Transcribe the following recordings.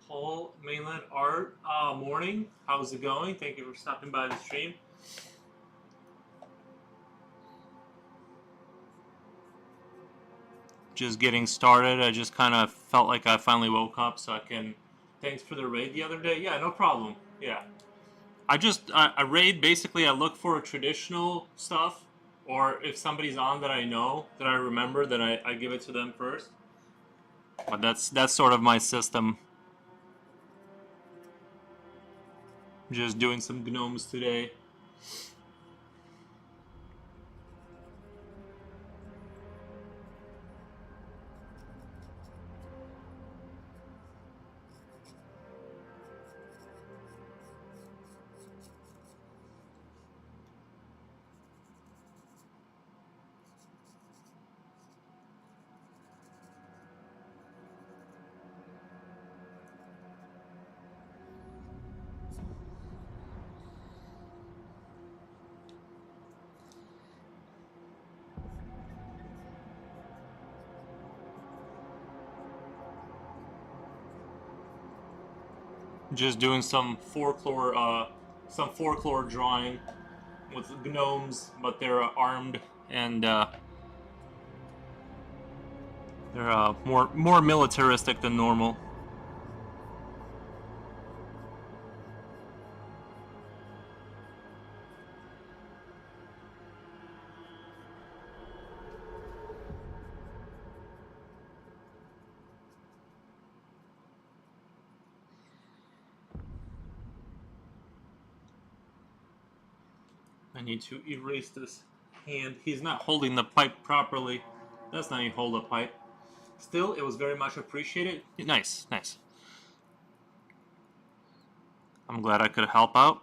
Paul, Mainland Art. Morning. How's it going? Thank you for stopping by the stream. Just getting started. I just kind of felt like I finally woke up, so I can. Thanks for the raid the other day. Yeah, no problem. Yeah, I raid basically. I look for traditional stuff, or if somebody's on that I know that I remember, then I give it to them first. But that's sort of my system. Just doing some gnomes today. Just doing some folklore drawing with gnomes, but they're armed and they're more militaristic than normal. I need to erase this hand. He's not holding the pipe properly. That's not how you hold a pipe. Still, it was very much appreciated. Nice, nice. I'm glad I could help out.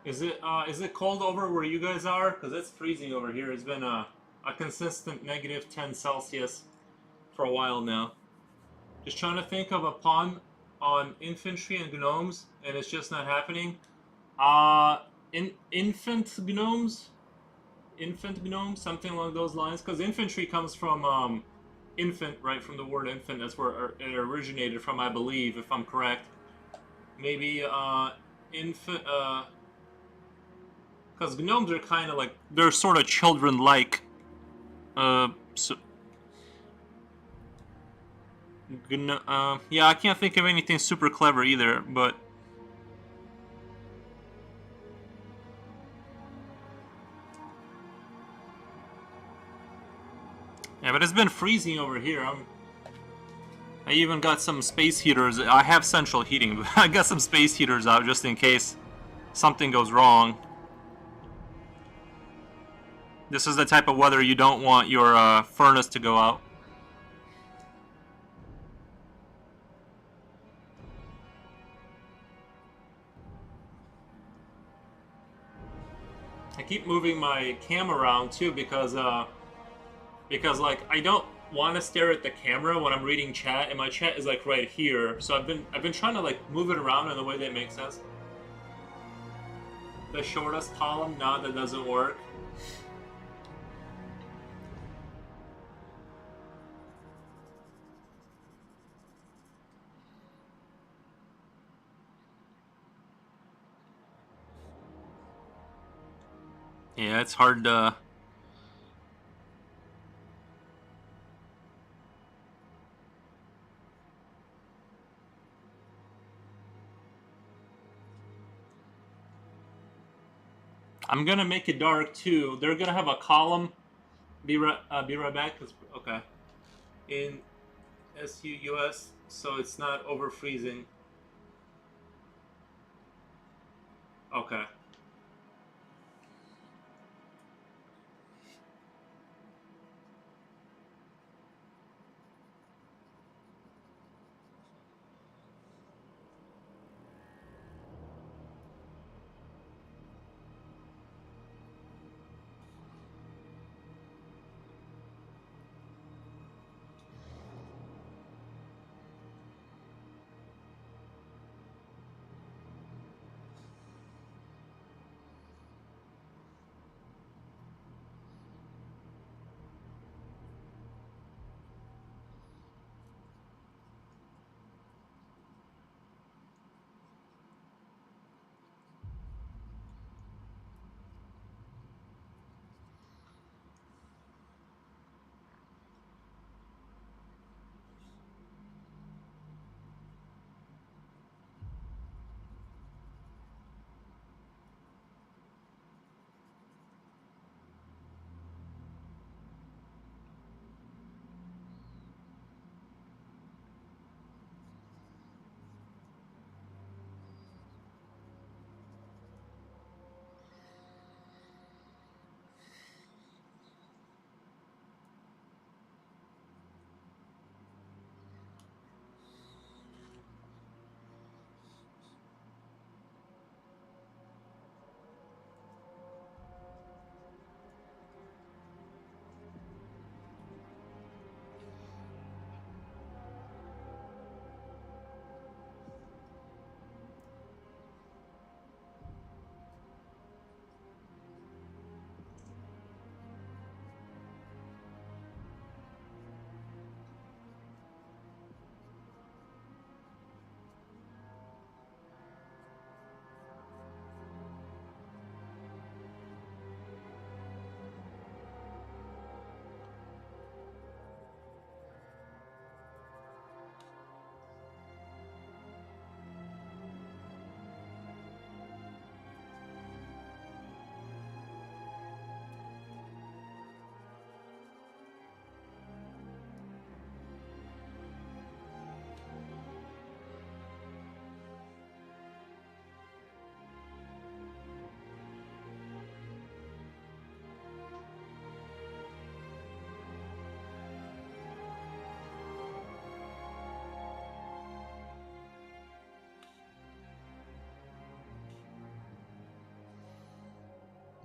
Is it cold over where you guys are? Because it's freezing over here. It's been a consistent negative 10 Celsius for a while now. Just trying to think of a pun on infantry and gnomes, and it's just not happening. Infant gnomes, something along those lines. Because infantry comes from infant, right? From the word infant. That's where it originated from, I believe, if I'm correct. Maybe infant. Because gnomes are kind of like they're sort of children-like. So yeah, I can't think of anything super clever either, but yeah, but it's been freezing over here. I even got some space heaters. I have central heating, but I got some space heaters out just in case something goes wrong. This is the type of weather you don't want your furnace to go out. I keep moving my cam around too because like I don't want to stare at the camera when I'm reading chat, and my chat is like right here. So I've been trying to like move it around in a way that makes sense. The shortest column, no, that doesn't work. Yeah, it's hard to. I'm gonna make it dark too. They're gonna have a column. Be right back. Okay. In SUUS, so it's not over freezing. Okay.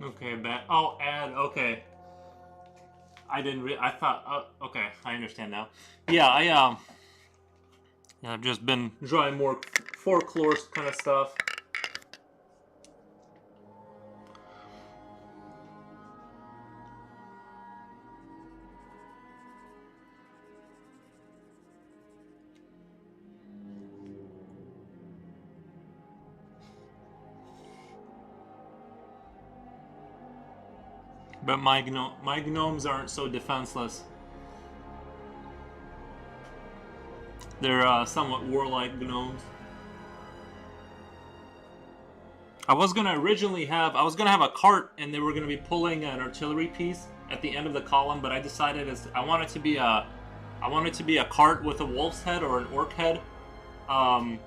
Okay, oh, add. Okay, I didn't. I thought. Oh, okay, I understand now. Yeah, yeah, I've just been drawing more folklore kind of stuff. But my gnomes aren't so defenseless. They're somewhat warlike gnomes. I was gonna have a cart, and they were gonna be pulling an artillery piece at the end of the column, but I decided I want it to be a cart with a wolf's head or an orc head. Um,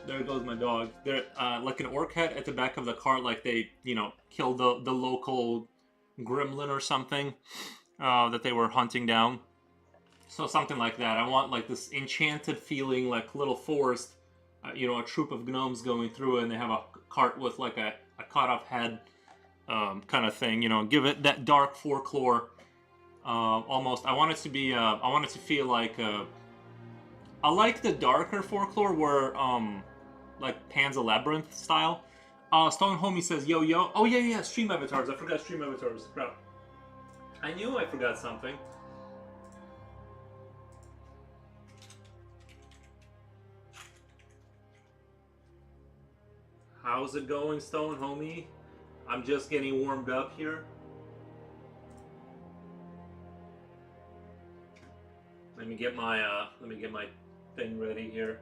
there goes my dog. There, like an orc head at the back of the cart, like they, killed the local gremlin or something that they were hunting down. So something like that. I want like this enchanted feeling, like little forest, a troop of gnomes going through, and they have a cart with like a cut off head, kind of thing. Give it that dark folklore. Almost. I want it to be. I want it to feel like. I like the darker folklore where, like Pan's a Labyrinth style. Stone Homie says, "Yo yo." Oh yeah. Stream avatars. I forgot stream avatars. Crap. I knew I forgot something. How's it going, Stone Homie? I'm just getting warmed up here. Let me get my thing ready here.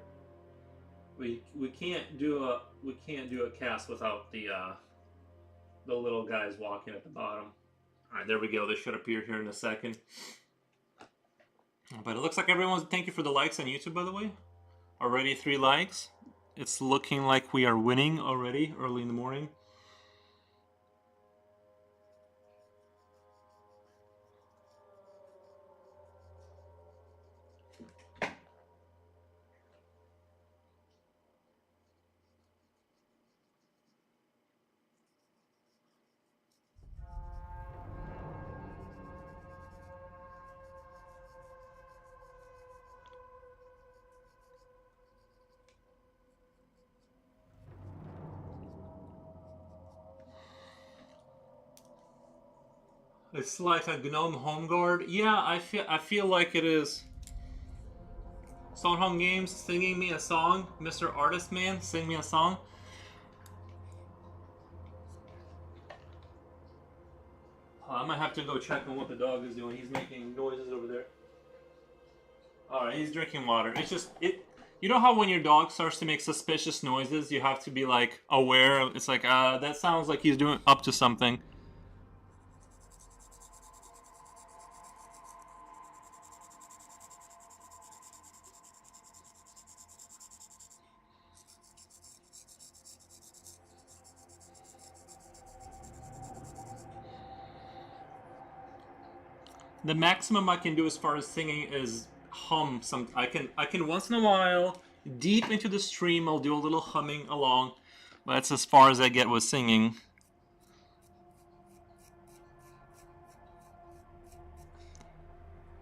We can't do a cast without the little guys walking at the bottom. All right, there we go. They should appear here in a second. But it looks like everyone's. Thank you for the likes on YouTube, by the way. Already 3 likes. It's looking like we are winning already early in the morning. It's like a gnome home guard. Yeah, I feel like it is. Stone Home Games singing me a song. Mr. Artist Man, sing me a song. I might have to go check on what the dog is doing. He's making noises over there. All right, he's drinking water. It's just it. You know how when your dog starts to make suspicious noises, you have to be like aware. It's like that sounds like he's doing up to something. The maximum I can do as far as singing is hum. I can once in a while, deep into the stream, I'll do a little humming along. But that's as far as I get with singing.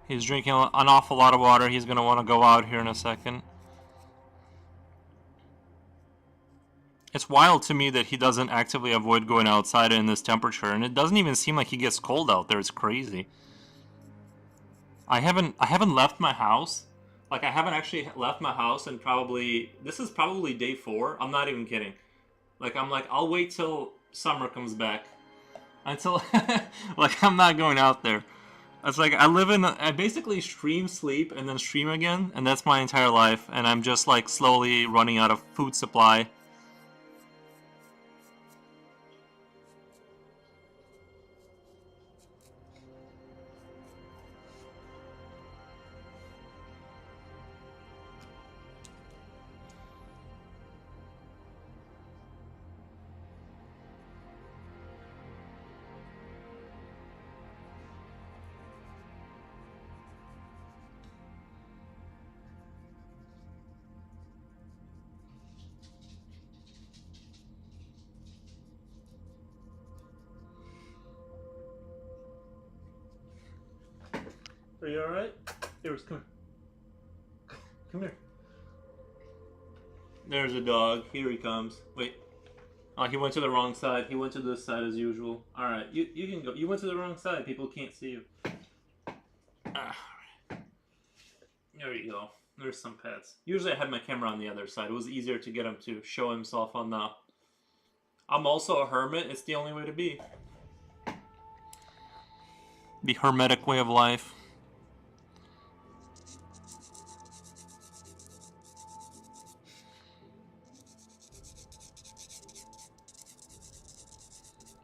He's drinking an awful lot of water. He's going to want to go out here in a second. It's wild to me that he doesn't actively avoid going outside in this temperature, and it doesn't even seem like he gets cold out there. It's crazy. I haven't left my house. Like I haven't actually left my house and probably this is probably day 4. I'm not even kidding. Like I'm like I'll wait till summer comes back until like I'm not going out there. It's like I basically stream, sleep, and then stream again, and that's my entire life. And I'm just like slowly running out of food supply. Are you all right? Here, come here. Come here. There's a dog. Here he comes. Wait. Oh, he went to the wrong side. He went to this side as usual. All right, you can go. You went to the wrong side. People can't see you. Ah, there you go. There's some pets. Usually I had my camera on the other side. It was easier to get him to show himself on the... I'm also a hermit. It's the only way to be. The hermetic way of life.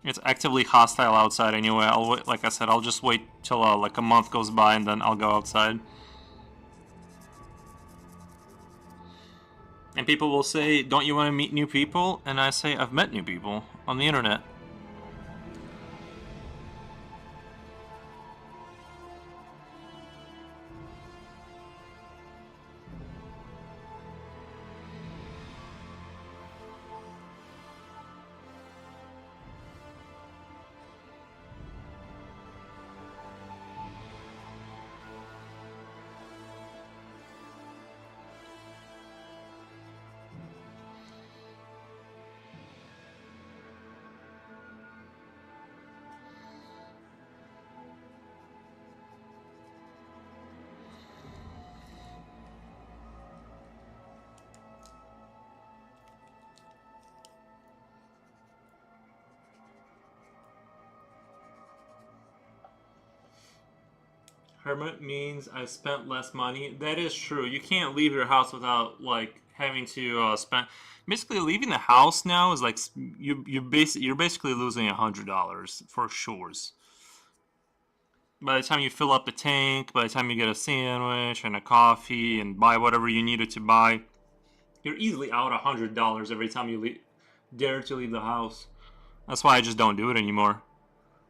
It's actively hostile outside anyway. Like I said, I'll just wait till like a month goes by and then I'll go outside. And people will say, "Don't you want to meet new people?" And I say, "I've met new people on the internet." Hermit means I spent less money. That is true. You can't leave your house without like having to spend. Basically, leaving the house now is like you're basically losing $100 for sure. By the time you fill up the tank, by the time you get a sandwich and a coffee and buy whatever you needed to buy, you're easily out $100 every time you dare to leave the house. That's why I just don't do it anymore.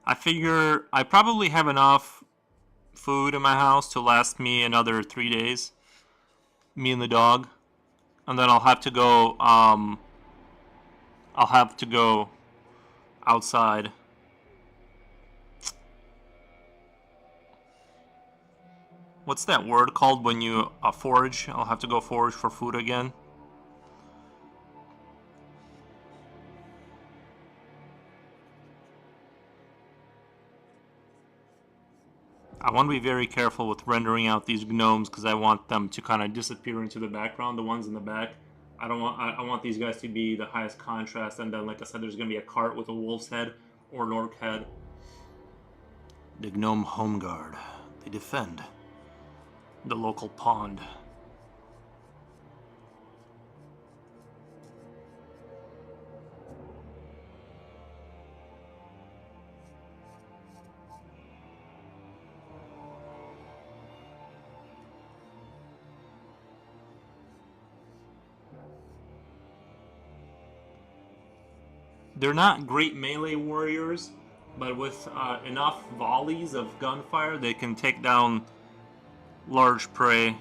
I figure I probably have enough food in my house to last me another 3 days, me and the dog, and then I'll have to go outside. What's that word called when you forage? I'll have to go forage for food again. I want to be very careful with rendering out these gnomes because I want them to kind of disappear into the background, the ones in the back. I want these guys to be the highest contrast, and then, like I said, there's going to be a cart with a wolf's head or an orc head. The Gnome Home Guard. They defend the local pond. They're not great melee warriors, but with enough volleys of gunfire, they can take down large prey.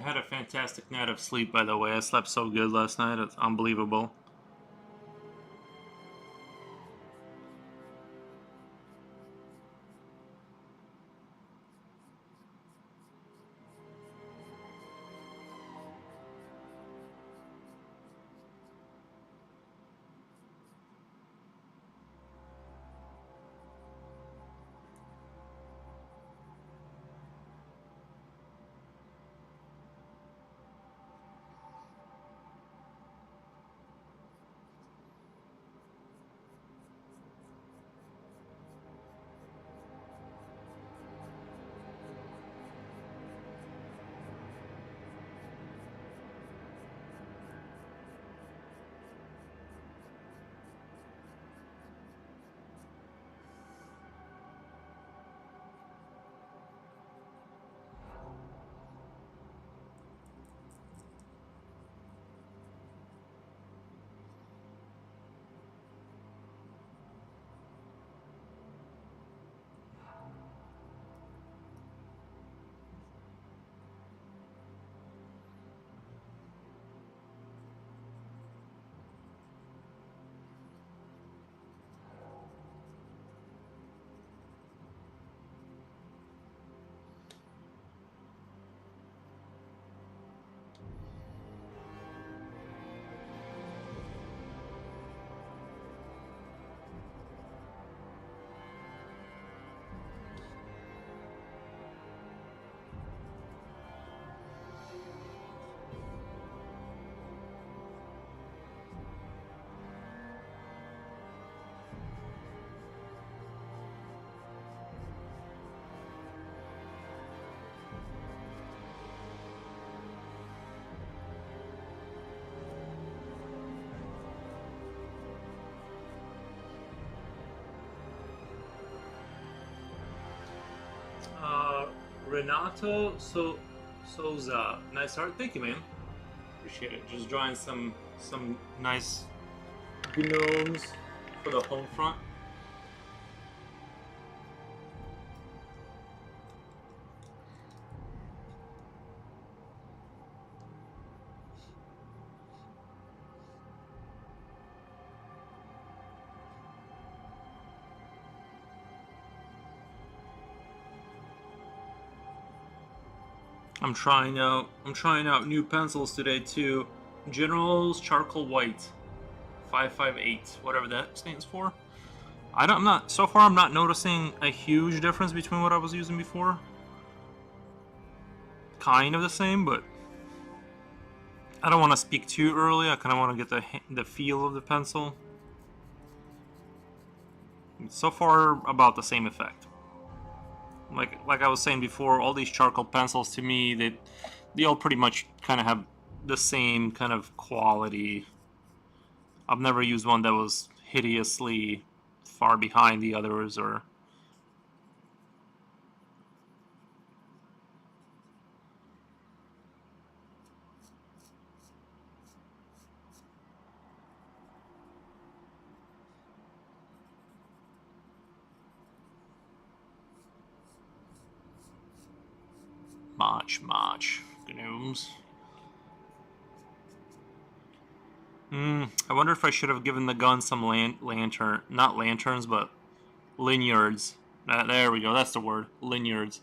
had a fantastic night of sleep, by the way. I slept so good last night. It's unbelievable. Renato Souza. Nice art. Thank you, man. Appreciate it. Just drawing some nice gnomes for the home front. I'm trying out new pencils today too. General's Charcoal White, 558, whatever that stands for. I'm not so far. I'm not noticing a huge difference between what I was using before. Kind of the same, but I don't want to speak too early. I kind of want to get the feel of the pencil. So far, about the same effect. Like I was saying before, all these charcoal pencils to me, they all pretty much kind of have the same kind of quality. I've never used one that was hideously far behind the others or much gnomes. I wonder if I should have given the gun some not lanterns, but lanyards. There we go. That's the word. Lanyards.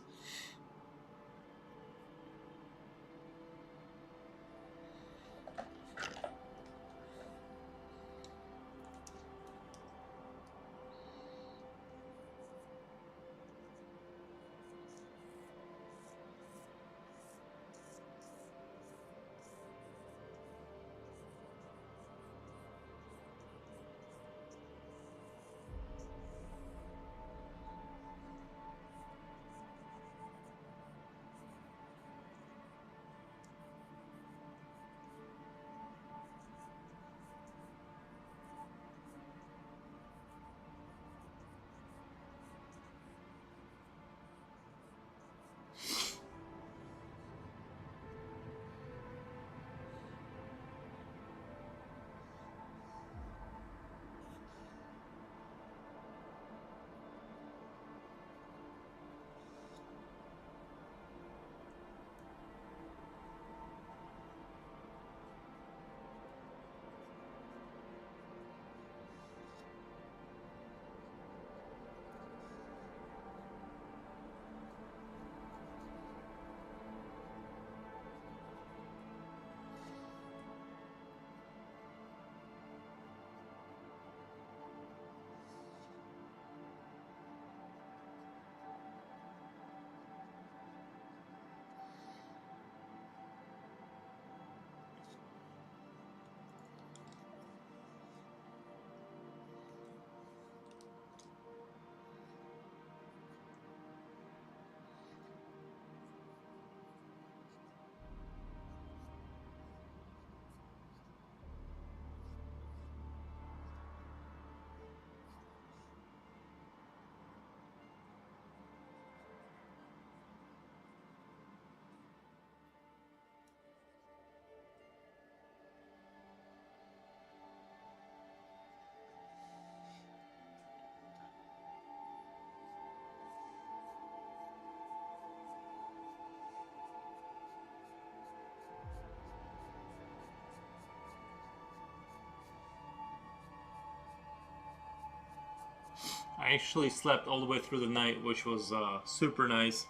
I actually slept all the way through the night, which was super nice.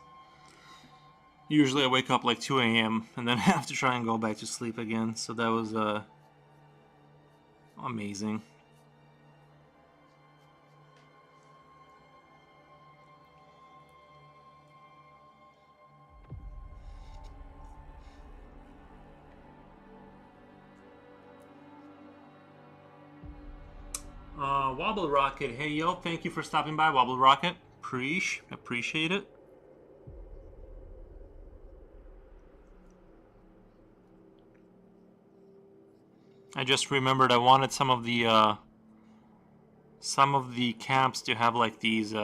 Usually I wake up like 2 a.m. and then have to try and go back to sleep again. So that was amazing. Wobble Rocket, hey yo, thank you for stopping by, Wobble Rocket. Appreciate it. I just remembered I wanted some of the camps to have like these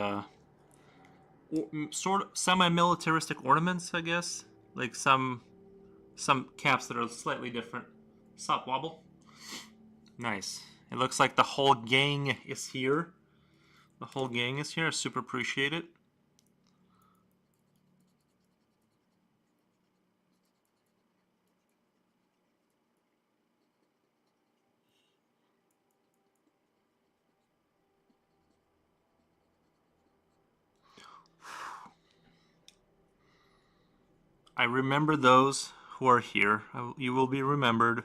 sort of semi-militaristic ornaments, I guess. Like some caps that are slightly different. Sup, Wobble? Nice. It looks like the whole gang is here. The whole gang is here. I super appreciate it. I remember those who are here. You will be remembered.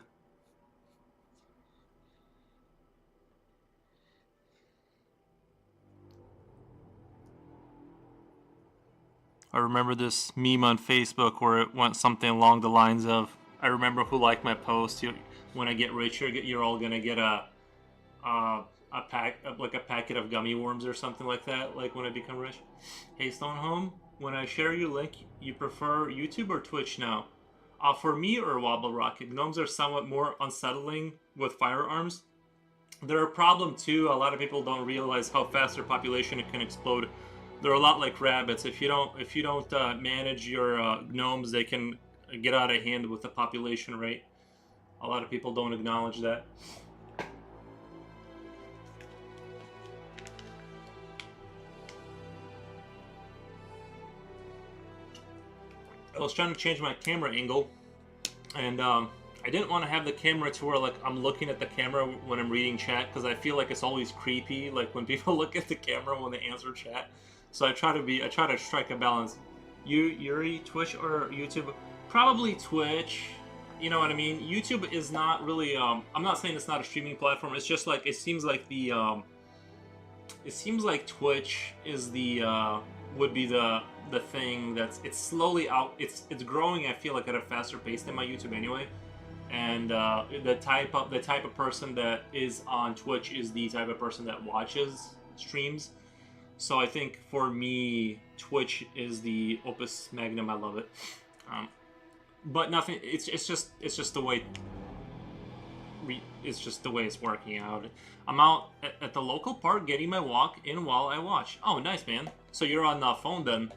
I remember this meme on Facebook where it went something along the lines of, I remember who liked my post. When I get richer, you're all gonna get a packet of gummy worms or something like that. Like when I become rich. Hey Stone Home, when I share your link, you prefer YouTube or Twitch now? For me or Wobble Rocket, gnomes are somewhat more unsettling with firearms. They're a problem too. A lot of people don't realize how fast their population can explode. They're a lot like rabbits. If you don't manage your gnomes, they can get out of hand with the population rate. A lot of people don't acknowledge that. I was trying to change my camera angle, and I didn't want to have the camera to where like I'm looking at the camera when I'm reading chat, because I feel like it's always creepy, like when people look at the camera when they answer chat. So I try to strike a balance. Yuri, Twitch or YouTube? Probably Twitch. You know what I mean? YouTube is not really. I'm not saying it's not a streaming platform. It's just like it seems like Twitch is would be the thing it's slowly out. It's growing. I feel like at a faster pace than my YouTube anyway. And the type of person that is on Twitch is the type of person that watches streams. So I think for me, Twitch is the opus magnum. I love it, but nothing. It's just the way. It's just the way it's working out. I'm out at the local park getting my walk in while I watch. Oh, nice, man. So you're on the phone then.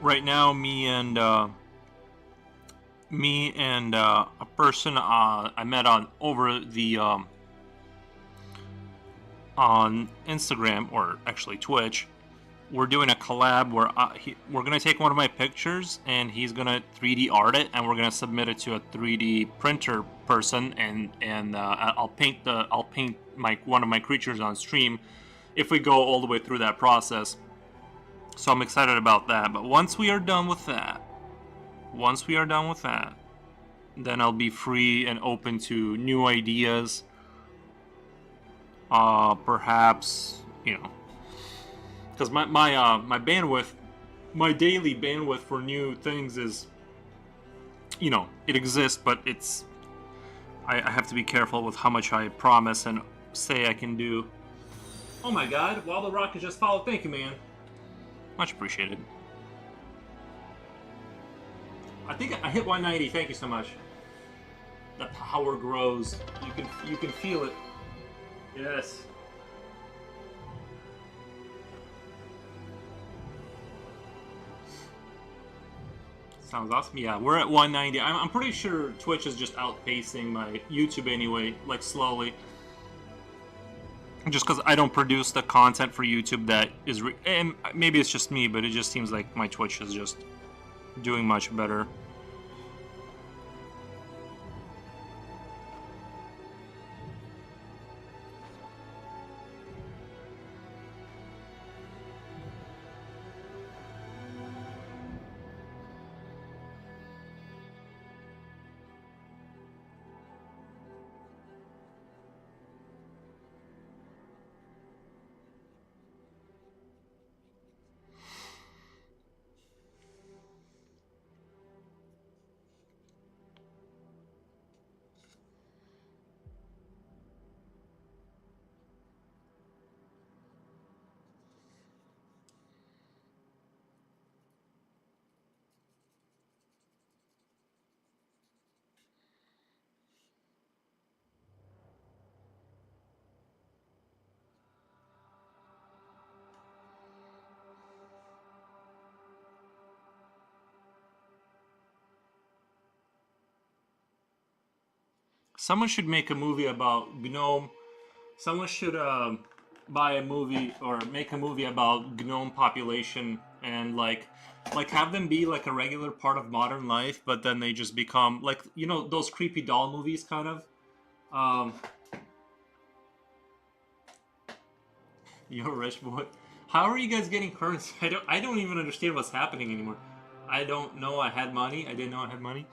Right now, me and a person I met on Instagram, or actually Twitch. We're doing a collab where we're gonna take one of my pictures and he's gonna 3D art it, and we're gonna submit it to a 3D printer person, and I'll paint one of my creatures on stream if we go all the way through that process. So I'm excited about that. But once we are done with that, then I'll be free and open to new ideas. Perhaps, because my bandwidth, my daily bandwidth for new things is, it exists, but I have to be careful with how much I promise and say I can do. Oh my God, Wobble Rocket just followed. Thank you, man. Much appreciated. I think I hit 190. Thank you so much. The power grows. You can feel it. Yes. Sounds awesome. Yeah, we're at 190. I'm pretty sure Twitch is just outpacing my YouTube anyway, like slowly. just because I don't produce the content for YouTube that is, and maybe it's just me, but it just seems like my Twitch is just doing much better. Someone should make a movie about gnome. Someone should buy a movie or make a movie about gnome population and like have them be like a regular part of modern life, but then they just become like those creepy doll movies kind of. Um, you're a rich boy. How are you guys getting currency? I don't even understand what's happening anymore. I don't know I had money. I didn't know I had money.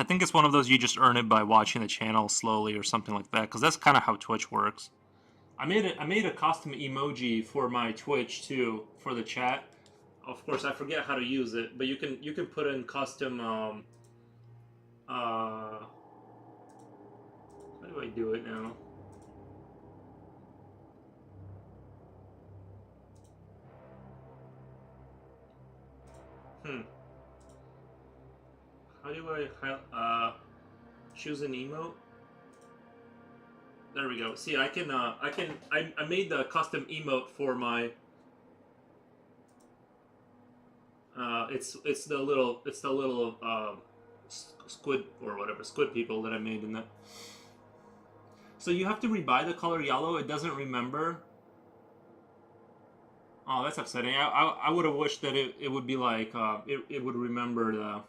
I think it's one of those you just earn it by watching the channel slowly or something like that, because that's kind of how Twitch works. I made a custom emoji for my Twitch too for the chat. Of course, I forget how to use it, but you can put in custom. How do I do it now? Hmm. How do choose an emote? There we go. See, I made the custom emote for my. It's the little squid or whatever squid people that I made in that. So you have to rebuy the color yellow. It doesn't remember. Oh, that's upsetting. I would have wished that it would be like it would remember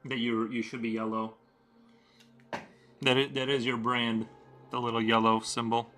that you should be yellow. That is your brand, the little yellow symbol.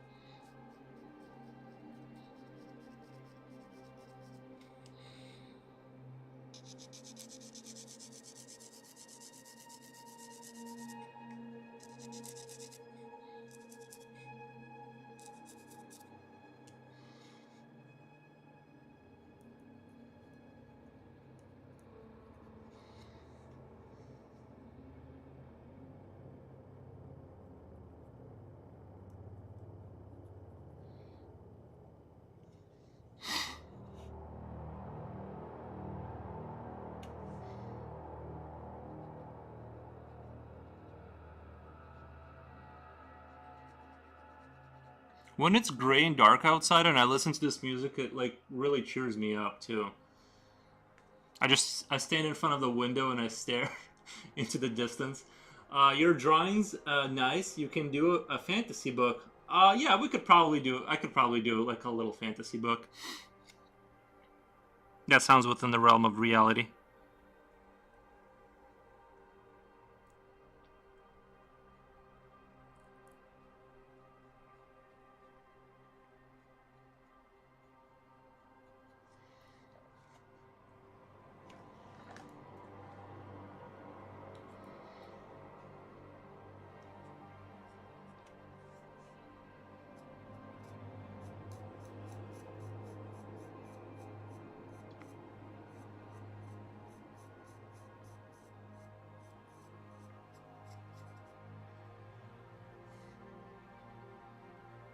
When it's gray and dark outside and I listen to this music, it like really cheers me up too. I stand in front of the window and I stare into the distance. Your drawings, nice. You can do a fantasy book. Yeah, we could probably do. I could probably do like a little fantasy book. That sounds within the realm of reality.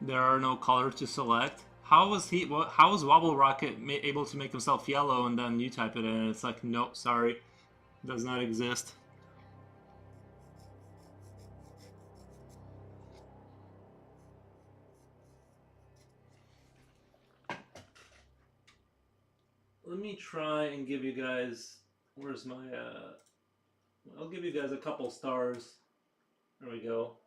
There are no colors to select. How was he? How was Wobble Rocket able to make himself yellow and then you type it in and it's like, nope, sorry, does not exist. Let me try and give you guys. Where's my? I'll give you guys a couple stars. There we go.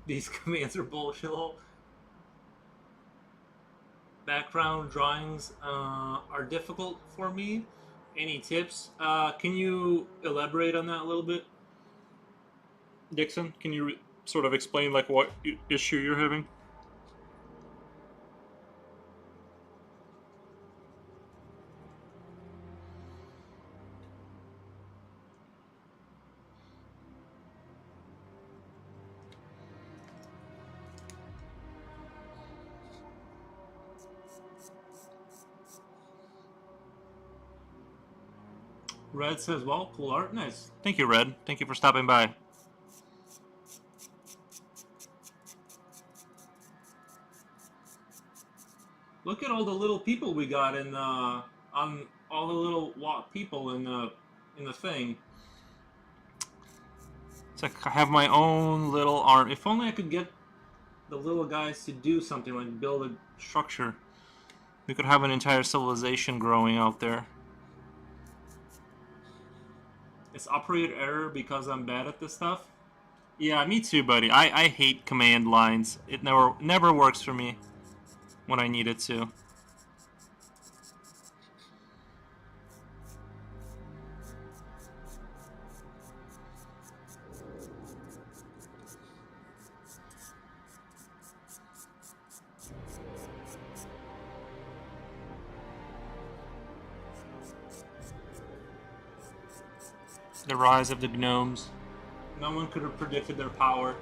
These commands are bullshit. Background drawings are difficult for me. Any tips? Can you elaborate on that a little bit, Dixon? Can you sort of explain like what issue you're having? Red says, "Well, cool art, nice." Thank you, Red. Thank you for stopping by. Look at all the little people we got in on all the little people in the thing. It's like I have my own little art. If only I could get the little guys to do something like build a structure. We could have an entire civilization growing out there. It's operator error because I'm bad at this stuff. Yeah, me too, buddy. I hate command lines. It never works for me when I need it to. The rise of the gnomes. No one could have predicted their power.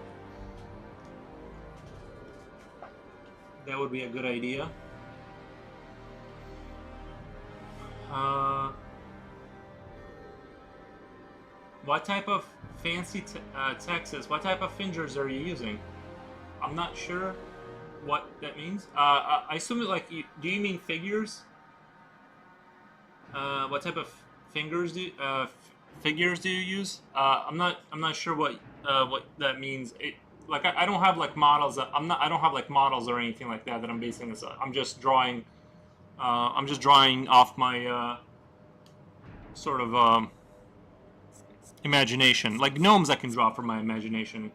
That would be a good idea. What type of fancy Texas? What type of fingers are you using? I'm not sure what that means. I assume that like, do you mean figures? What type of fingers figures do you use? I'm not sure what that means. Like I don't have like models. I don't have like models or anything like that I'm basing this on. I'm just drawing. I'm just drawing off my sort of imagination. Like gnomes, I can draw from my imagination.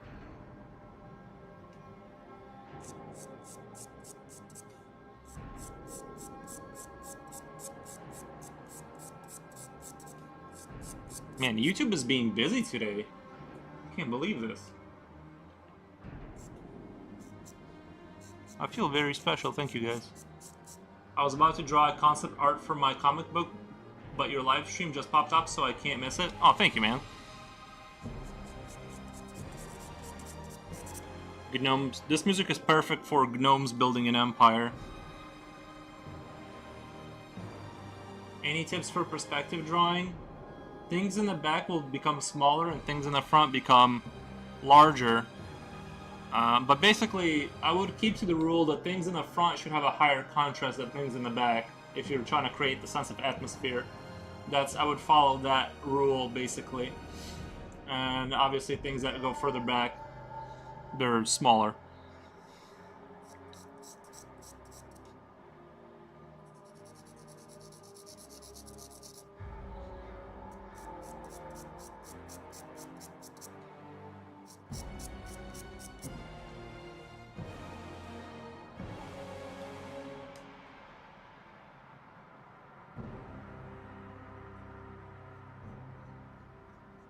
Man, YouTube is being busy today. I can't believe this. I feel very special. Thank you, guys. I was about to draw a concept art for my comic book, but your live stream just popped up, so I can't miss it. Oh, thank you, man. Gnomes. This music is perfect for gnomes building an empire. Any tips for perspective drawing? Things in the back will become smaller and things in the front become larger. But basically, I would keep to the rule that things in the front should have a higher contrast than things in the back if you're trying to create the sense of atmosphere. I would follow that rule, basically. And obviously, things that go further back, they're smaller.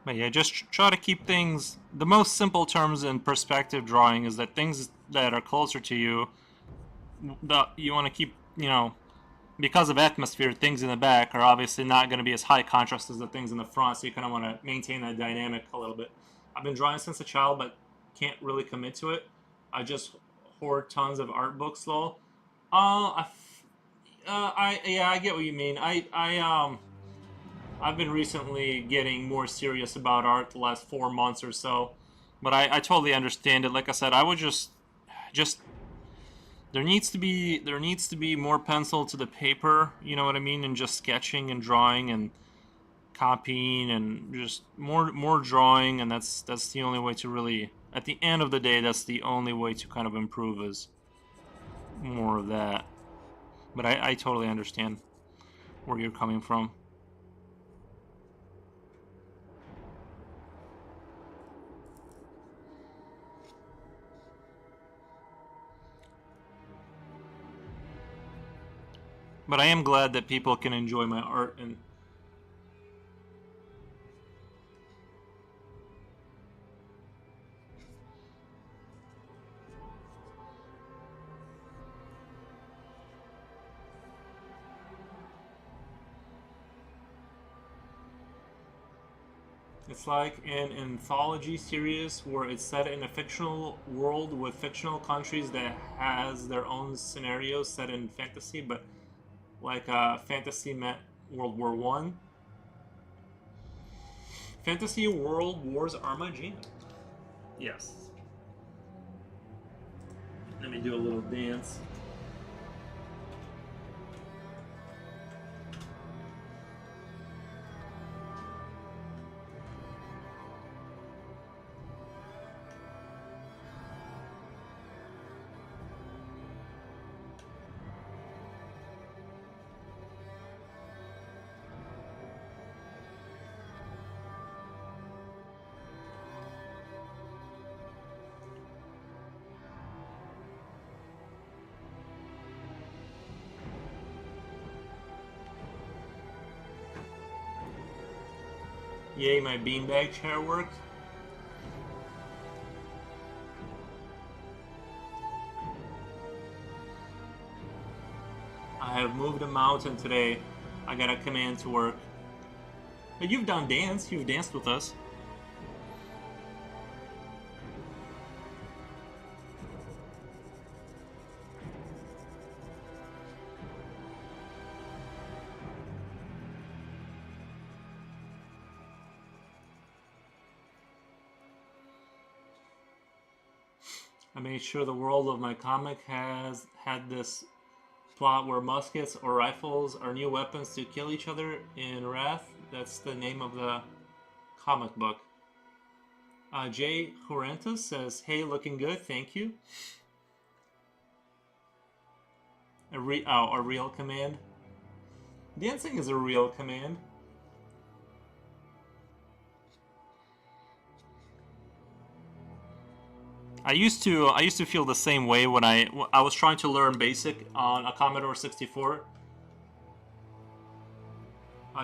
But yeah, just try to keep things. The most simple terms in perspective drawing is that things that are closer to you, you want to keep, because of atmosphere, things in the back are obviously not going to be as high contrast as the things in the front, so you kind of want to maintain that dynamic a little bit. I've been drawing since a child, but can't really commit to it. I just hoard tons of art books, though. I get what you mean. I've been recently getting more serious about art the last 4 months or so, but I totally understand it. Like I said, I would just there needs to be more pencil to the paper. You know what I mean? And just sketching and drawing and copying and just more drawing, and that's the only way to really. At the end of the day, that's the only way to kind of improve is more of that. But I totally understand where you're coming from. But I am glad that people can enjoy my art. And it's like an anthology series where it's set in a fictional world with fictional countries that has their own scenarios set in fantasy, but like fantasy met World War I. Fantasy World Wars Armageddon. Yes. Let me do a little dance. Yay, my beanbag chair worked. I have moved a mountain today. I got a command to work. But you've done dance. You've danced with us. I made sure the world of my comic has had this plot where muskets or rifles are new weapons to kill each other in Wrath. That's the name of the comic book. Jay Horantus says, "Hey, looking good, thank you." A real command. Dancing is a real command. I used to feel the same way when I was trying to learn BASIC on a Commodore 64.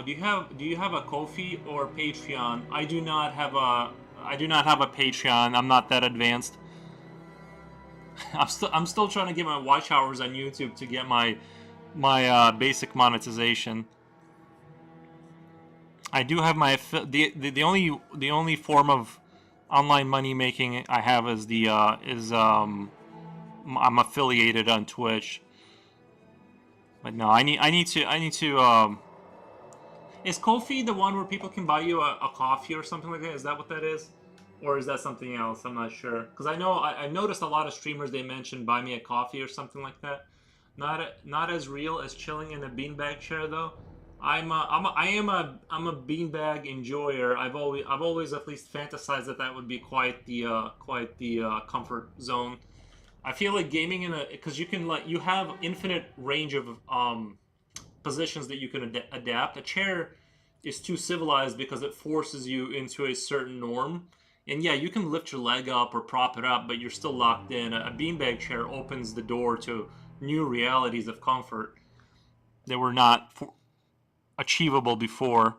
Do you have a Ko-fi or Patreon? I do not have a Patreon. I'm not that advanced. I'm still trying to get my watch hours on YouTube to get my basic monetization. I do have my the only form of online money making I have is I'm affiliated on Twitch. But no, I need to is Ko-fi the one where people can buy you a coffee or something like that? Is that what that is? Or is that something else? I'm not sure. Because I know I noticed a lot of streamers they mentioned buy me a coffee or something like that. Not as real as chilling in a beanbag chair though. I'm a beanbag enjoyer. I've always at least fantasized that that would be quite the comfort zone. I feel like gaming in a because you can you have infinite range of positions that you can adapt. A chair is too civilized because it forces you into a certain norm. And yeah, you can lift your leg up or prop it up, but you're still locked in. A beanbag chair opens the door to new realities of comfort that were not achievable before.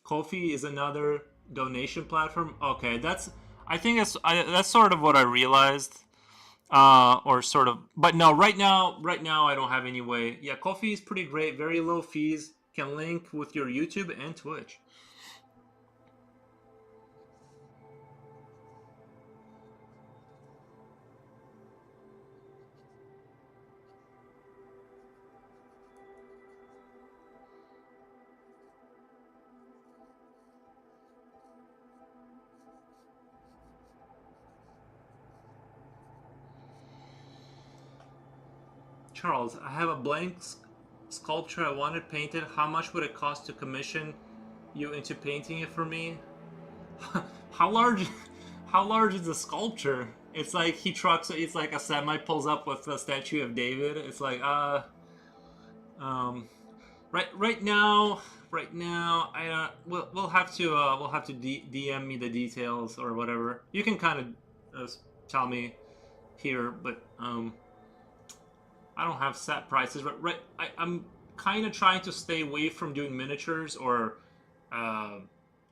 Ko-fi is another donation platform. Okay, I think that's sort of what I realized, or sort of. But no, right now I don't have any way. Yeah, Ko-fi is pretty great. Very low fees. Can link with your YouTube and Twitch. Charles, I have a blank sculpture I wanted painted. How much would it cost to commission you into painting it for me? how large? How large is the sculpture? It's like he trucks. It's like a semi pulls up with the statue of David. It's like um, right now, I we'll have to DM me the details or whatever. You can kind of tell me here, but I don't have set prices, but I'm kind of trying to stay away from doing miniatures or uh,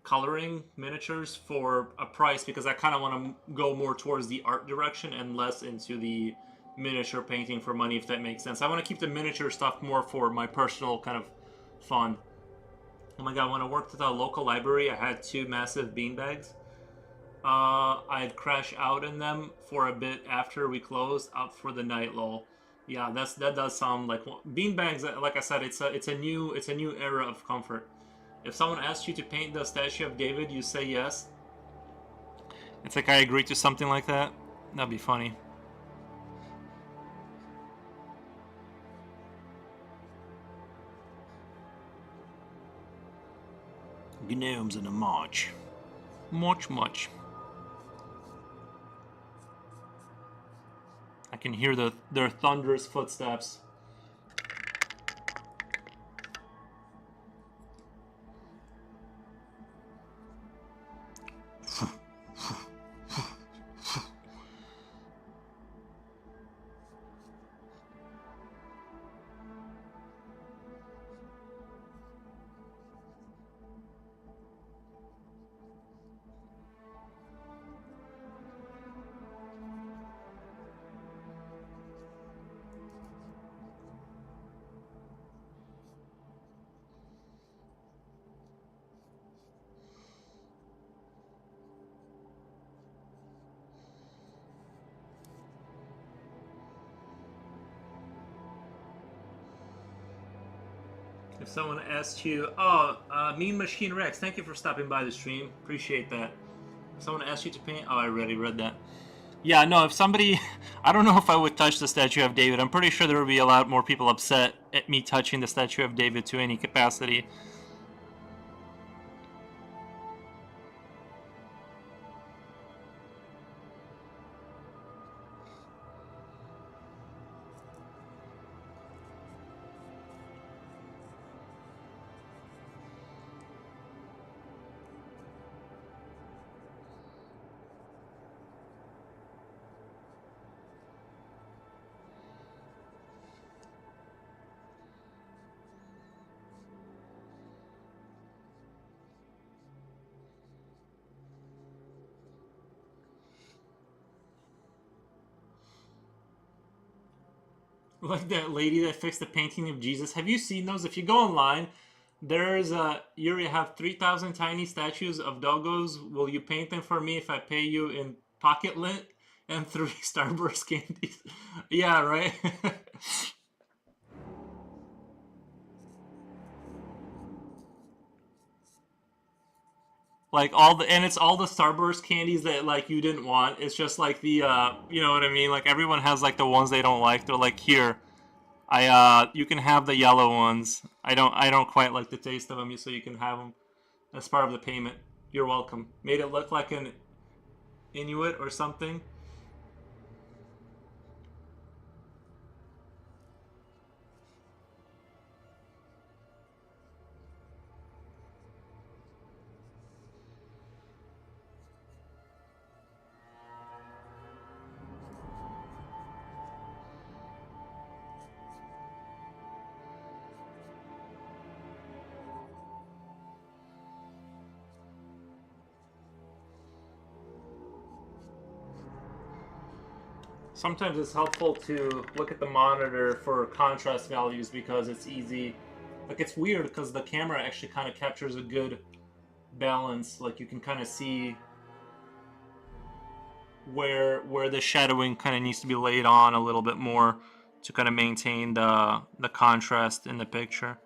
coloring miniatures for a price because I kind of want to go more towards the art direction and less into the miniature painting for money, if that makes sense. I want to keep the miniature stuff more for my personal kind of fun. Oh my god, when I worked at a local library, I had two massive beanbags. I'd crash out in them for a bit after we closed, out for the night, lol. Yeah, that does sound like beanbags. Like I said, it's a new era of comfort. If someone asks you to paint the statue of David, you say yes. It's like I agree to something like that. That'd be funny. Gnomes in a march. Much. I can hear their thunderous footsteps. If someone asks you, oh, Mean Machine Rex, thank you for stopping by the stream. Appreciate that. If someone asks you to paint, oh, I already read that. Yeah, no, if somebody, I don't know if I would touch the statue of David. I'm pretty sure there would be a lot more people upset at me touching the statue of David to any capacity. Like that lady that fixed the painting of Jesus. Have you seen those? If you go online, there's you have 3,000 tiny statues of doggos. Will you paint them for me if I pay you in pocket lint and 3 Starburst candies? Yeah, right. Like all the and it's all the Starburst candies that like you didn't want. It's just like the you know what I mean? Like everyone has like the ones they don't like. They're like, here, I you can have the yellow ones. I don't quite like the taste of them, so you can have them as part of the payment. You're welcome. Made it look like an Inuit or something. Sometimes it's helpful to look at the monitor for contrast values because it's easy. Like it's weird because the camera actually kind of captures a good balance. Like you can kind of see where the shadowing kind of needs to be laid on a little bit more to kind of maintain the contrast in the picture.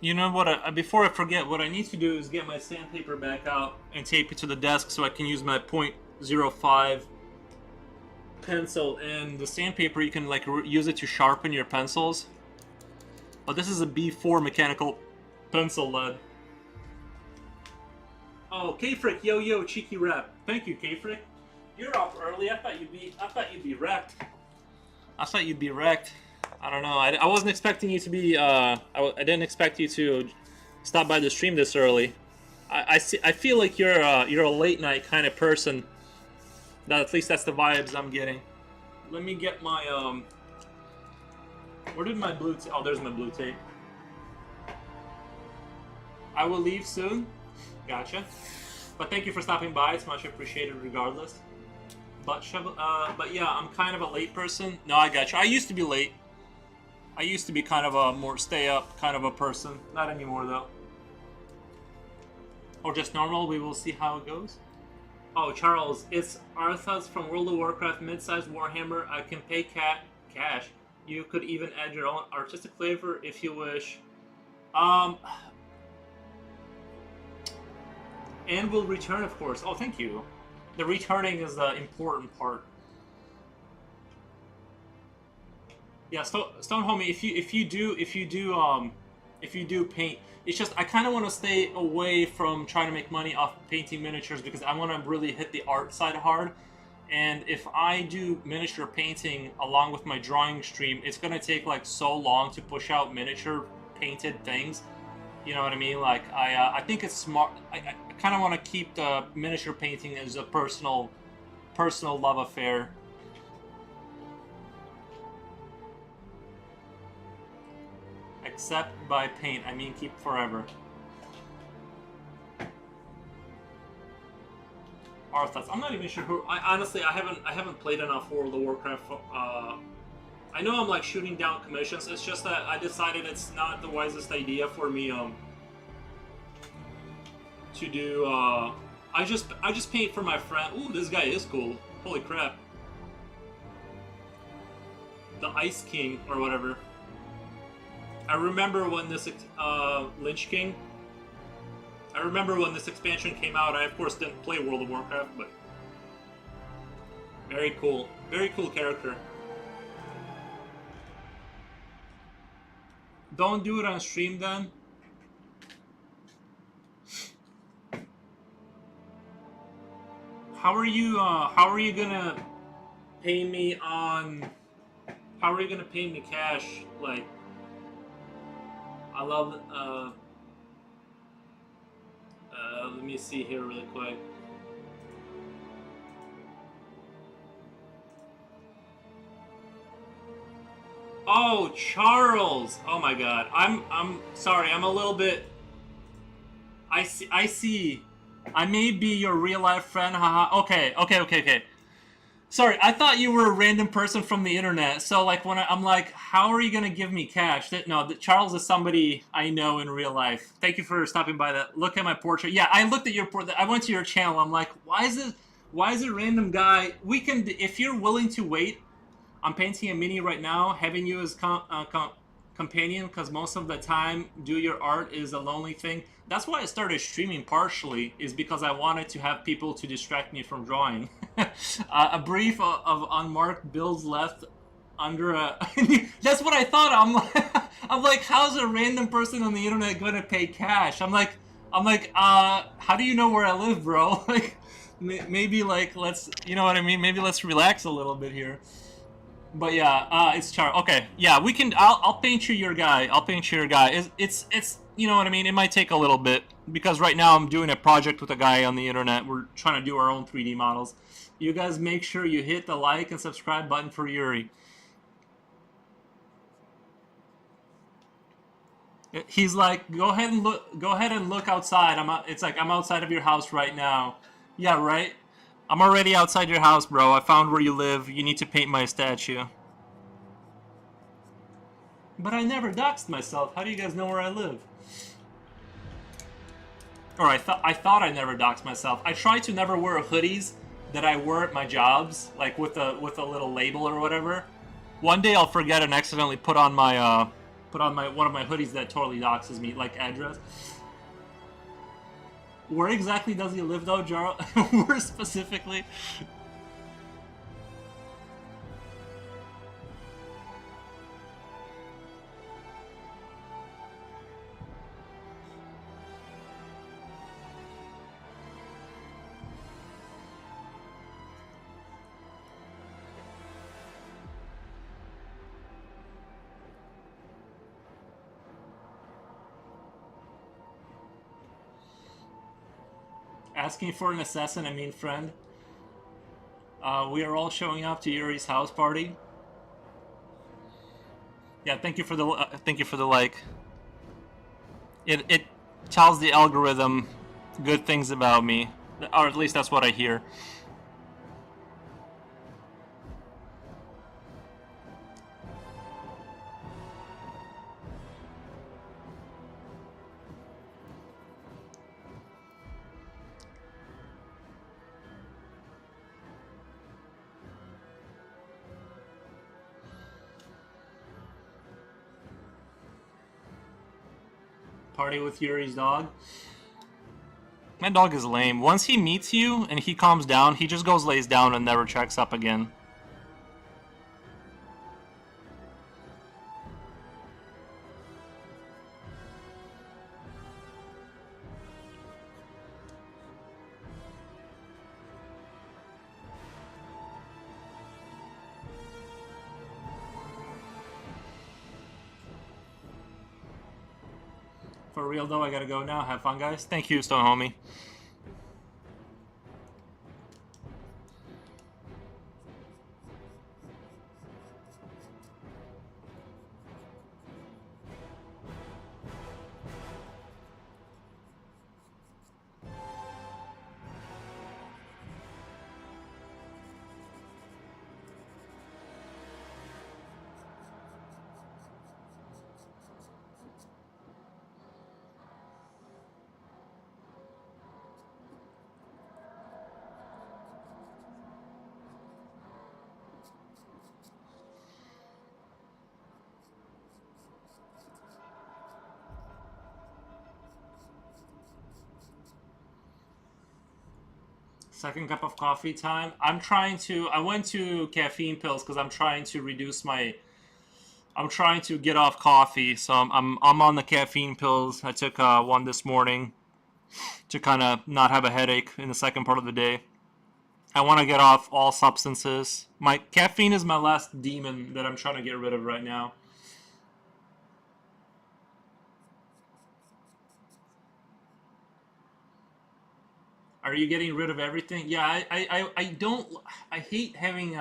You know what? Before I forget, what I need to do is get my sandpaper back out and tape it to the desk so I can use my .05 pencil. And the sandpaper, you can like use it to sharpen your pencils. Oh, this is a B4 mechanical pencil lead. Oh, K-Frick, yo, cheeky rap. Thank you, K-Frick. You're up early. I thought you'd be wrecked. I don't know. I wasn't expecting you to be. I didn't expect you to stop by the stream this early. I feel like you're a late night kind of person. At least that's the vibes I'm getting. Let me get my Where did my blue tape? Oh, there's my blue tape. I will leave soon. Gotcha. But thank you for stopping by. It's much appreciated, regardless. But yeah, I'm kind of a late person. No, I got you. I used to be late. I used to be kind of a more stay up kind of a person. Not anymore though. Or just normal. We will see how it goes. Oh, Charles, it's Arthas from World of Warcraft mid-sized Warhammer. I can pay cash. You could even add your own artistic flavor if you wish. And will return, of course. Oh, thank you. The returning is the important part. Yeah, Stone Homie, if you do paint, it's just I kind of want to stay away from trying to make money off painting miniatures because I want to really hit the art side hard. And if I do miniature painting along with my drawing stream, it's gonna take like so long to push out miniature painted things. You know what I mean? Like I think it's smart. I kind of want to keep the miniature painting as a personal love affair. Except by paint, I mean keep forever. Arthas. I'm not even sure who. Honestly, I haven't played enough World of Warcraft. I know I'm like shooting down commissions. It's just that I decided it's not the wisest idea for me to do. I just paint for my friend. Ooh, this guy is cool. Holy crap! The Ice King or whatever. I remember when this Lynch King. I remember when this expansion came out. I of course didn't play World of Warcraft, but very cool character. Don't do it on stream then. How are you gonna pay me on? How are you gonna pay me cash? Like, I love. Let me see here really quick. Oh, Charles! Oh my God, I'm sorry. I'm a little bit. I see. I may be your real life friend. Haha. Okay. Sorry, I thought you were a random person from the internet. So like when I'm like, how are you gonna give me cash? Charles is somebody I know in real life. Thank you for stopping by. That look at my portrait. Yeah, I looked at your portrait. I went to your channel. I'm like, why is it random guy? We can, if you're willing to wait. I'm painting a mini right now, having you as companion because most of the time do your art is a lonely thing. That's why I started streaming partially, is because I wanted to have people to distract me from drawing. A brief of unmarked bills left under a... That's what I thought. I'm like, how's a random person on the internet going to pay cash? I'm like, how do you know where I live, bro? Like, maybe like, let's, you know what I mean? Maybe let's relax a little bit here. But yeah, it's Charles. Okay, yeah, we can. I'll paint you your guy. It's you know what I mean. It might take a little bit because right now I'm doing a project with a guy on the internet. We're trying to do our own 3D models. You guys make sure you hit the like and subscribe button for Yuri. He's like, go ahead and look outside. It's like I'm outside of your house right now. Yeah, right. I'm already outside your house, bro. I found where you live. You need to paint my statue. But I never doxed myself. How do you guys know where I live? Or I thought I never doxed myself. I try to never wear hoodies that I wear at my jobs, like with a little label or whatever. One day I'll forget and accidentally put on my put on my one of my hoodies that totally doxes me, like address. Where exactly does he live though, Jaro? Where specifically? Asking for an assassin, I mean friend. We are all showing up to Yuri's house party. Yeah, thank you for the like. It tells the algorithm good things about me, or at least that's what I hear. Party with Yuri's dog. My dog is lame. Once he meets you and he calms down, he just goes lays down and never checks up again. For real though, I gotta go now. Have fun, guys. Thank you, Stone Homie. Second cup of coffee time. I went to caffeine pills because I'm trying to reduce my. I'm trying to get off coffee, so I'm on the caffeine pills. I took one this morning to kind of not have a headache in the second part of the day. I want to get off all substances. My caffeine is my last demon that I'm trying to get rid of right now. Are you getting rid of everything? Yeah, I don't. I hate having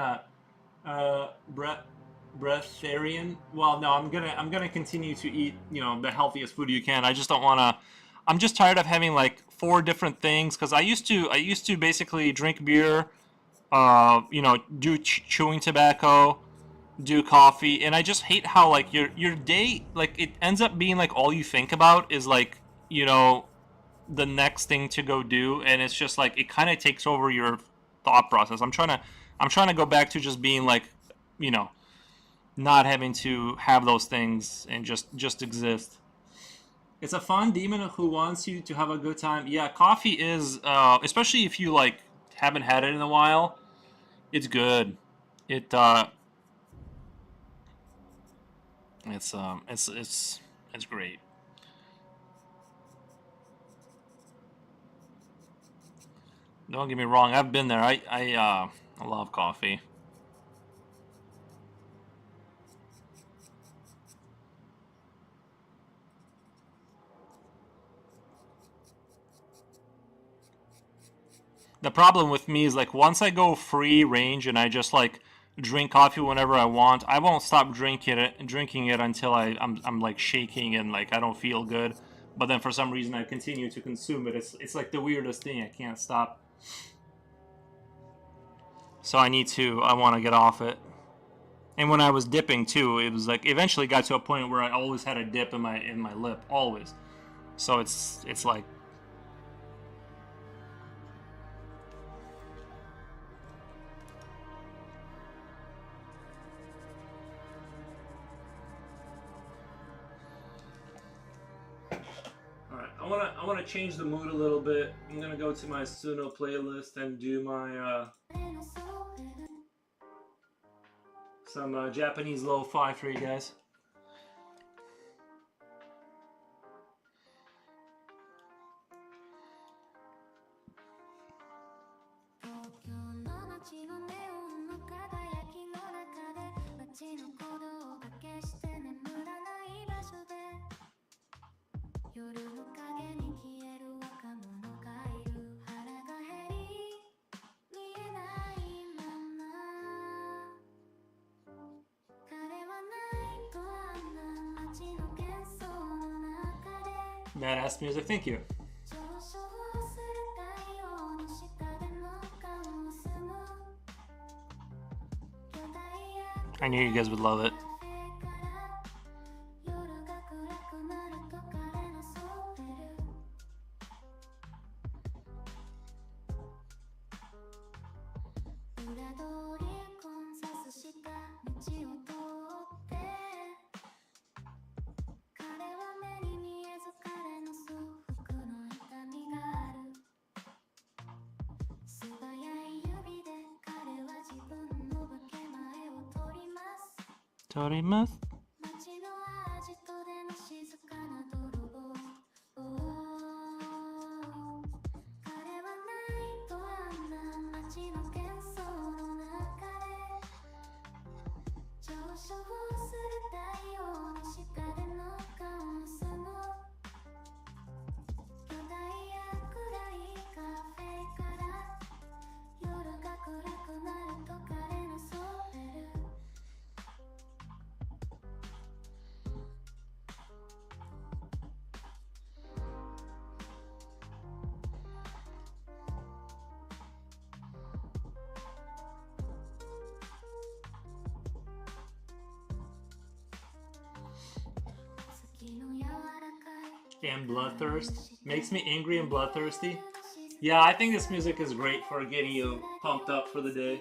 breatharian. Well, no, I'm gonna continue to eat the healthiest food you can. I just don't want to. I'm just tired of having like four different things because I used to basically drink beer, do chewing tobacco, do coffee, and I just hate how like your day like it ends up being like all you think about is like you know the next thing to go do, and it's just like it kind of takes over your thought process. I'm trying to go back to just being like you know not having to have those things and just exist. It's a fun demon who wants you to have a good time. Yeah, coffee is especially if you like haven't had it in a while. It's good. It it's great. Don't get me wrong. I've been there. I love coffee. The problem with me is like once I go free range and I just like drink coffee whenever I want, I won't stop drinking it until I'm like shaking and like I don't feel good. But then for some reason I continue to consume it. It's like the weirdest thing. I can't stop. So I want to get off it. And when I was dipping too, it was like eventually got to a point where I always had a dip in my lip, always. So it's like I wanna change the mood a little bit. I'm gonna go to my Suno playlist and do my some Japanese lo-fi for you guys. Badass music, thank you. I knew you guys would love it. Torimasu. And bloodthirst makes me angry and bloodthirsty. Yeah, I think this music is great for getting you pumped up for the day.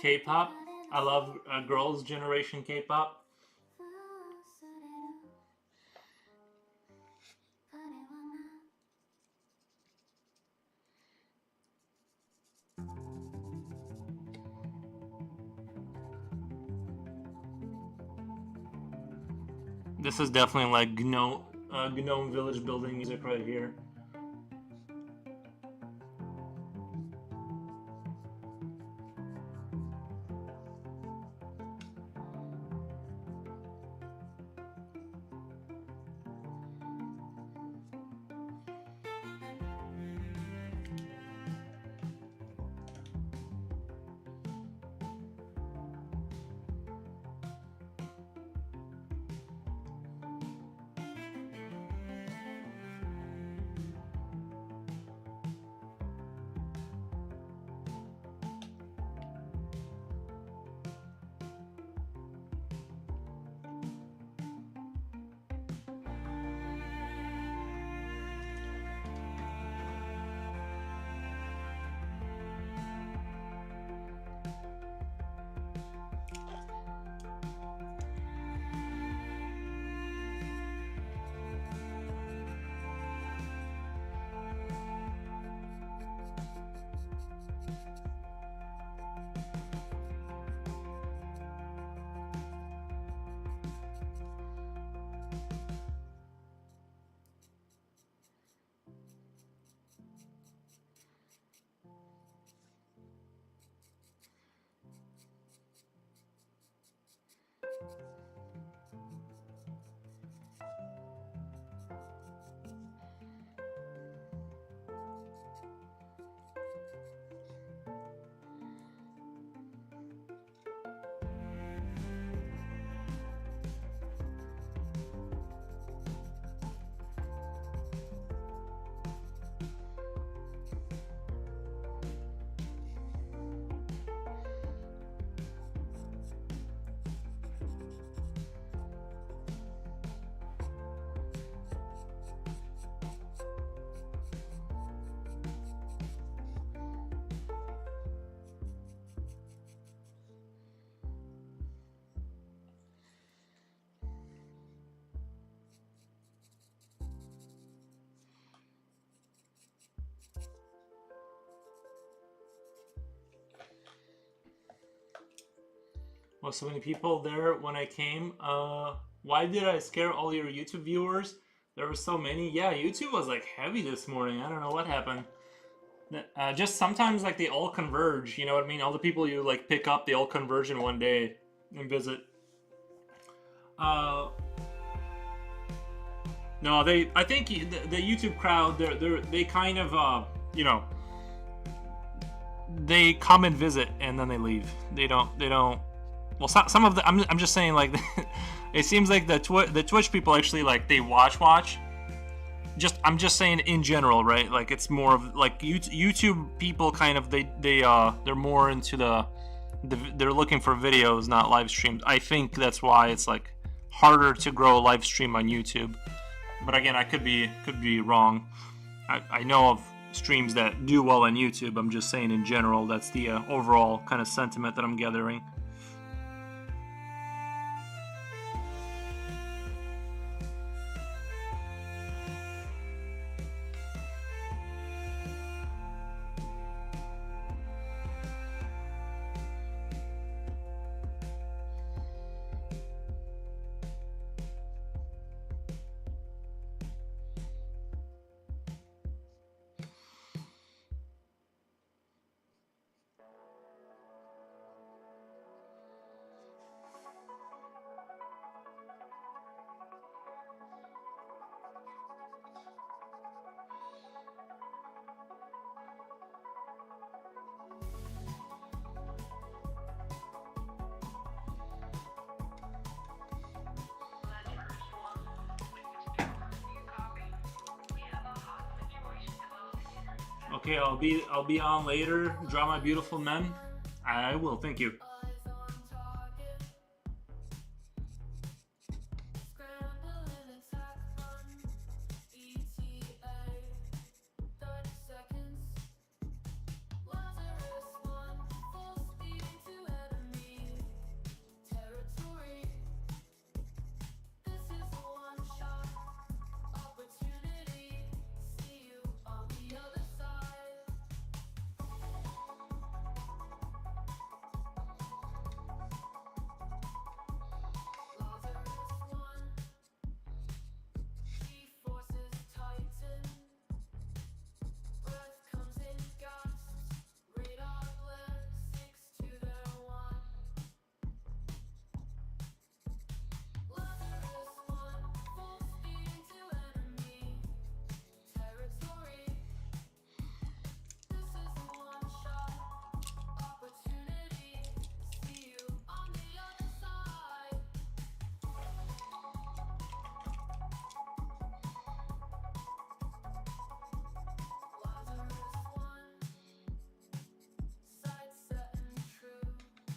K-pop. I love girls' generation K-pop. This is definitely like Gnome Village building music right here. Well, so many people there when I came. Why did I scare all your YouTube viewers? There were so many. Yeah, YouTube was like heavy this morning. I don't know what happened. Just sometimes like they all converge. You know what I mean? All the people you like pick up, they all converge in one day and visit. Uh, no, they. I think the YouTube crowd, they kind of you know, they come and visit and then they leave. They don't. Well, some of the. I'm just saying like, it seems like the Twitch people actually like they watch. I'm just saying in general, right? Like it's more of like YouTube people kind of they're more into they're looking for videos, not live streams. I think that's why it's like harder to grow a live stream on YouTube. But again, I could be wrong. I know of streams that do well on YouTube. I'm just saying in general, that's the overall kind of sentiment that I'm gathering. Okay, I'll be on later. Draw my beautiful men. I will. Thank you.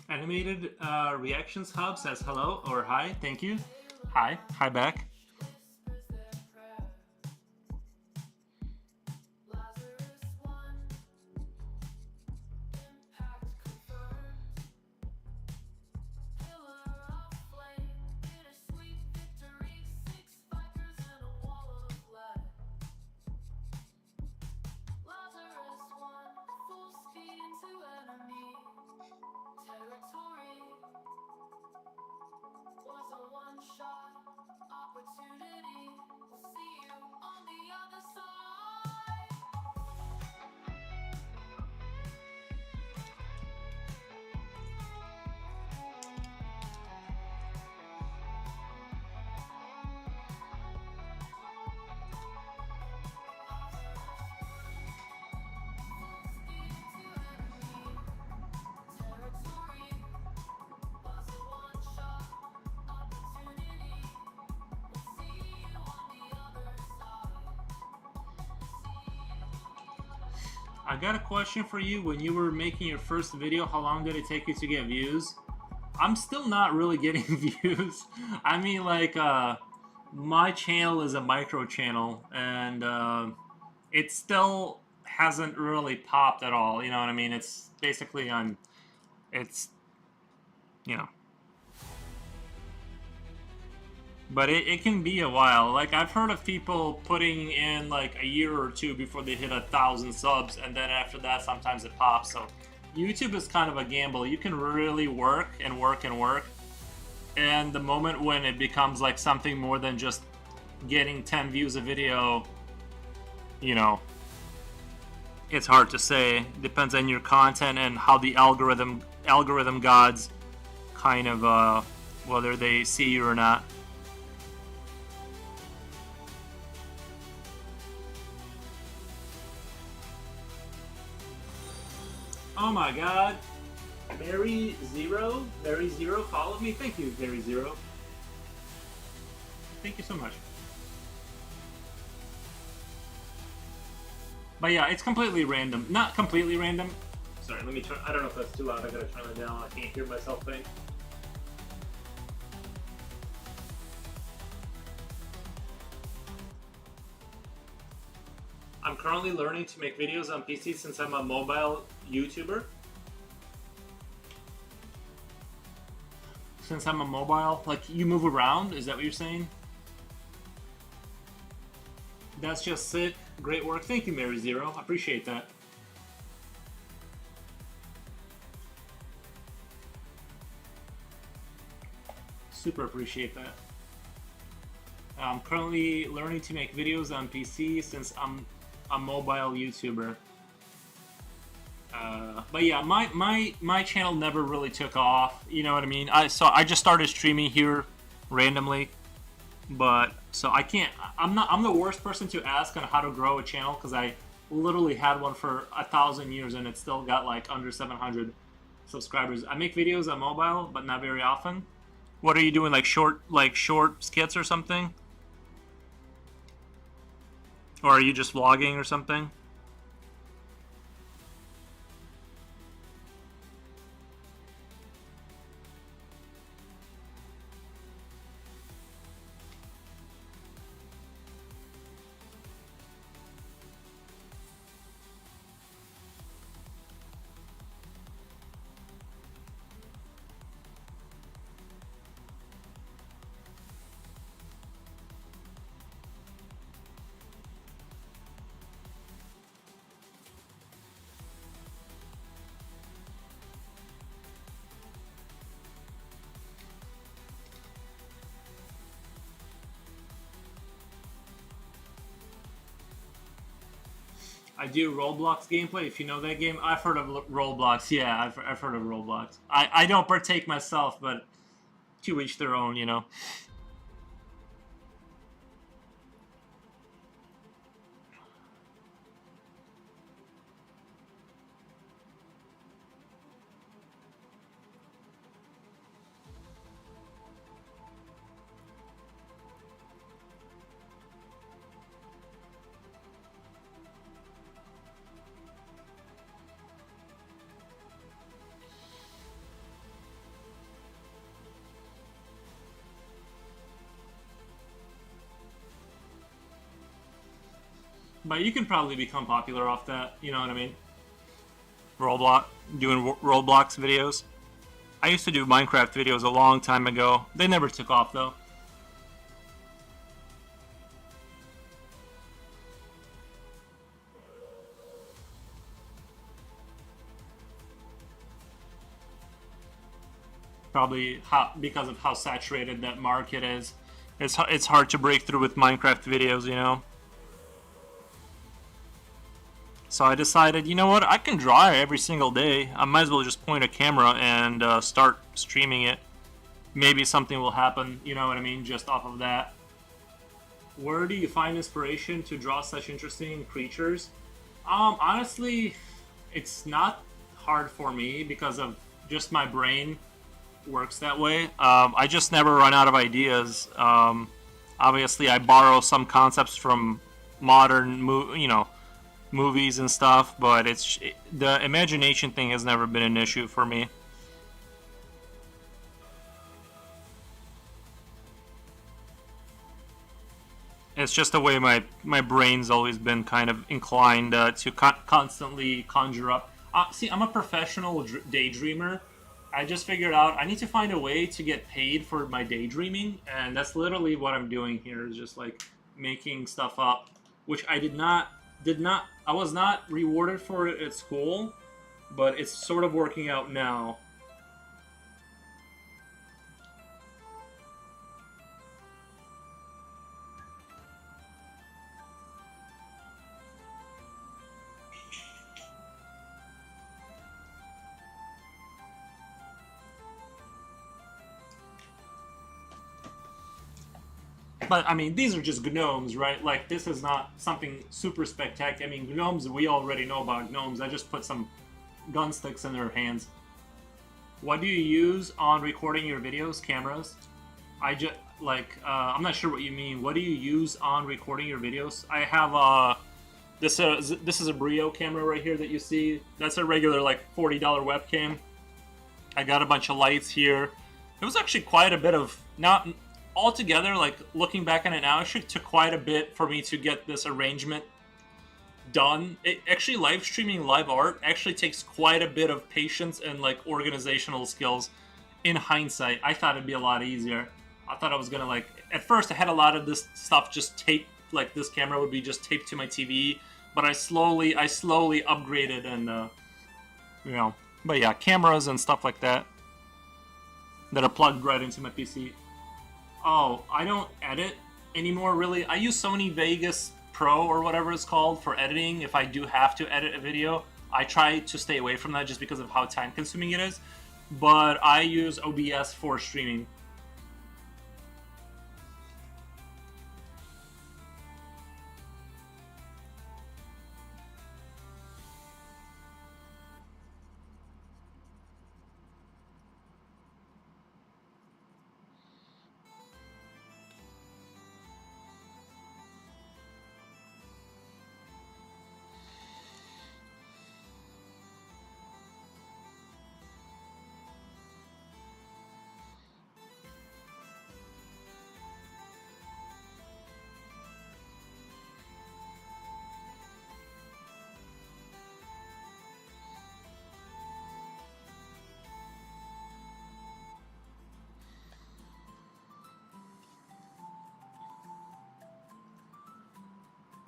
Animated Reactions Hub says hello or hi. Thank you. Hi. Hi back. I got a question for you. When you were making your first video, how long did it take you to get views? I'm still not really getting views. I mean, like, my channel is a micro channel, and it still hasn't really popped at all. You know what I mean? It's basically it's, you know. But it can be a while. Like, I've heard of people putting in like a year or two before they hit 1,000 subs, and then after that sometimes it pops. So YouTube is kind of a gamble. You can really work and work and work, and the moment when it becomes like something more than just getting 10 views a video, you know, it's hard to say. Depends on your content and how the algorithm gods kind of whether they see you or not. Oh my god. Mary Zero followed me. Thank you, Mary Zero. Thank you so much. But yeah, it's completely random. Not completely random. Sorry, let me turn. I don't know if that's too loud. I gotta turn it down. I can't hear myself think. I'm currently learning to make videos on PC since I'm a mobile YouTuber. Since I'm a mobile, like you move around, is that what you're saying? That's just sick. Great work. Thank you, Mary Zero. I appreciate that. Super appreciate that. I'm currently learning to make videos on PC since I'm a mobile YouTuber. But yeah, my channel never really took off. You know what I mean? I just started streaming here randomly, but so I can't. I'm the worst person to ask on how to grow a channel because I literally had one for 1,000 years and it still got like under 700 subscribers. I make videos on mobile, but not very often. What are you doing? Like short skits or something? Or are you just vlogging or something? I do Roblox gameplay. If you know that game, I've heard of Roblox. Yeah, I've heard of Roblox. I don't partake myself, but to each their own, you know. But you can probably become popular off that. You know what I mean? Doing Roblox videos. I used to do Minecraft videos a long time ago. They never took off though. Probably because of how saturated that market is. It's hard to break through with Minecraft videos, you know. So I decided, you know what, I can draw every single day. I might as well just point a camera and start streaming it. Maybe something will happen, you know what I mean, just off of that. Where do you find inspiration to draw such interesting creatures? Honestly, it's not hard for me because of just my brain works that way. I just never run out of ideas. Obviously, I borrow some concepts from modern, movies and stuff, but the imagination thing has never been an issue for me. It's just the way my brain's always been kind of inclined to constantly conjure up. See, I'm a professional daydreamer. I just figured out I need to find a way to get paid for my daydreaming, and that's literally what I'm doing here, is just like making stuff up, which I did not I was not rewarded for it at school, but it's sort of working out now. But I mean, these are just gnomes, right? Like, this is not something super spectacular. I mean, gnomes, we already know about gnomes. I just put some gun sticks in their hands. What do you use on recording your videos? Cameras? I just, like, I'm not sure what you mean. What do you use on recording your videos? I have, this is a Brio camera right here that you see. That's a regular, like, $40 webcam. I got a bunch of lights here. It was actually quite a bit of, not altogether, like, looking back on it now, it actually took quite a bit for me to get this arrangement done. Actually, live streaming live art actually takes quite a bit of patience and, like, organizational skills. In hindsight, I thought it'd be a lot easier. I thought I was gonna, like, at first I had a lot of this stuff just taped, like this camera would be just taped to my TV, but I slowly upgraded and, you know, but yeah, cameras and stuff like that are plugged right into my PC. Oh, I don't edit anymore, really. I use Sony Vegas Pro or whatever it's called for editing. If I do have to edit a video, I try to stay away from that just because of how time consuming it is. But I use OBS for streaming.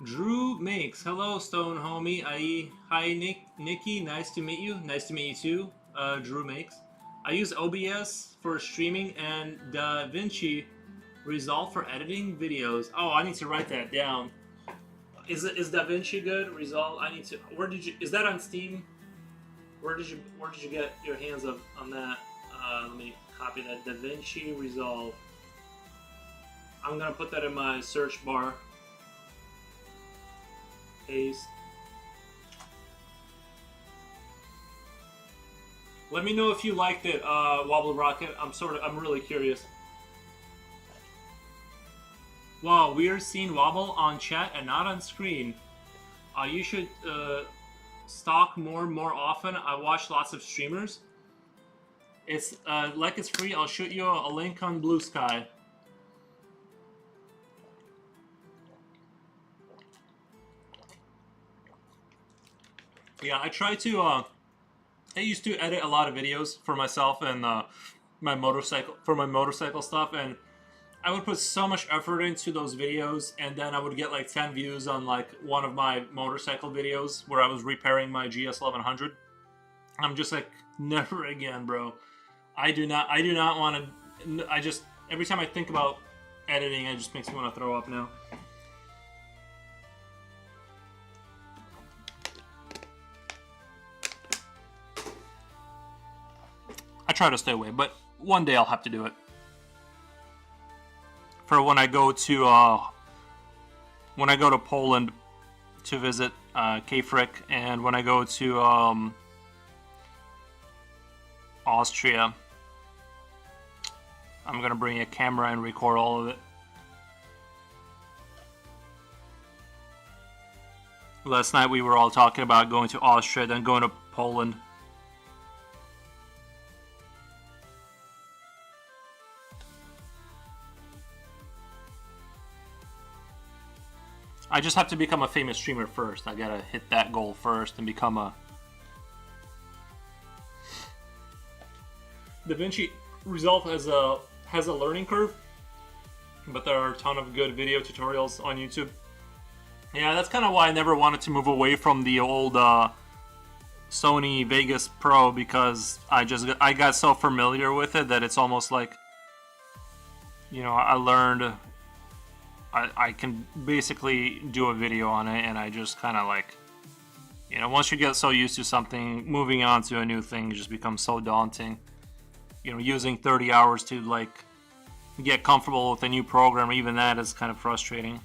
Drew Makes. Hello, Stone Homie. Hi, Nikki. Nice to meet you. Nice to meet you too. Drew Makes. I use OBS for streaming and DaVinci Resolve for editing videos. Oh, I need to write that down. Is DaVinci good? Resolve. I need to. Where did you? Is that on Steam? Where did you get your hands on that? Let me copy that. DaVinci Resolve. I'm gonna put that in my search bar. Paste. Let me know if you liked it, Wobble Rocket. I'm really curious. Wow, we're seeing Wobble on chat and not on screen. You should stalk more often. I watch lots of streamers. It's like it's free. I'll shoot you a link on Blue Sky. Yeah, I try to. I used to edit a lot of videos for myself and my motorcycle stuff, and I would put so much effort into those videos, and then I would get like 10 views on like one of my motorcycle videos where I was repairing my GS 1100. I'm just like, never again, bro. I do not want to. I just every time I think about editing, it just makes me want to throw up now. I try to stay away, but one day I'll have to do it. For when I go to Poland to visit Kafrik, and when I go to Austria, I'm gonna bring a camera and record all of it. Last night we were all talking about going to Austria, then going to Poland. I just have to become a famous streamer first. I gotta hit that goal first and become a... DaVinci Resolve has a learning curve, but there are a ton of good video tutorials on YouTube. Yeah, that's kind of why I never wanted to move away from the old Sony Vegas Pro because I got so familiar with it that it's almost like, I learned I can basically do a video on it, and I just kind of like, once you get so used to something, moving on to a new thing just becomes so daunting. Using 30 hours to like get comfortable with a new program, even that is kind of frustrating.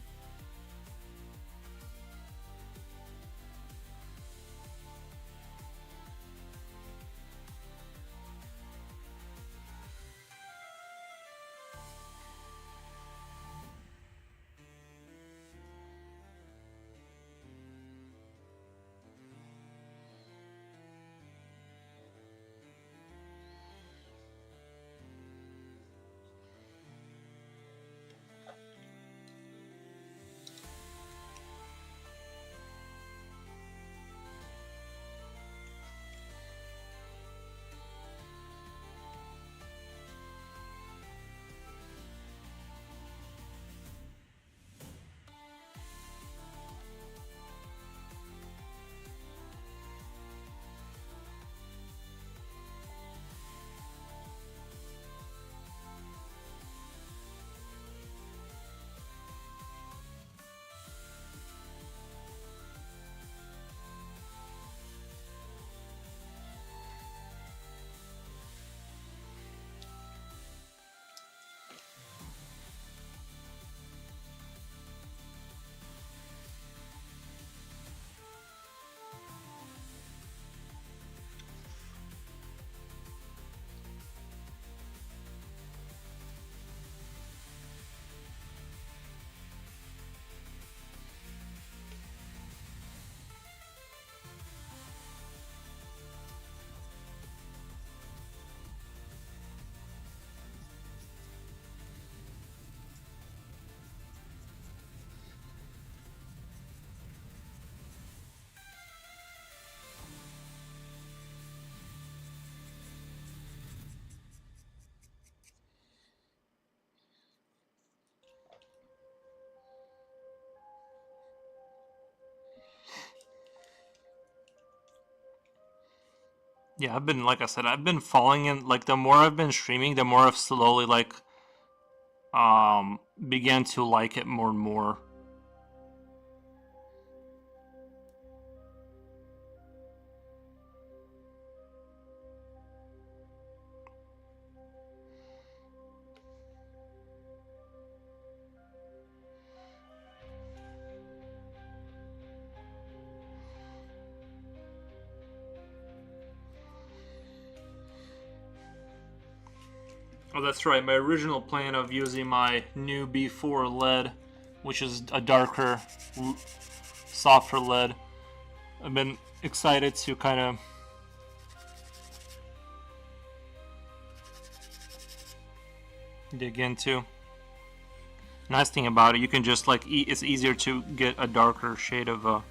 Yeah, like I said, I've been falling in, like, the more I've been streaming, the more I've slowly, like, began to like it more and more. Oh, that's right. My original plan of using my new B4 LED, which is a darker, softer LED, I've been excited to kind of dig into. Nice thing about it, you can just like it's easier to get a darker shade of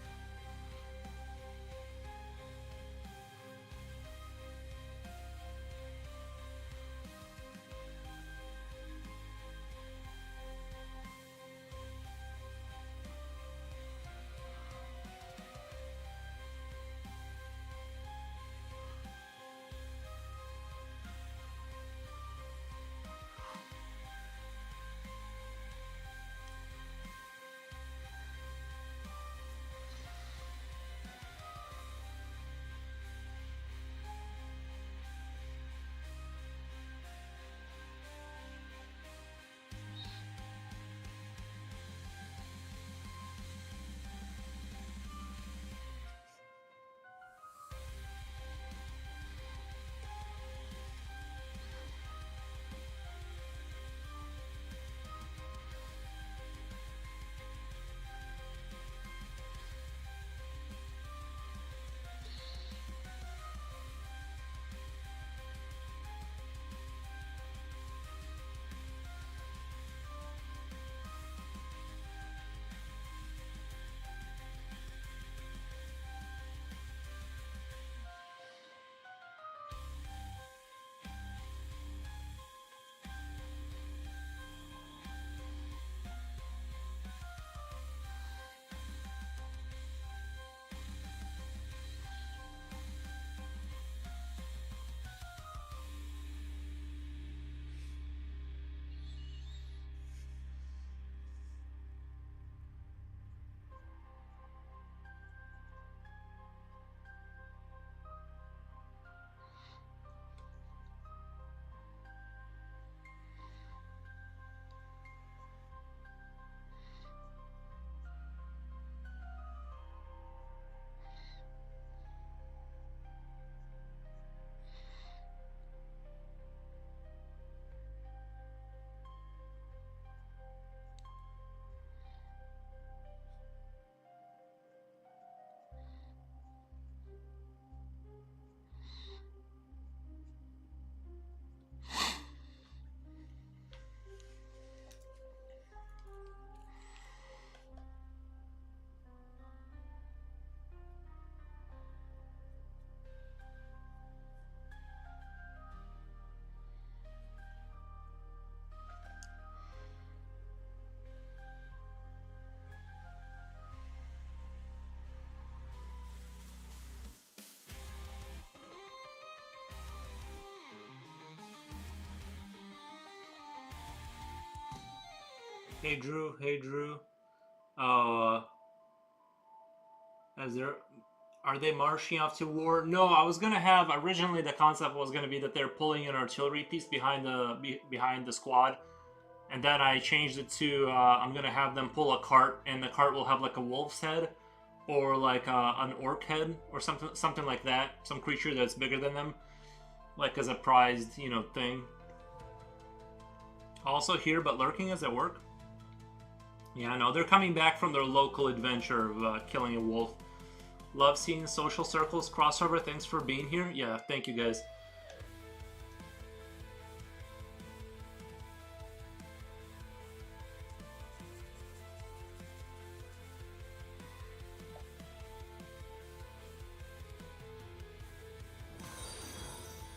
Hey Drew, hey Drew. Uh, as there, are they marching off to war? No, I was gonna have originally the concept was gonna be that they're pulling an artillery piece behind behind the squad, and then I changed it to I'm gonna have them pull a cart, and the cart will have like a wolf's head, or like an orc head, or something like that, some creature that's bigger than them, like as a prized thing. Also here, but lurking is at work. Yeah, no, they're coming back from their local adventure of killing a wolf. Love seeing social circles crossover. Thanks for being here. Yeah, thank you guys.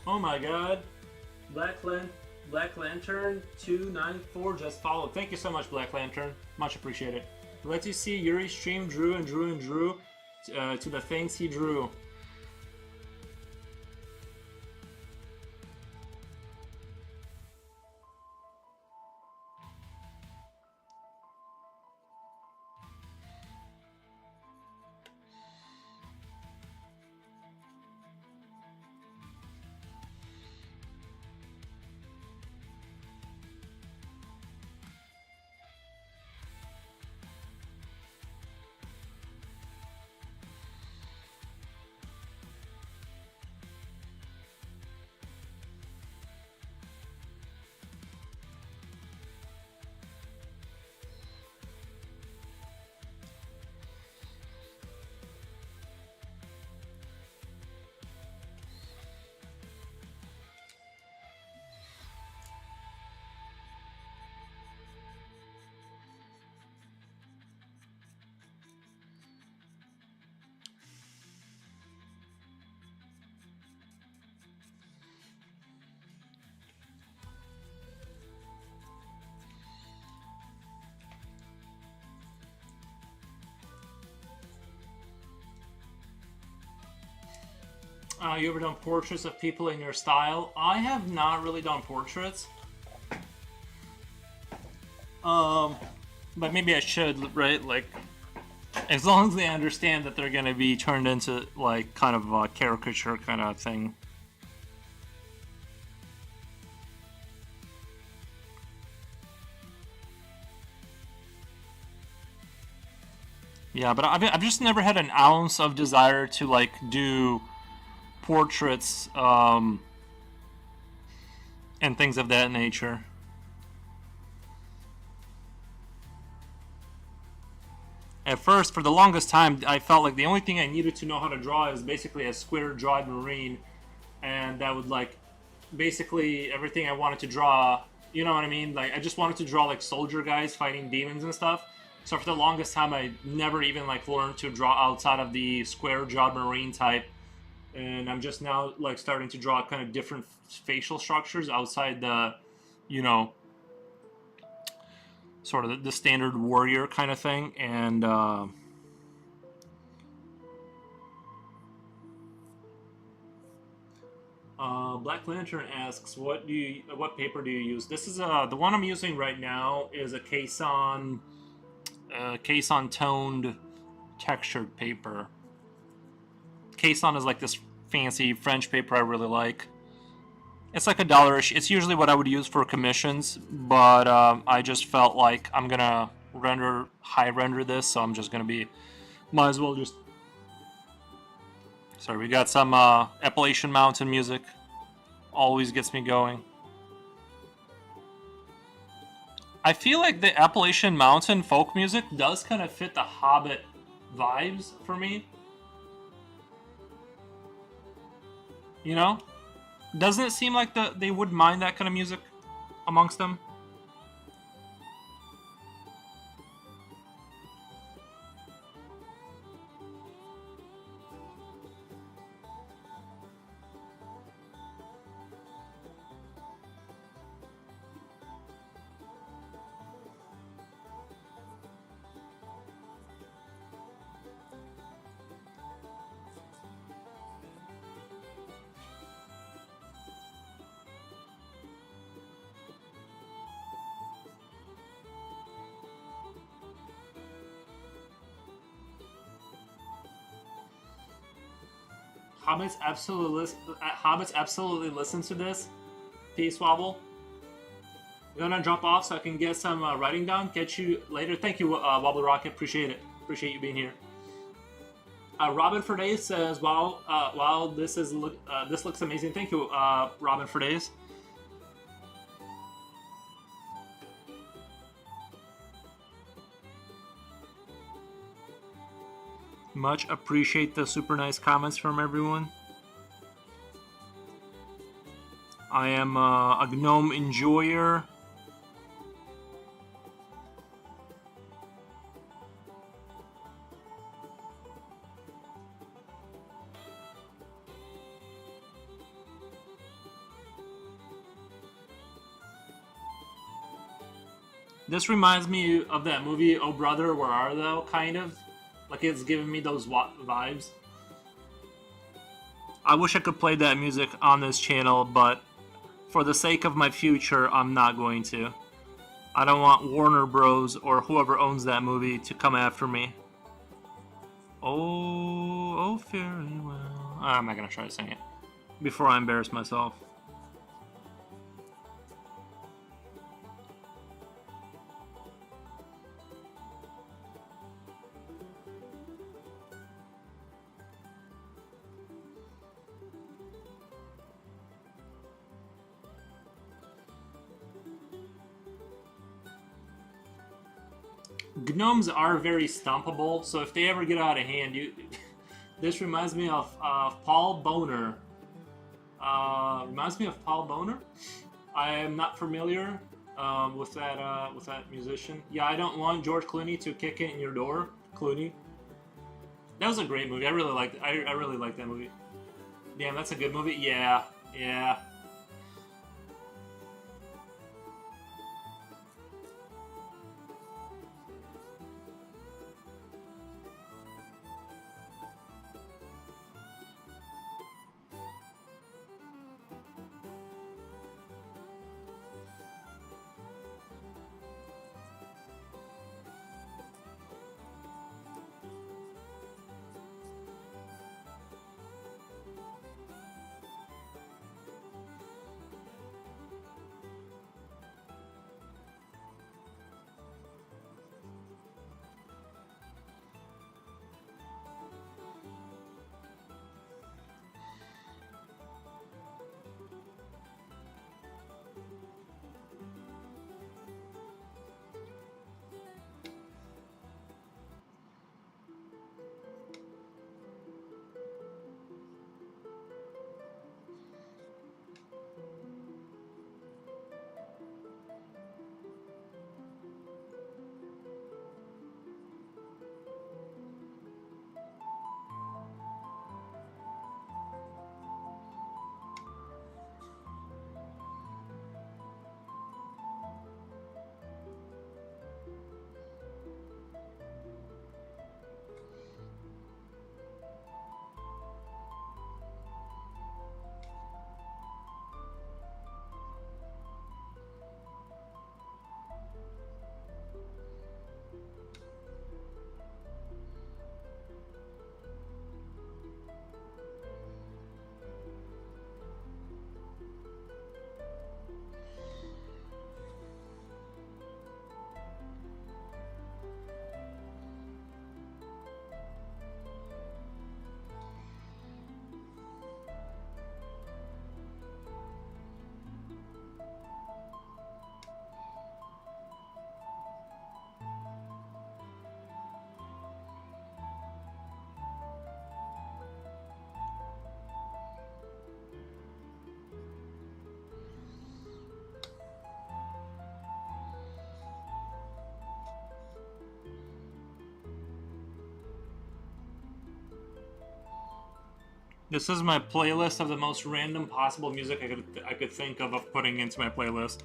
Oh my god. Black Lantern 294 just followed. Thank you so much, Black Lantern. Much appreciated. Let you see Yuri stream Drew and Drew and Drew to the things he drew. You ever done portraits of people in your style? I have not really done portraits. But maybe I should, right? Like, as long as they understand that they're gonna be turned into like kind of a caricature kind of thing. Yeah, but I've just never had an ounce of desire to like do portraits and things of that nature. At first, for the longest time, I felt like the only thing I needed to know how to draw is basically a square-jawed marine, and that would like basically everything I wanted to draw. You know what I mean? Like I just wanted to draw like soldier guys fighting demons and stuff. So for the longest time, I never even like learned to draw outside of the square-jawed marine type, and I'm just now like starting to draw kind of different facial structures outside the, you know, sort of the standard warrior kind of thing, and Black Lantern asks, what paper do you use? This is the one I'm using right now is a Cason toned textured paper. Cason is like this fancy French paper I really like. It's like $1. It's usually what I would use for commissions, but I just felt like I'm gonna high render this, so I'm just gonna be, might as well just. Sorry, we got some Appalachian Mountain music. Always gets me going. I feel like the Appalachian Mountain folk music does kind of fit the Hobbit vibes for me. You know, doesn't it seem like they would mind that kind of music amongst them? Hobbits absolutely listens to this. Peace, Wobble. I'm gonna drop off so I can get some writing done. Catch you later. Thank you, Wobble Rocket. Appreciate it. Appreciate you being here. Robin for Days says, "Wow, this looks amazing." Thank you, Robin for Days. Much appreciate the super nice comments from everyone. I am a gnome enjoyer. This reminds me of that movie, Oh Brother, Where Are Thou? Kind of. Like it's giving me those vibes. I wish I could play that music on this channel, but for the sake of my future, I'm not going to. I don't want Warner Bros. Or whoever owns that movie to come after me. Oh, fairly well. I'm not going to try to sing it before I embarrass myself. Gnomes are very stompable, so if they ever get out of hand, this reminds me of Paul Boner. Reminds me of Paul Boner. I am not familiar with that musician. Yeah, I don't want George Clooney to kick in your door, Clooney. That was a great movie. I really liked. I really liked that movie. Damn, that's a good movie. Yeah. This is my playlist of the most random possible music I could think of putting into my playlist.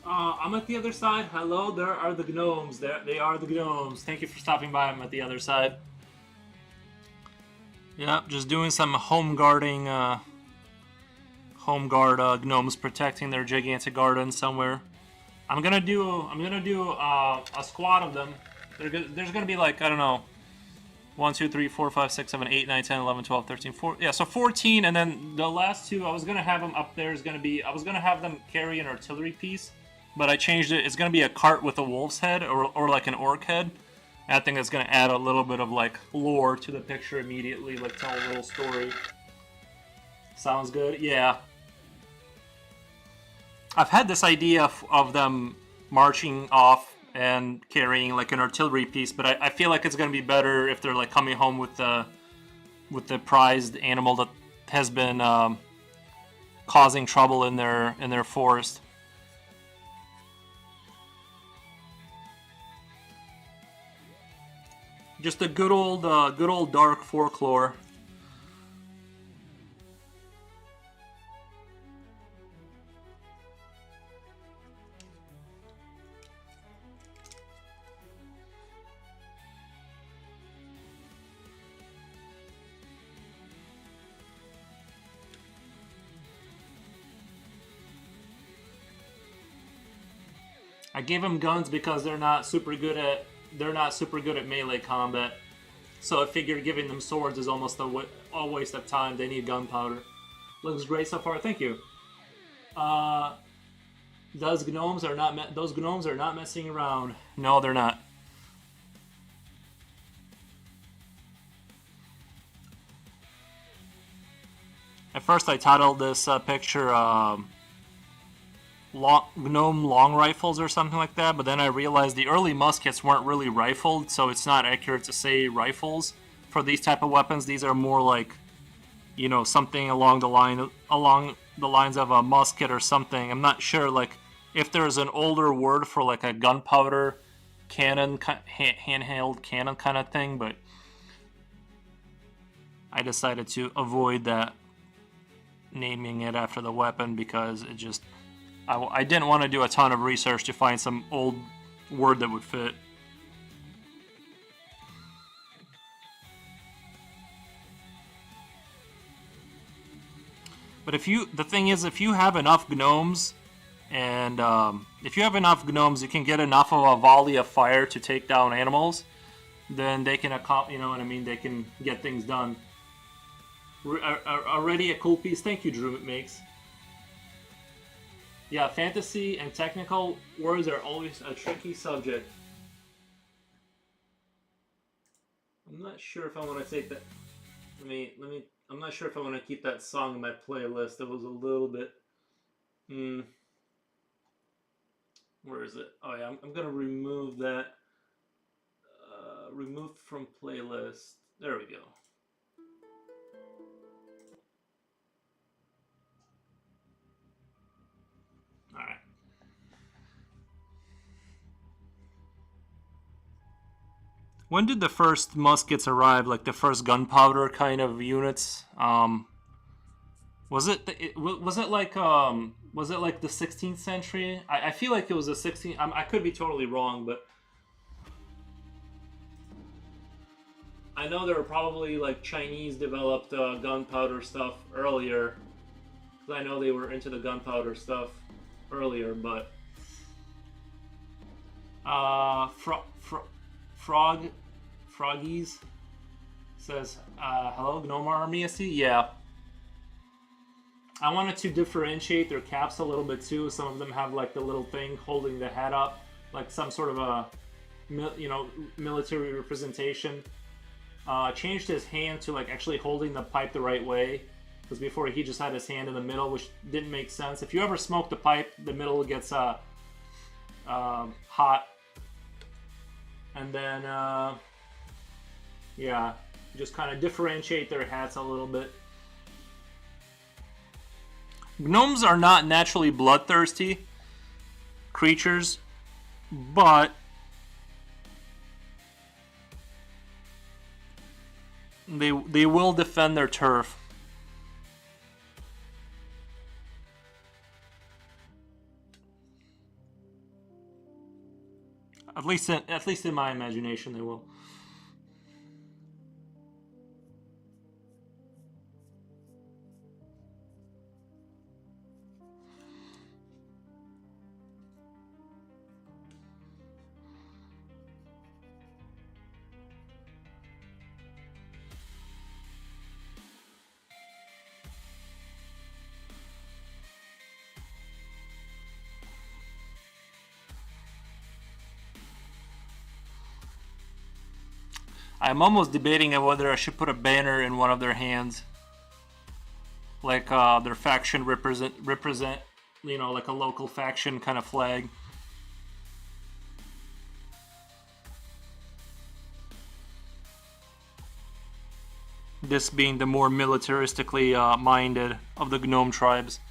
I'm at the other side. Hello, there are the gnomes. They are the gnomes. Thank you for stopping by. I'm at the other side. Yep, just doing some home guarding. Home guard gnomes protecting their gigantic garden somewhere. I'm gonna do a squad of them. There's gonna be like, I don't know, 1, 2, 3, 4, 5, 6, 7, 8, 9, 10, 11, 12, 13, 4. Yeah, so 14, and then the last two, I was gonna have them up there. I was gonna have them carry an artillery piece, but I changed it. It's gonna be a cart with a wolf's head or like an orc head. And I think it's gonna add a little bit of like lore to the picture immediately, like tell a little story. Sounds good? Yeah. I've had this idea of them marching off and carrying like an artillery piece, but I feel like it's going to be better if they're like coming home with the prized animal that has been causing trouble in their forest. Just a good old dark folklore. I gave them guns because they're not super good at melee combat. So I figured giving them swords is almost a waste of time. They need gunpowder. Looks great so far. Thank you. Those gnomes are not messing around. No, they're not. At first, I titled this picture gnome long rifles or something like that, but then I realized the early muskets weren't really rifled, so it's not accurate to say rifles for these type of weapons. These are more like, you know, something along the lines of a musket or something. I'm not sure like if there's an older word for like a gunpowder cannon, handheld cannon kind of thing, but I decided to avoid that, naming it after the weapon, because it just I didn't want to do a ton of research to find some old word that would fit. But the thing is, if you have enough gnomes, and if you have enough gnomes, you can get enough of a volley of fire to take down animals, then they can, you know what I mean, they can get things done. Already a cool piece. Thank you, Drew. It makes. Yeah, fantasy and technical words are always a tricky subject. I'm not sure if I want to take that. I'm not sure if I want to keep that song in my playlist. It was a little bit. Where is it? Oh yeah, I'm gonna remove that. Remove from playlist. There we go. All right. When did the first muskets arrive? Like the first gunpowder kind of units? Was it like the 16th century? I feel like it was the 16th. I could be totally wrong, but I know there were probably like Chinese developed gunpowder stuff earlier. Because I know they were into the gunpowder stuff earlier, but Froggies says, hello, Gnome Army, I see? Yeah. I wanted to differentiate their caps a little bit too. Some of them have like the little thing holding the head up, like some sort of a, military representation. Changed his hand to like actually holding the pipe the right way, because before he just had his hand in the middle, which didn't make sense. If you ever smoke the pipe, the middle gets hot, and then yeah, just kind of differentiate their hats a little bit. Gnomes are not naturally bloodthirsty creatures, but they will defend their turf. At least in my imagination, they will. I'm almost debating on whether I should put a banner in one of their hands, like their faction represent, you know, like a local faction kind of flag. This being the more militaristically minded of the gnome tribes.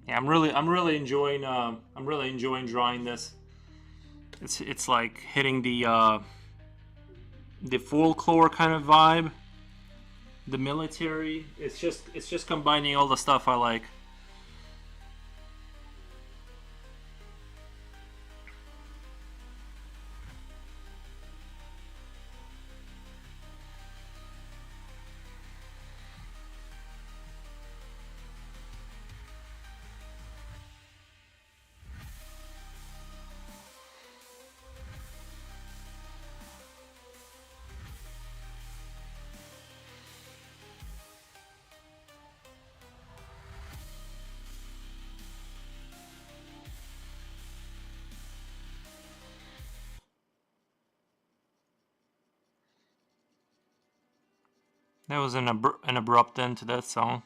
Yeah, I'm really enjoying drawing this. It's like hitting the folklore kind of vibe, the military. It's just combining all the stuff I like. That was an abrupt end to that song.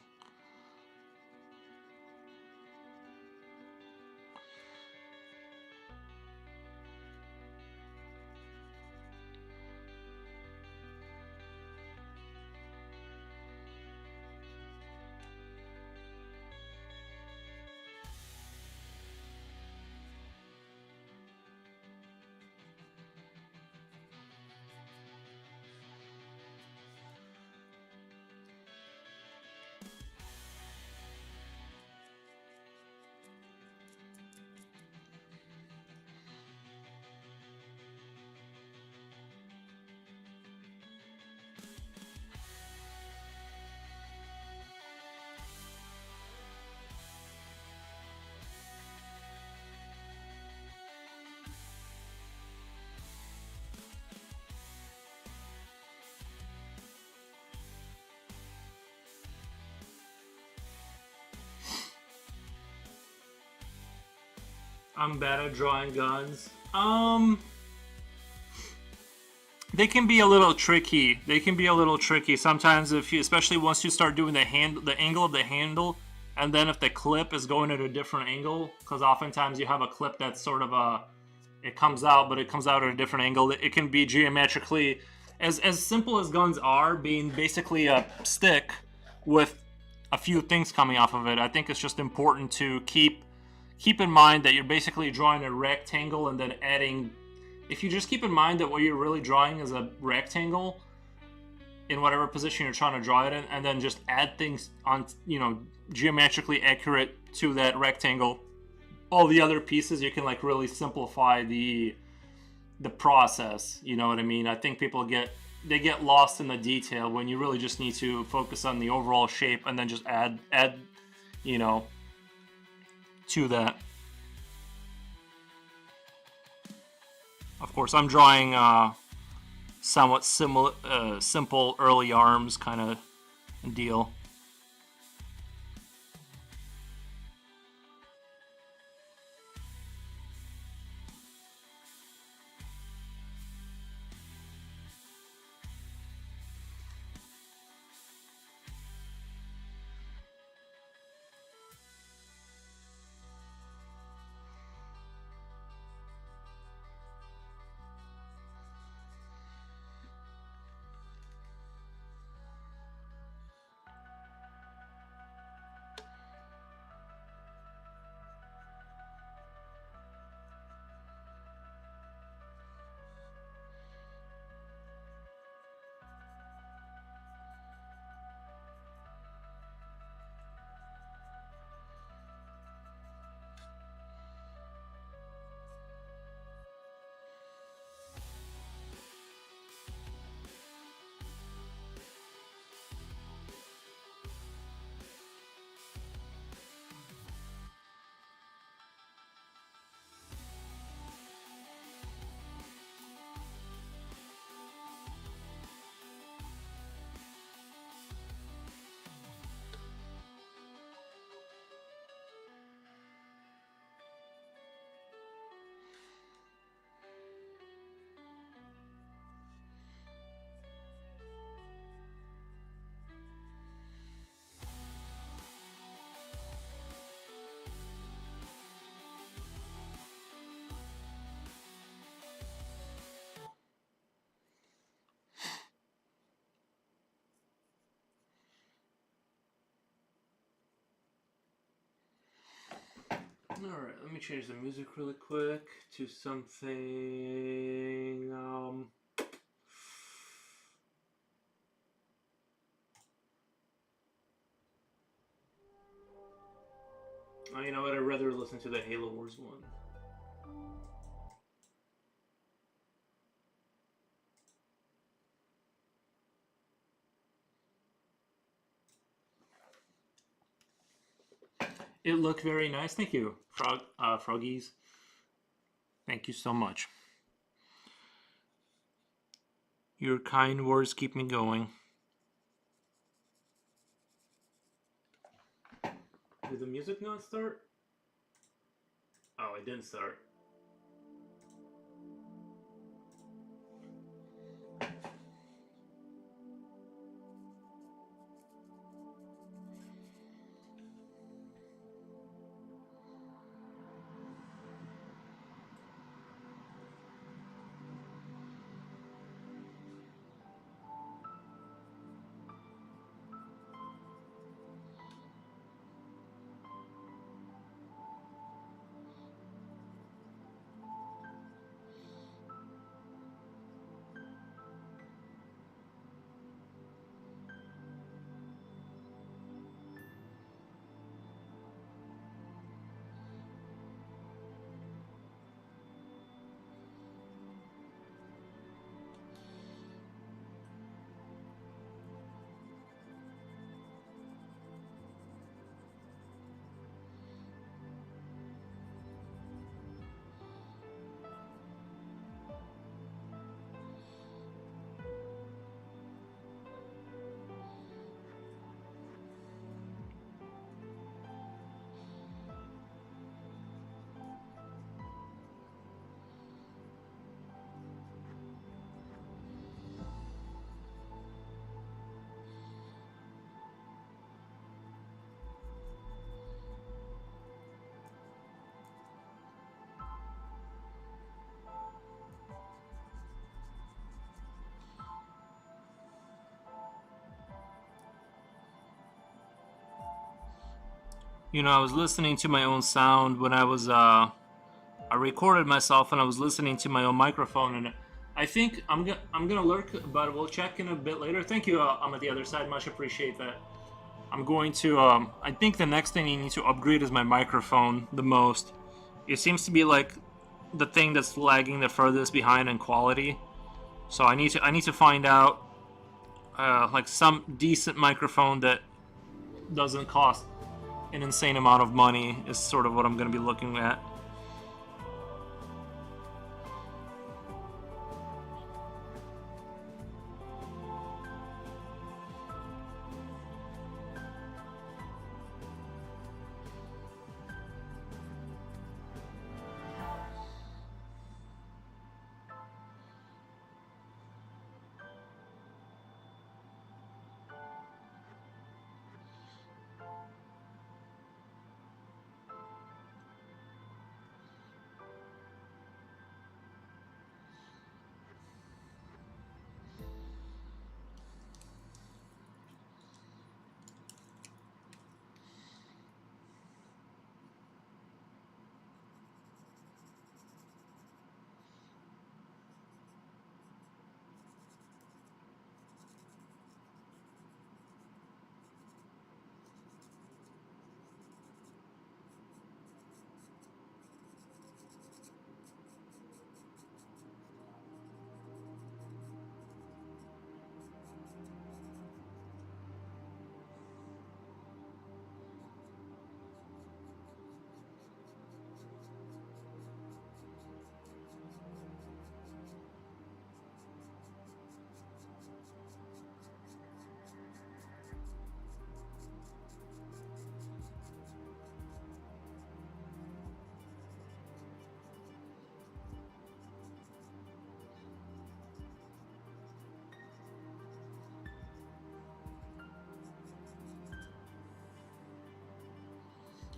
I'm bad at drawing guns. They can be a little tricky. They can be a little tricky sometimes if you, especially once you start doing the angle of the handle, and then if the clip is going at a different angle, because oftentimes you have a clip that's sort of it comes out, but it comes out at a different angle. It can be geometrically, as simple as guns are, being basically a stick with a few things coming off of it. I think it's just important to keep in mind that you're basically drawing a rectangle and then adding. If you just keep in mind that what you're really drawing is a rectangle in whatever position you're trying to draw it in, and then just add things on, you know, geometrically accurate to that rectangle, all the other pieces, you can like really simplify the process. You know what I mean? I think people get lost in the detail when you really just need to focus on the overall shape and then just add you know, to that. Of course, I'm drawing somewhat simple early arms kind of deal. Alright, let me change the music really quick to something. Oh, you know what? I'd rather listen to the Halo Wars one. It looked very nice. Thank you, Froggies. Thank you so much. Your kind words keep me going. Did the music not start? Oh, it didn't start. You know, I was listening to my own sound when I was, I recorded myself and I was listening to my own microphone, and I think I'm gonna lurk, but we'll check in a bit later. Thank you, I'm at the other side, much appreciate that. I'm going to, I think the next thing I need to upgrade is my microphone the most. It seems to be like the thing that's lagging the furthest behind in quality. So I need to find out, like some decent microphone that doesn't cost an insane amount of money is sort of what I'm going to be looking at.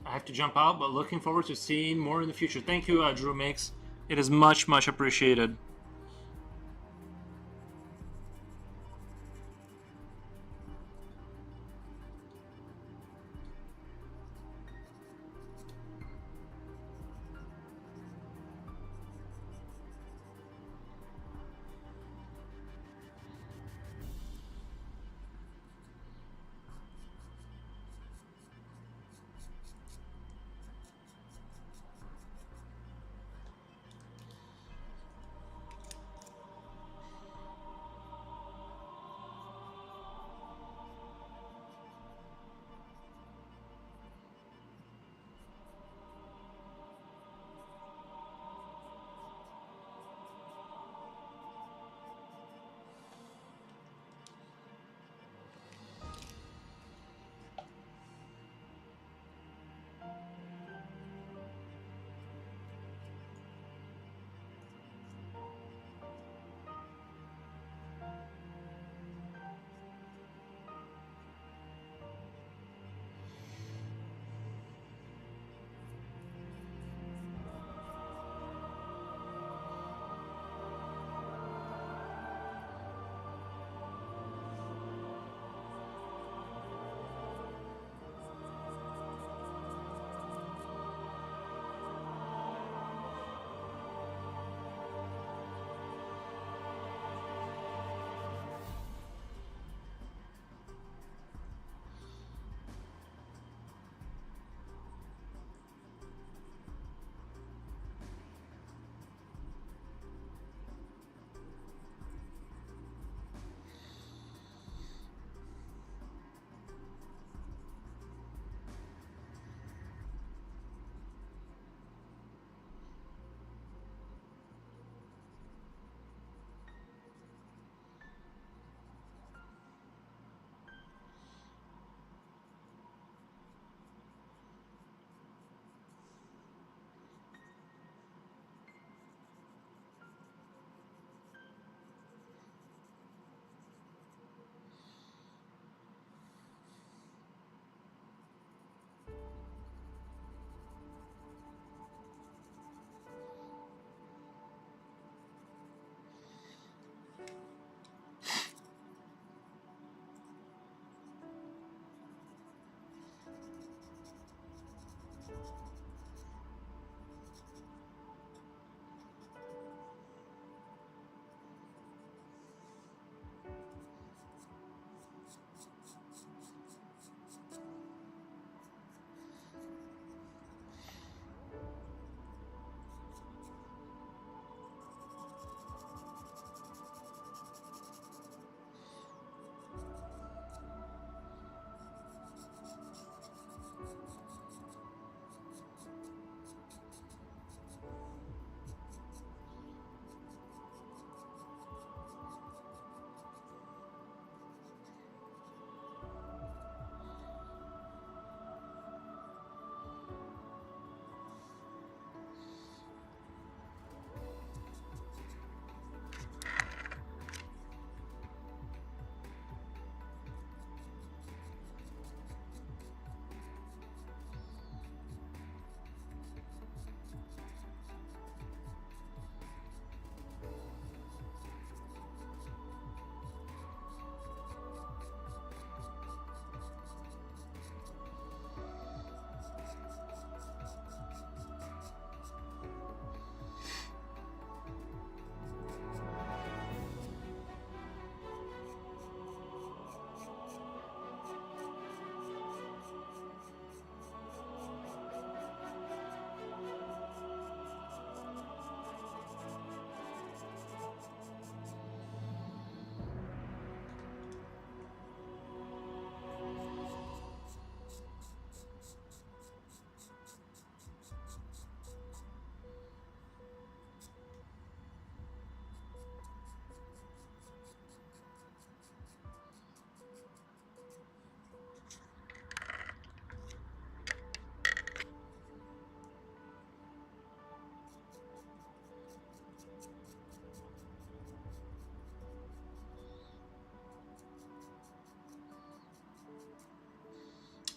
I have to jump out, but looking forward to seeing more in the future. Thank you, Drew Makes. It is much, much appreciated.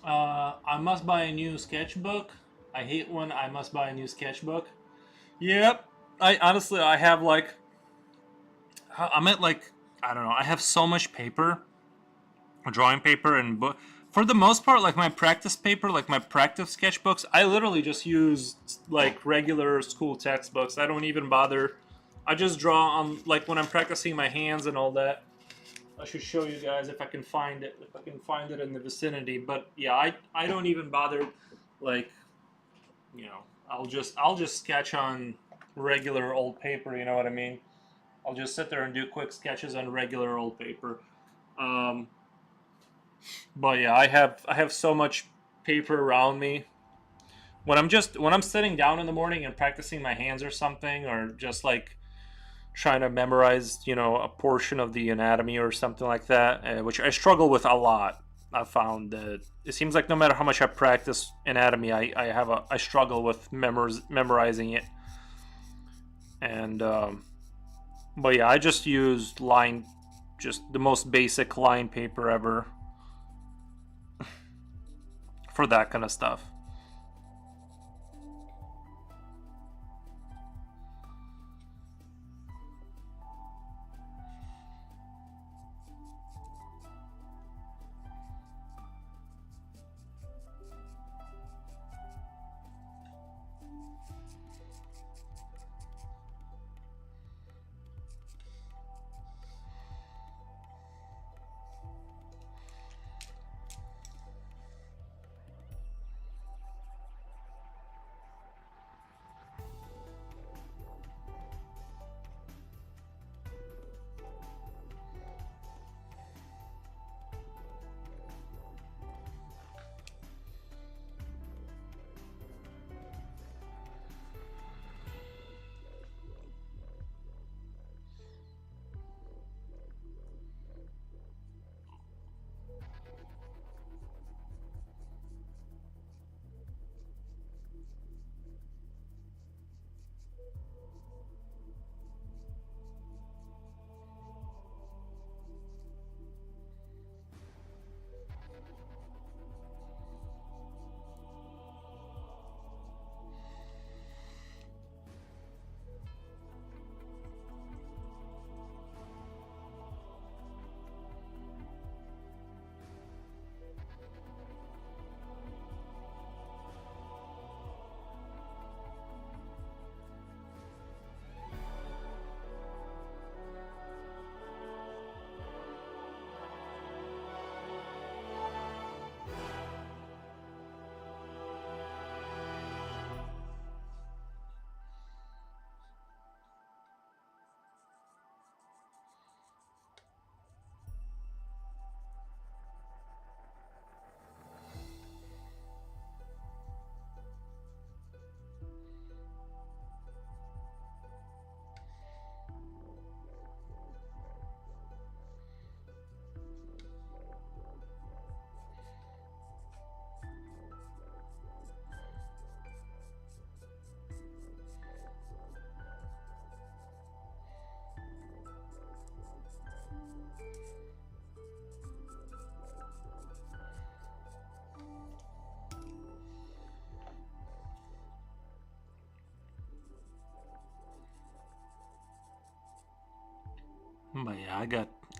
I must buy a new sketchbook. I hate when I must buy a new sketchbook. Yep. I honestly, I have like, I'm at like, I don't know. I have so much paper, drawing paper, and book. For the most part, like my practice paper, like my practice sketchbooks, I literally just use like regular school textbooks. I don't even bother. I just draw on like when I'm practicing my hands and all that. I should show you guys if I can find it. If I can find it in the vicinity. But yeah, I don't even bother. Like, you know, I'll just sketch on regular old paper. You know what I mean? I'll just sit there and do quick sketches on regular old paper. Um, but yeah, I have so much paper around me. When I'm sitting down in the morning and practicing my hands or something, or just like trying to memorize, a portion of the anatomy or something like that, which I struggle with a lot. I found that it seems like no matter how much I practice anatomy, I struggle with memorizing it. And but yeah, I just use just the most basic line paper ever for that kind of stuff. But yeah,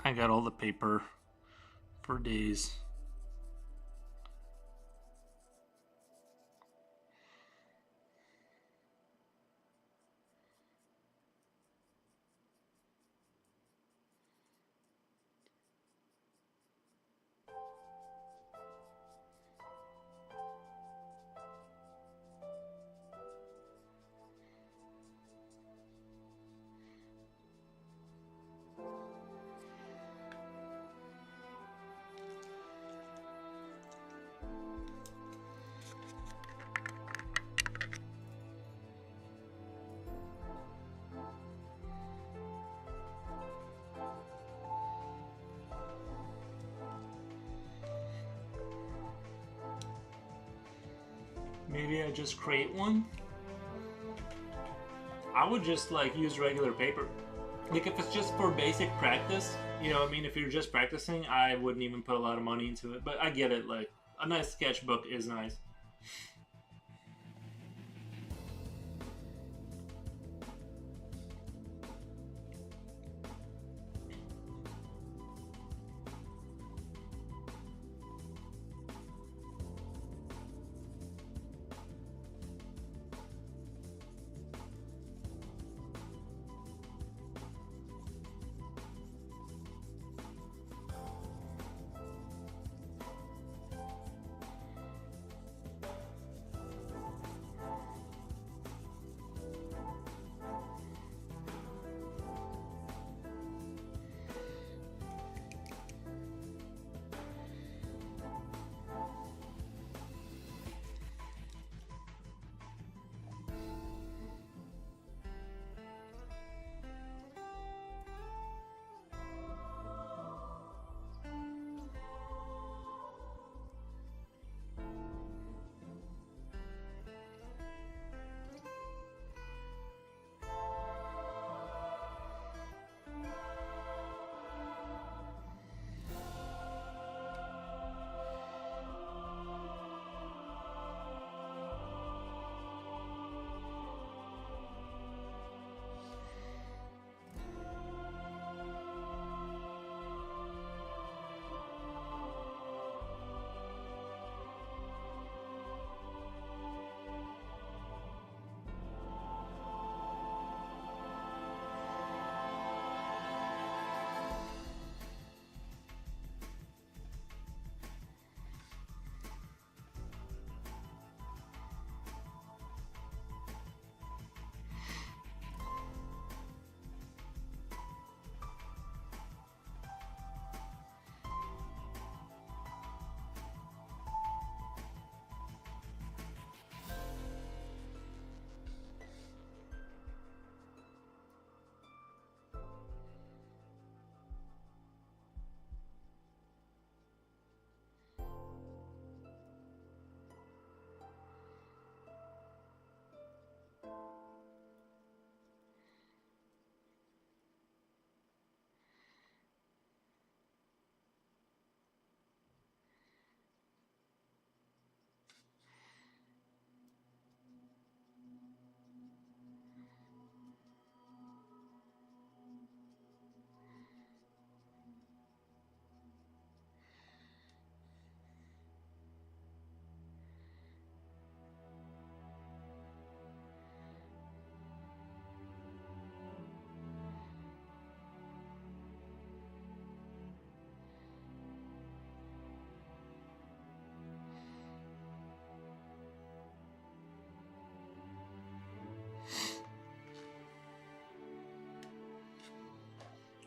I got all the paper for days. Maybe I just create one. I would just like use regular paper. Like if it's just for basic practice, I mean, if you're just practicing, I wouldn't even put a lot of money into it. But I get it. Like a nice sketchbook is nice.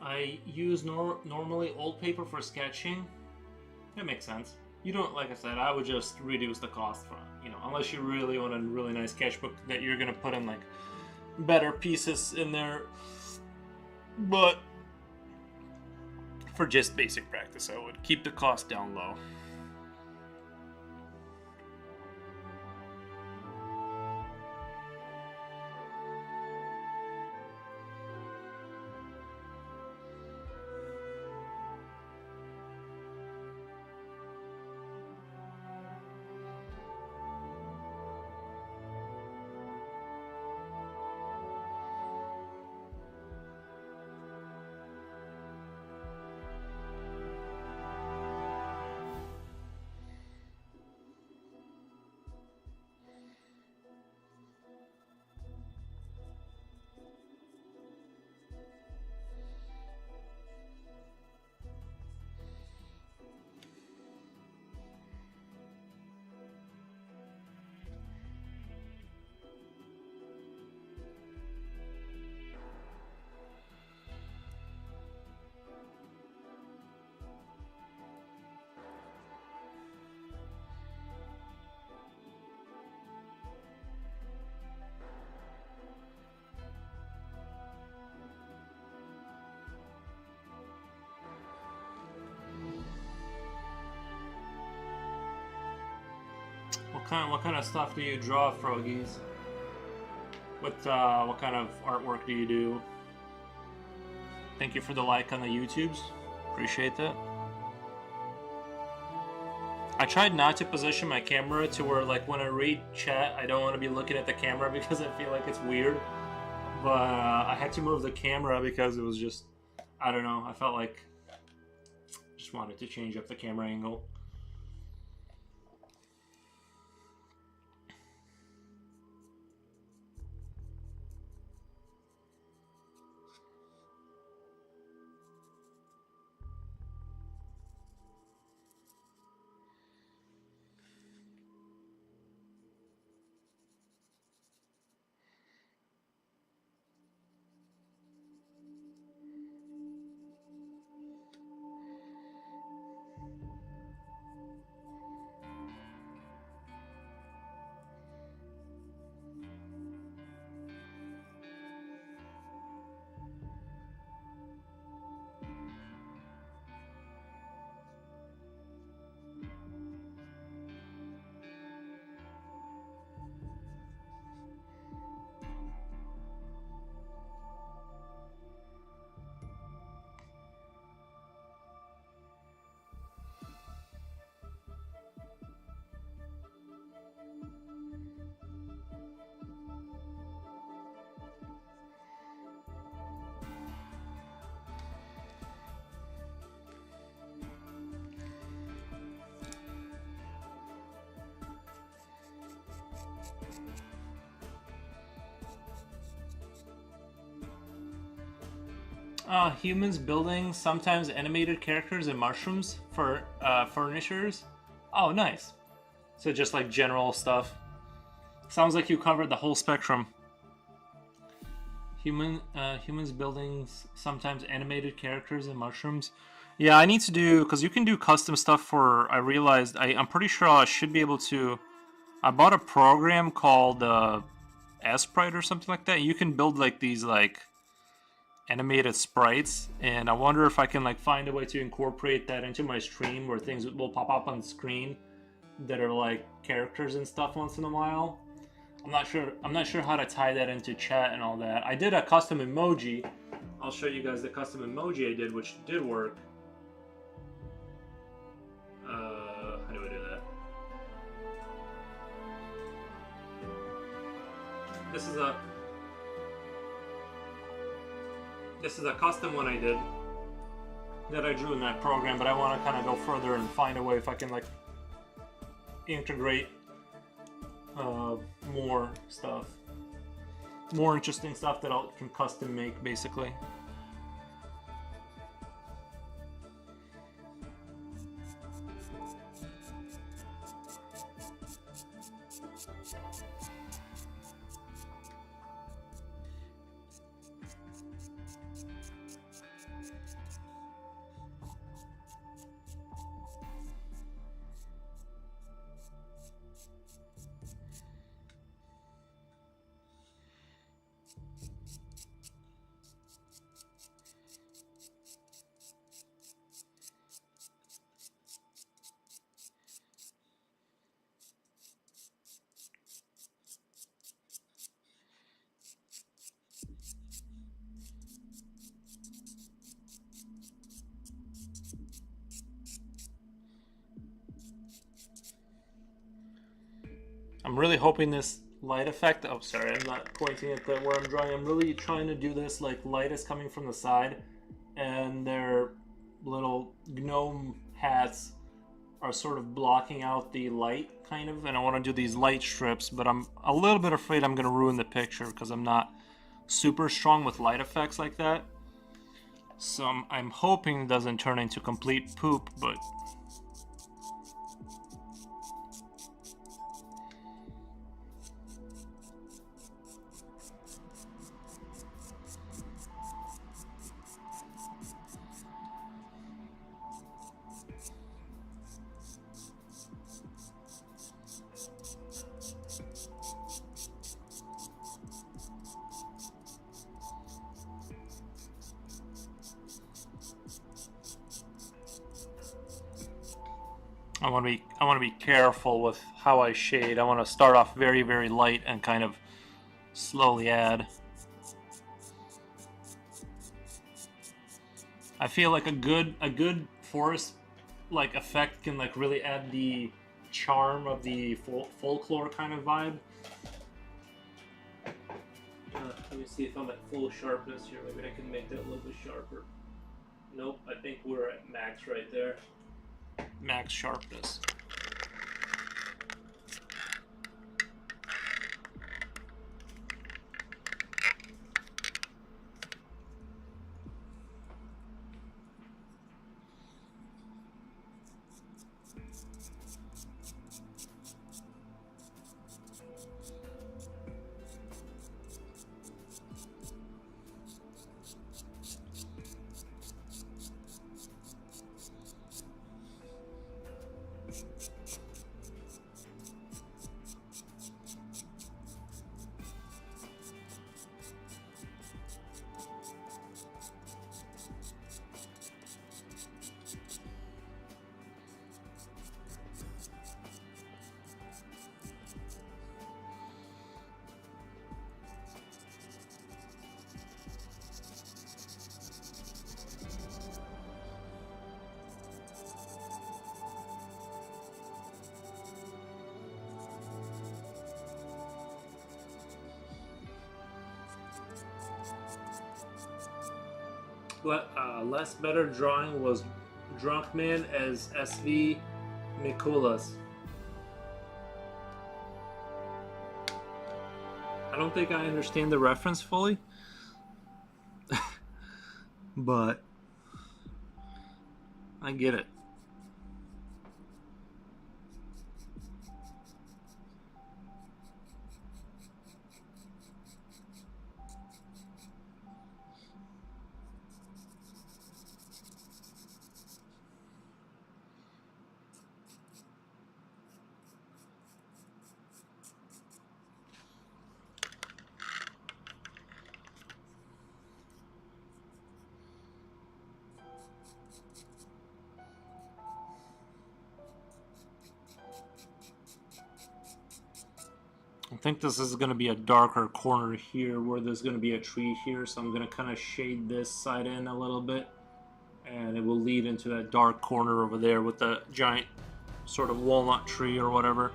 I use normally old paper for sketching. That makes sense. You don't, like I said, I would just reduce the cost for, unless you really want a really nice sketchbook that you're gonna put in like better pieces in there. But for just basic practice, I would keep the cost down low. What kind of stuff do you draw, Froggies? What kind of artwork do you do? Thank you for the like on the YouTubes. Appreciate that. I tried not to position my camera to where, like, when I read chat, I don't want to be looking at the camera because I feel like it's weird. But I had to move the camera because it was just, I don't know, I felt like just wanted to change up the camera angle. Humans building sometimes animated characters and mushrooms for furnishers. Oh, nice. So just like general stuff. Sounds like you covered the whole spectrum. Humans building sometimes animated characters and mushrooms. Yeah, I need to do, because you can do custom stuff for, I realized, I'm pretty sure I should be able to, I bought a program called Sprite or something like that. You can build like these like animated sprites, and I wonder if I can like find a way to incorporate that into my stream where things will pop up on the screen that are like characters and stuff once in a while. I'm not sure how to tie that into chat and all that. I did a custom emoji. I'll show you guys the custom emoji I did, which did work. How do I do that? This is a custom one I did that I drew in that program, but I want to kind of go further and find a way if I can like integrate more stuff, more interesting stuff that I can custom make, basically. I'm really hoping this light effect, oh sorry, I'm not pointing at where I'm drawing. I'm really trying to do this like light is coming from the side and their little gnome hats are sort of blocking out the light kind of, and I want to do these light strips, but I'm a little bit afraid I'm going to ruin the picture because I'm not super strong with light effects like that. So I'm hoping it doesn't turn into complete poop, but I want to be careful with how I shade. I want to start off very, very light and kind of slowly add. I feel like a good forest like effect can like really add the charm of the folklore kind of vibe. Let me see if I'm at full sharpness here. Maybe I can make that a little bit sharper. Nope, I think we're at max right there. Max sharpness. Less better drawing was Drunk Man as SV Mikulas. I don't think I understand the reference fully, but I get it. I think this is going to be a darker corner here where there's going to be a tree here, so I'm going to kind of shade this side in a little bit, and it will lead into that dark corner over there with the giant sort of walnut tree or whatever.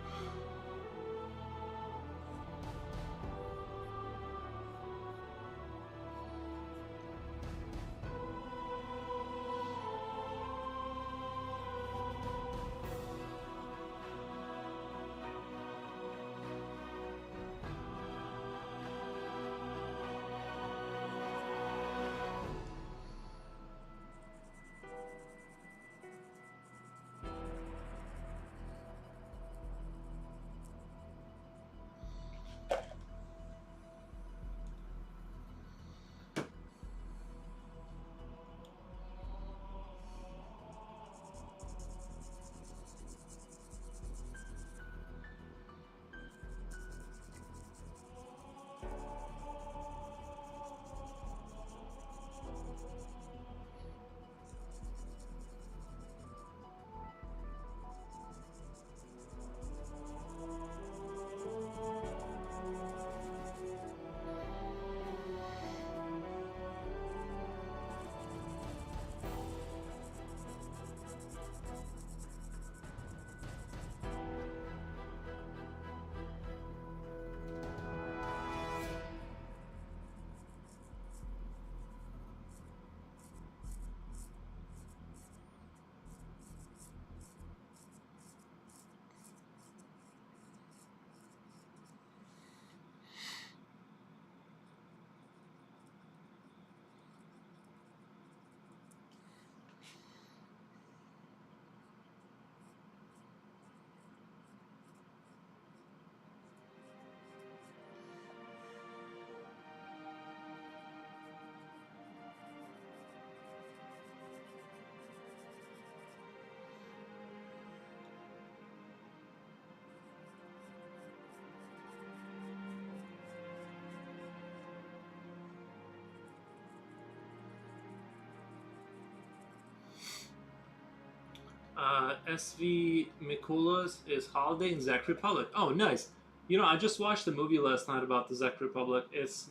SV Mikulas is Holiday in Czech Republic. Oh, nice. You know, I just watched the movie last night about the Czech Republic. It's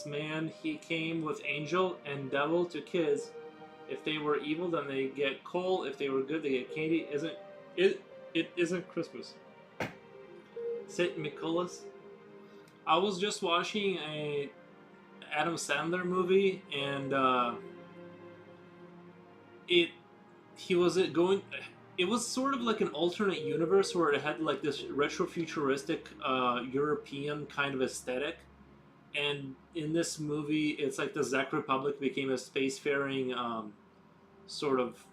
man, he came with angel and devil to kiss, If they were evil, then they get coal. If they were good, they get candy. It isn't Christmas. Saint Nicholas. I was just watching a Adam Sandler movie, and it he was it going. It was sort of like an alternate universe where it had like this retro futuristic European kind of aesthetic. And in this movie, it's like the Czech Republic became a spacefaring sort of.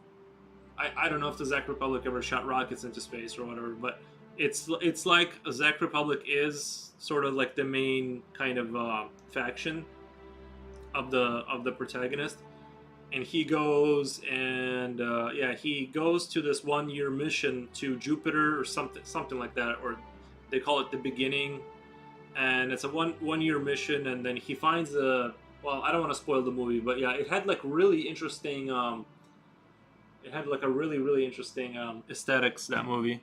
I don't know if the Czech Republic ever shot rockets into space or whatever, but it's like a Czech Republic is sort of like the main kind of faction of the protagonist, and he goes and yeah, he goes to this 1 year mission to Jupiter or something like that, or they call it the beginning, and it's a one year mission, and then he finds a well, I don't want to spoil the movie, but yeah, it had like really interesting it had like a really interesting aesthetics, that movie.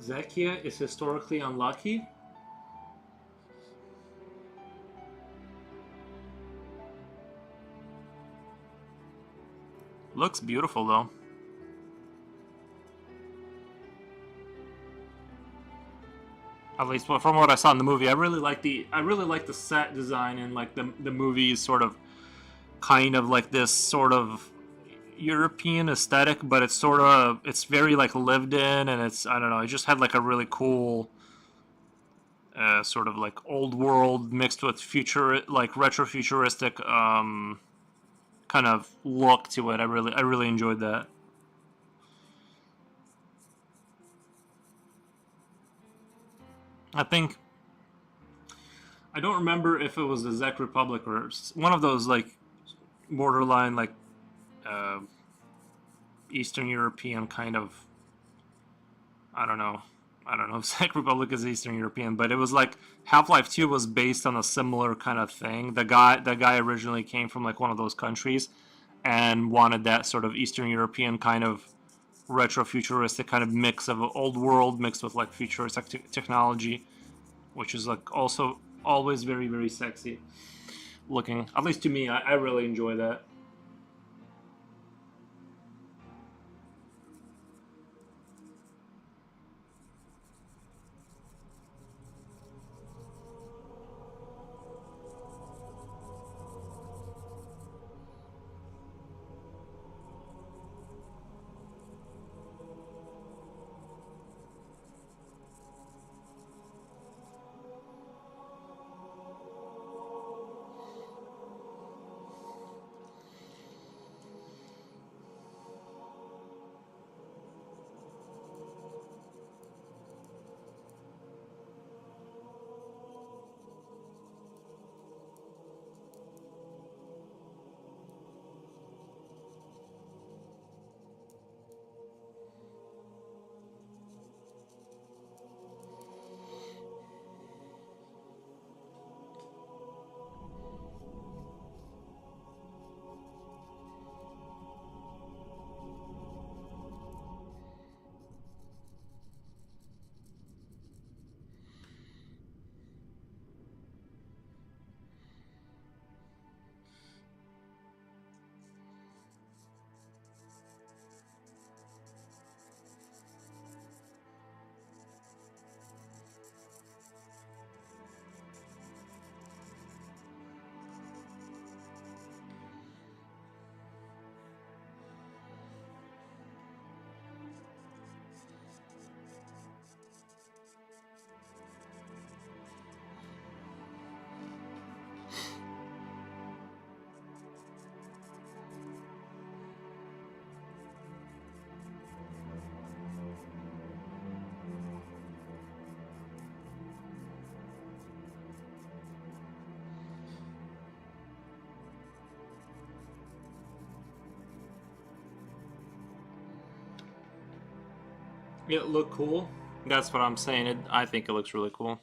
Zakia is historically unlucky. Looks beautiful though. At least from what I saw in the movie, I really like the set design, and like the movie is sort of kind of like this sort of European aesthetic, but it's very like lived in, and it's I don't know. It just had like a really cool sort of like old world mixed with future like retro futuristic kind of look to it. I really enjoyed that. I think I don't remember if it was the Czech Republic or one of those like borderline like uh, Eastern European kind of. I don't know. I don't know if Czech Republic is Eastern European, but it was like Half Life Two was based on a similar kind of thing. The guy originally came from like one of those countries and wanted that sort of Eastern European kind of retro futuristic kind of mix of old world mixed with like futuristic technology, which is like also always very sexy looking. At least to me, I really enjoy that. It looked cool. That's what I'm saying. I think it looks really cool.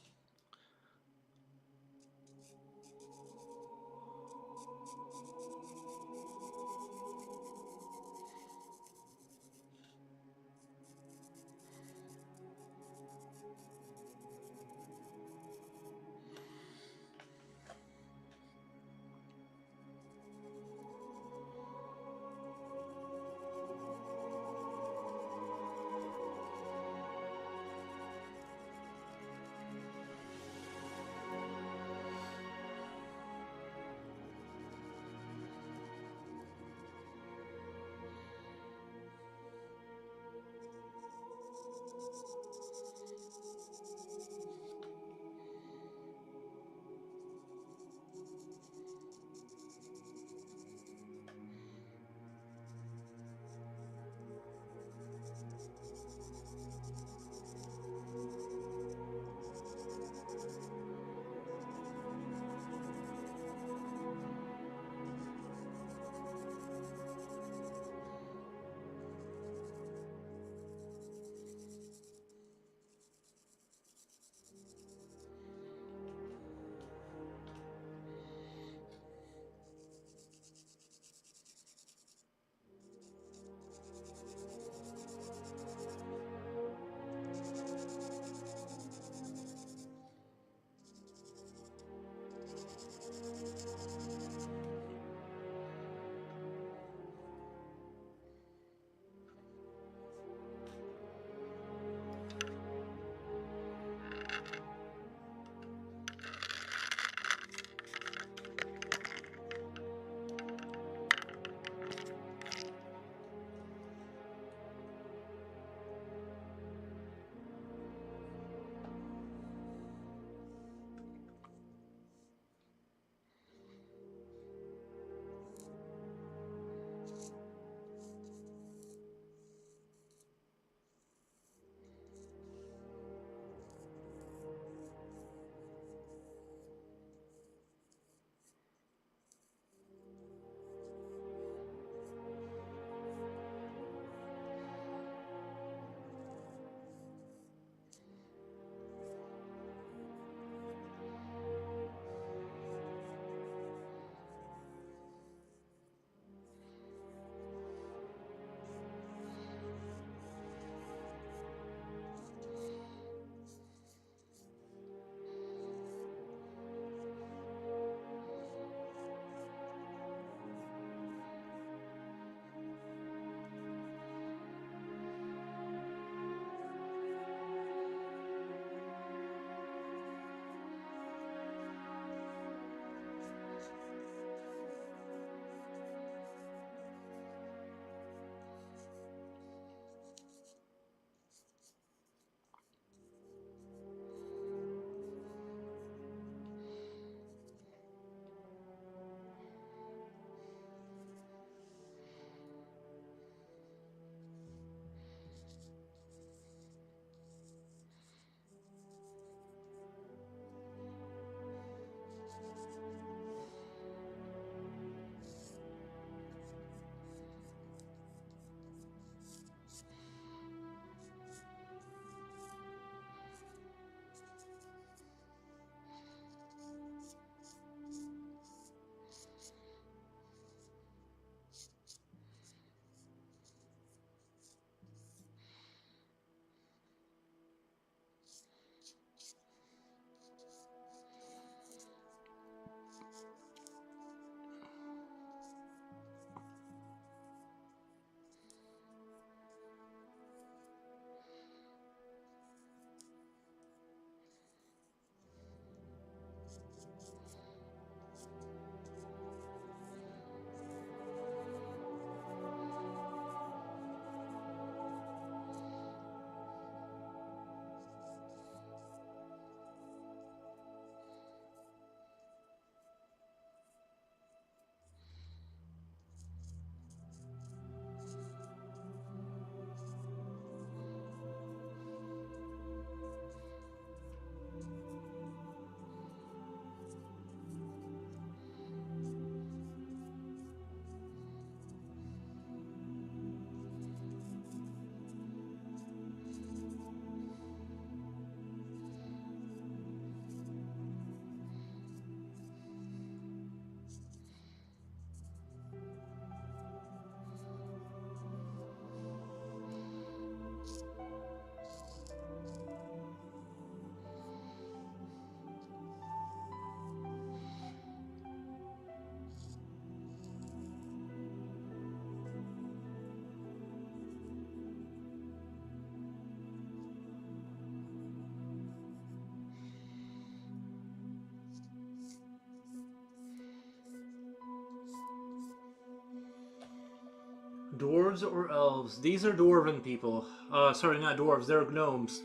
Dwarves or elves? These are dwarven people. Sorry, not dwarves. They're gnomes.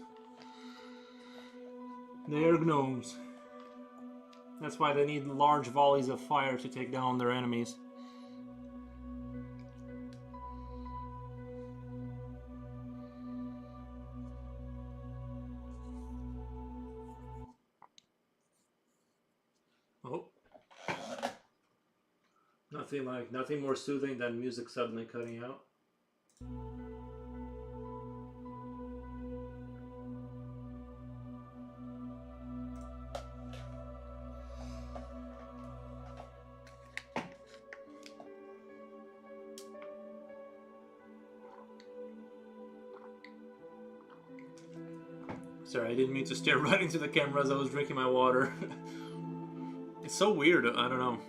They are gnomes. That's why they need large volleys of fire to take down their enemies. Oh. Nothing more soothing than music suddenly cutting out. Sorry, I didn't mean to stare right into the camera as I was drinking my water. It's so weird. I don't know.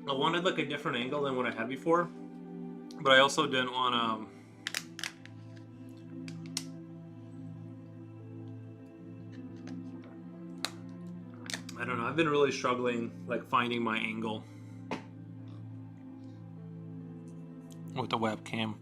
I wanted like a different angle than what I had before, but I also didn't want I don't know. I've been really struggling like finding my angle with the webcam.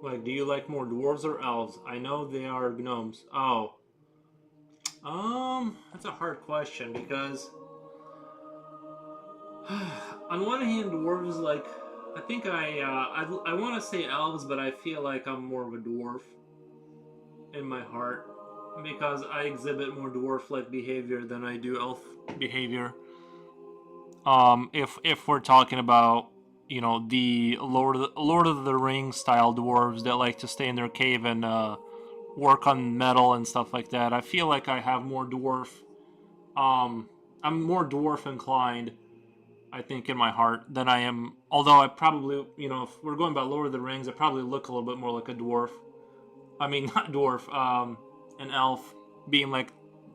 Like, do you like more dwarves or elves? I know they are gnomes. Oh, that's a hard question because on one hand, dwarves like I think I want to say elves, but I feel like I'm more of a dwarf in my heart because I exhibit more dwarf-like behavior than I do elf behavior. If we're talking about the Lord of the Rings style dwarves that like to stay in their cave and work on metal and stuff like that, I feel like I have more dwarf. I'm more dwarf inclined, I think, in my heart than I am. Although I probably, if we're going by Lord of the Rings, I probably look a little bit more like a dwarf. I mean, not dwarf, an elf, being like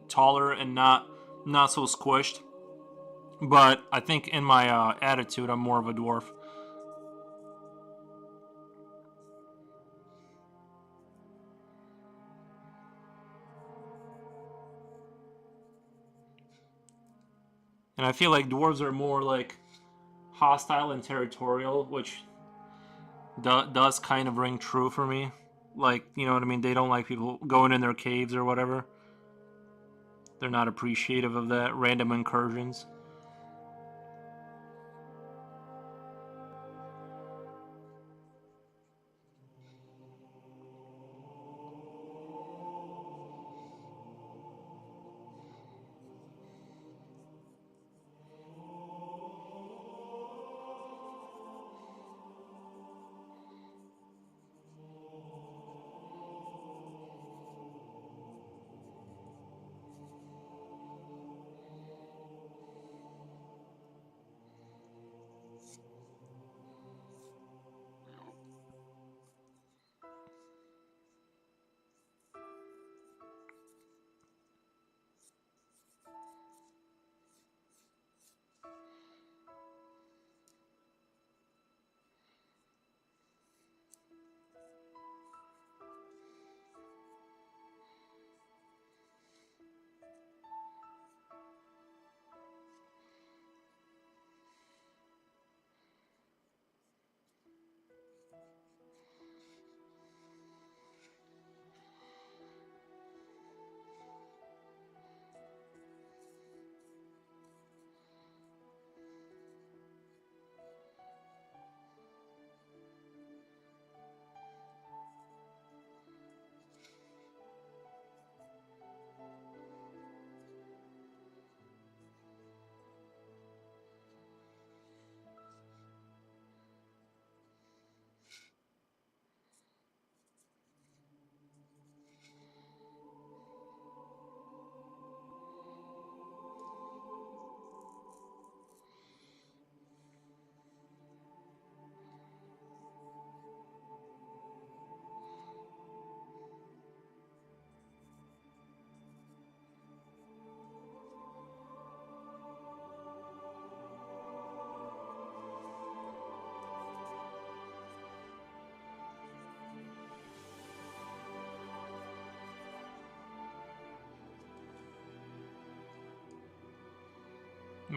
taller and not so squished. But I think in my attitude, I'm more of a dwarf. And I feel like dwarves are more like hostile and territorial, which does kind of ring true for me. Like, you know what I mean? They don't like people going in their caves or whatever. They're not appreciative of that. Random incursions.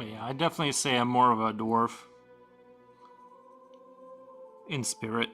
Yeah, I definitely say I'm more of a dwarf in spirit.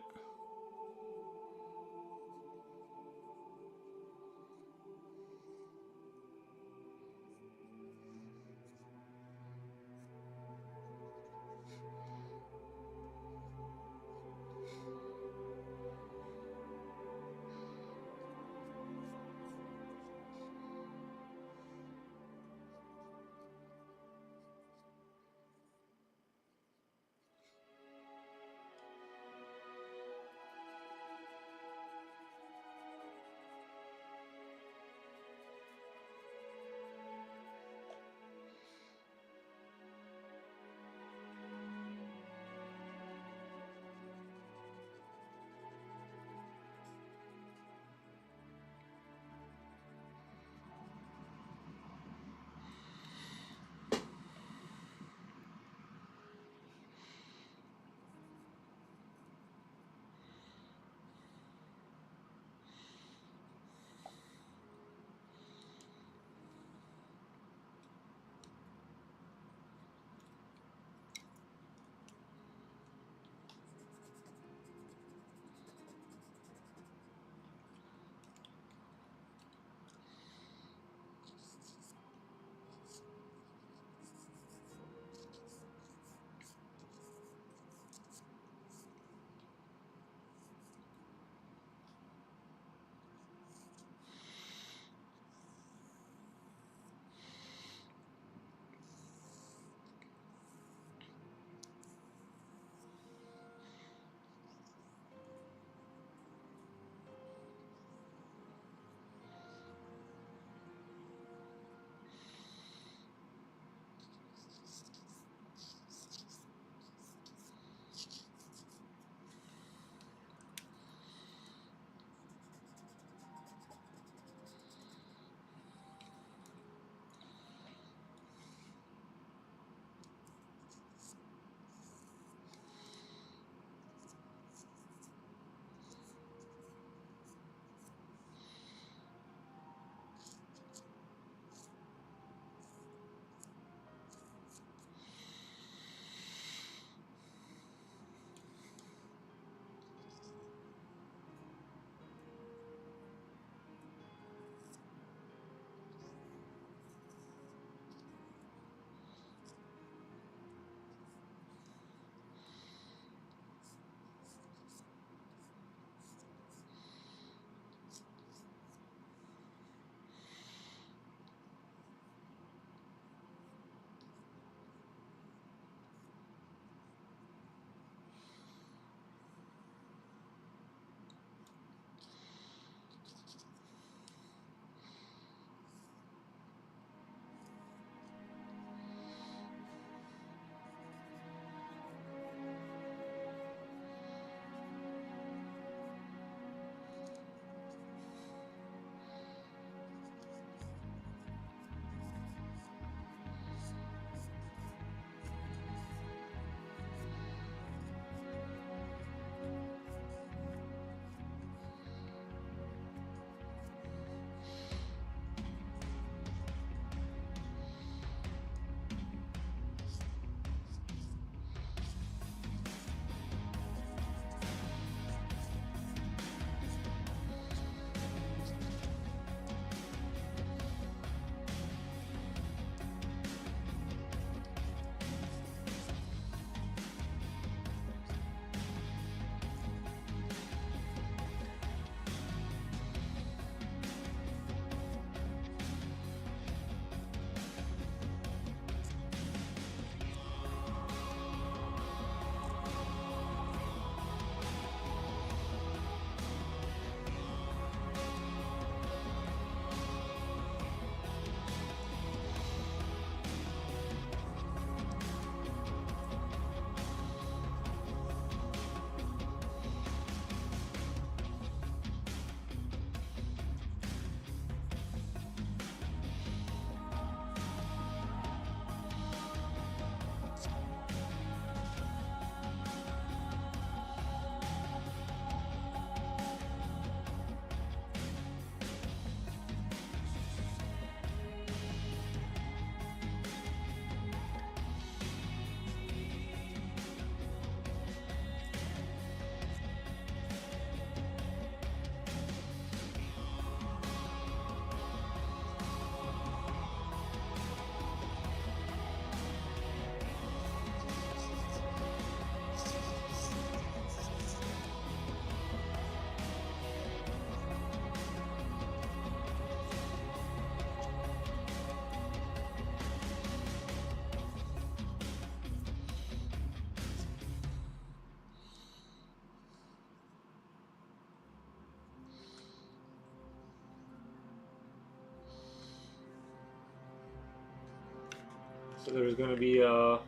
So there's going to be a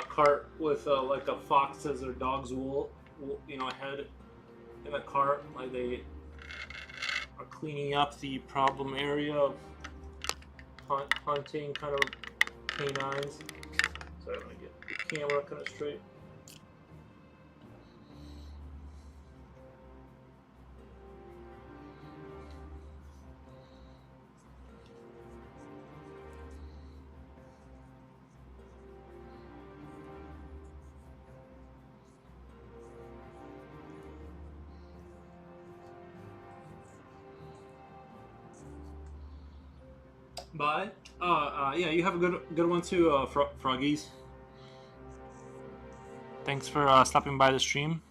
cart with like a fox's or dog's wool, head in a cart, like they are cleaning up the problem area of hunting kind of canines. Sorry, I'm gonna get the camera kind of straight. Bye. Yeah, you have a good one too, Froggies. Thanks for stopping by the stream.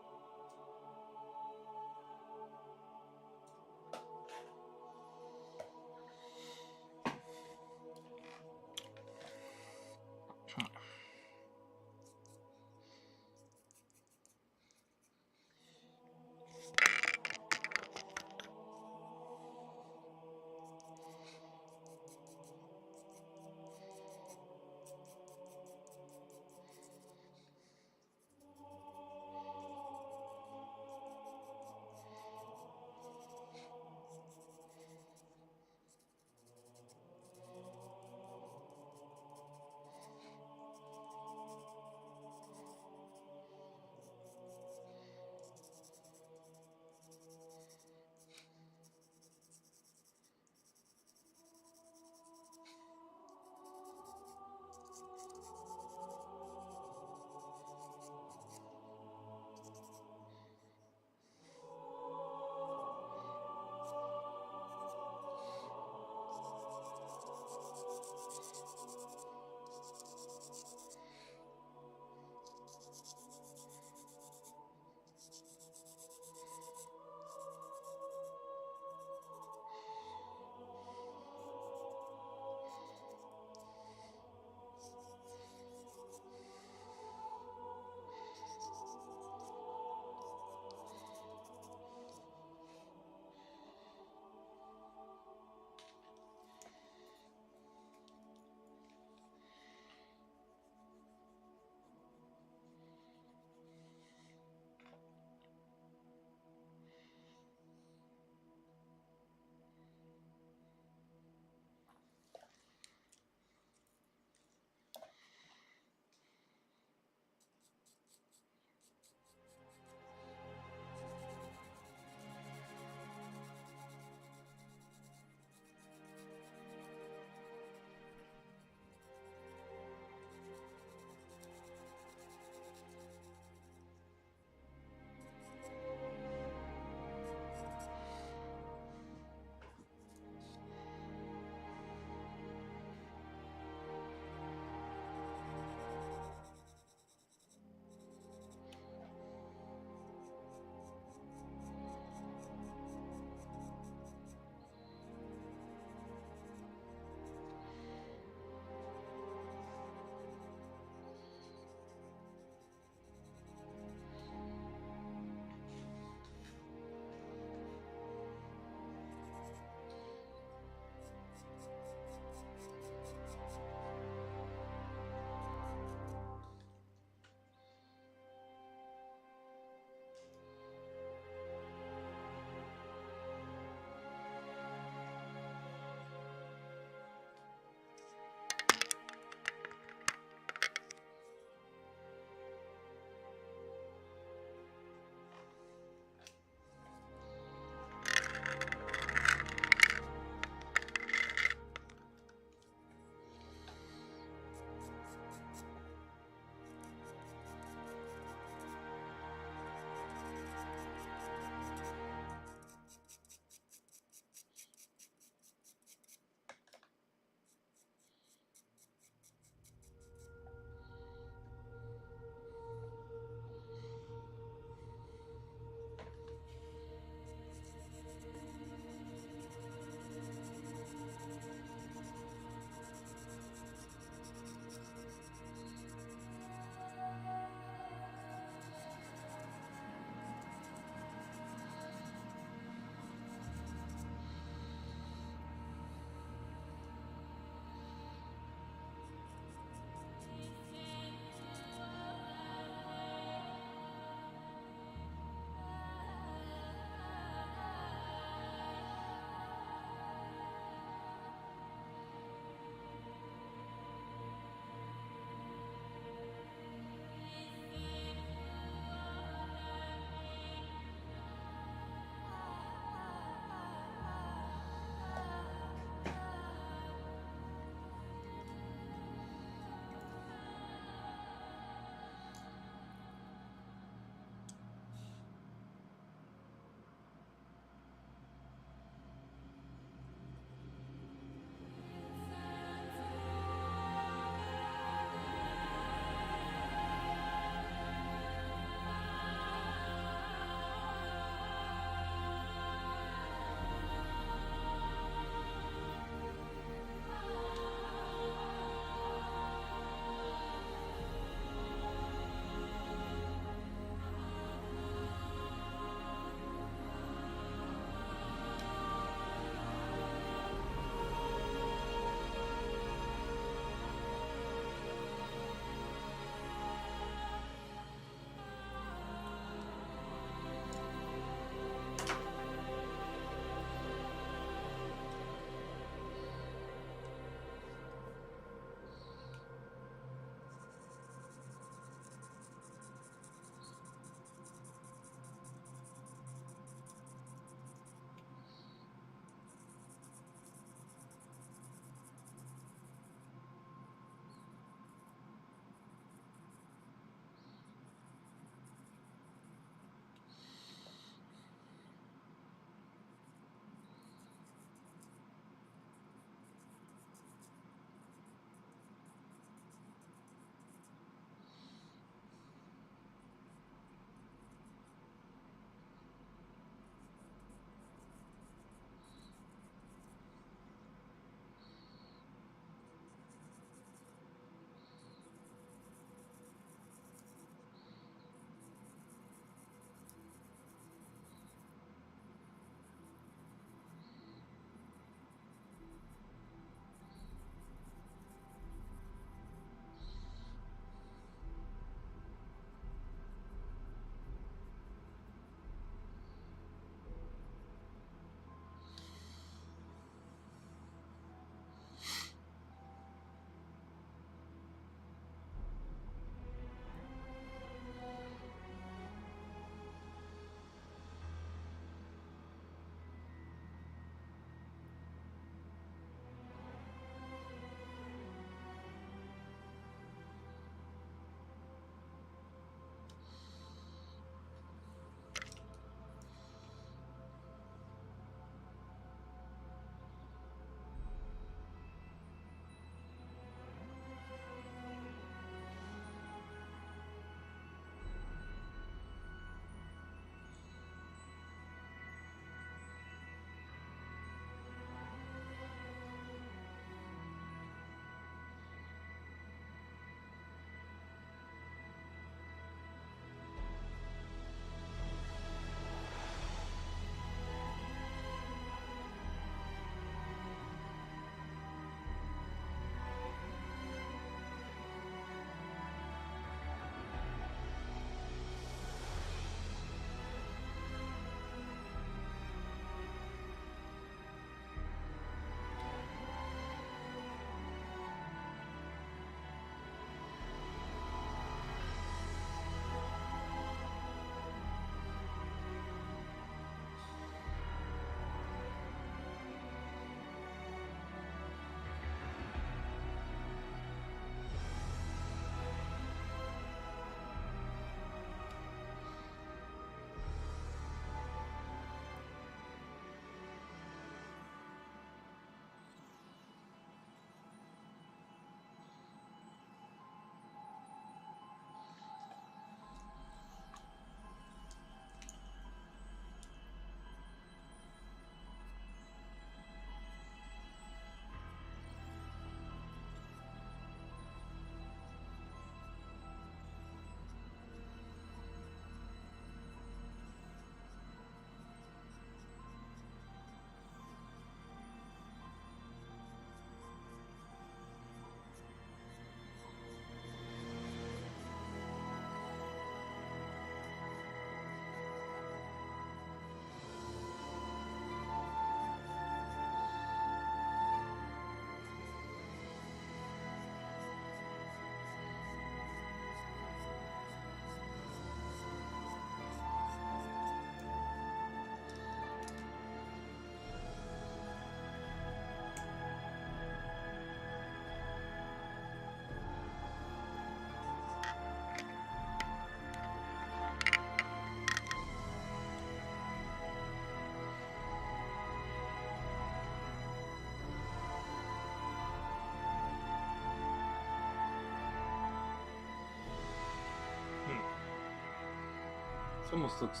This almost looks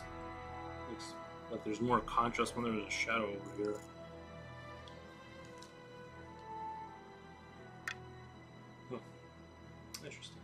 like there's more contrast when there's a shadow over here. Huh. Interesting.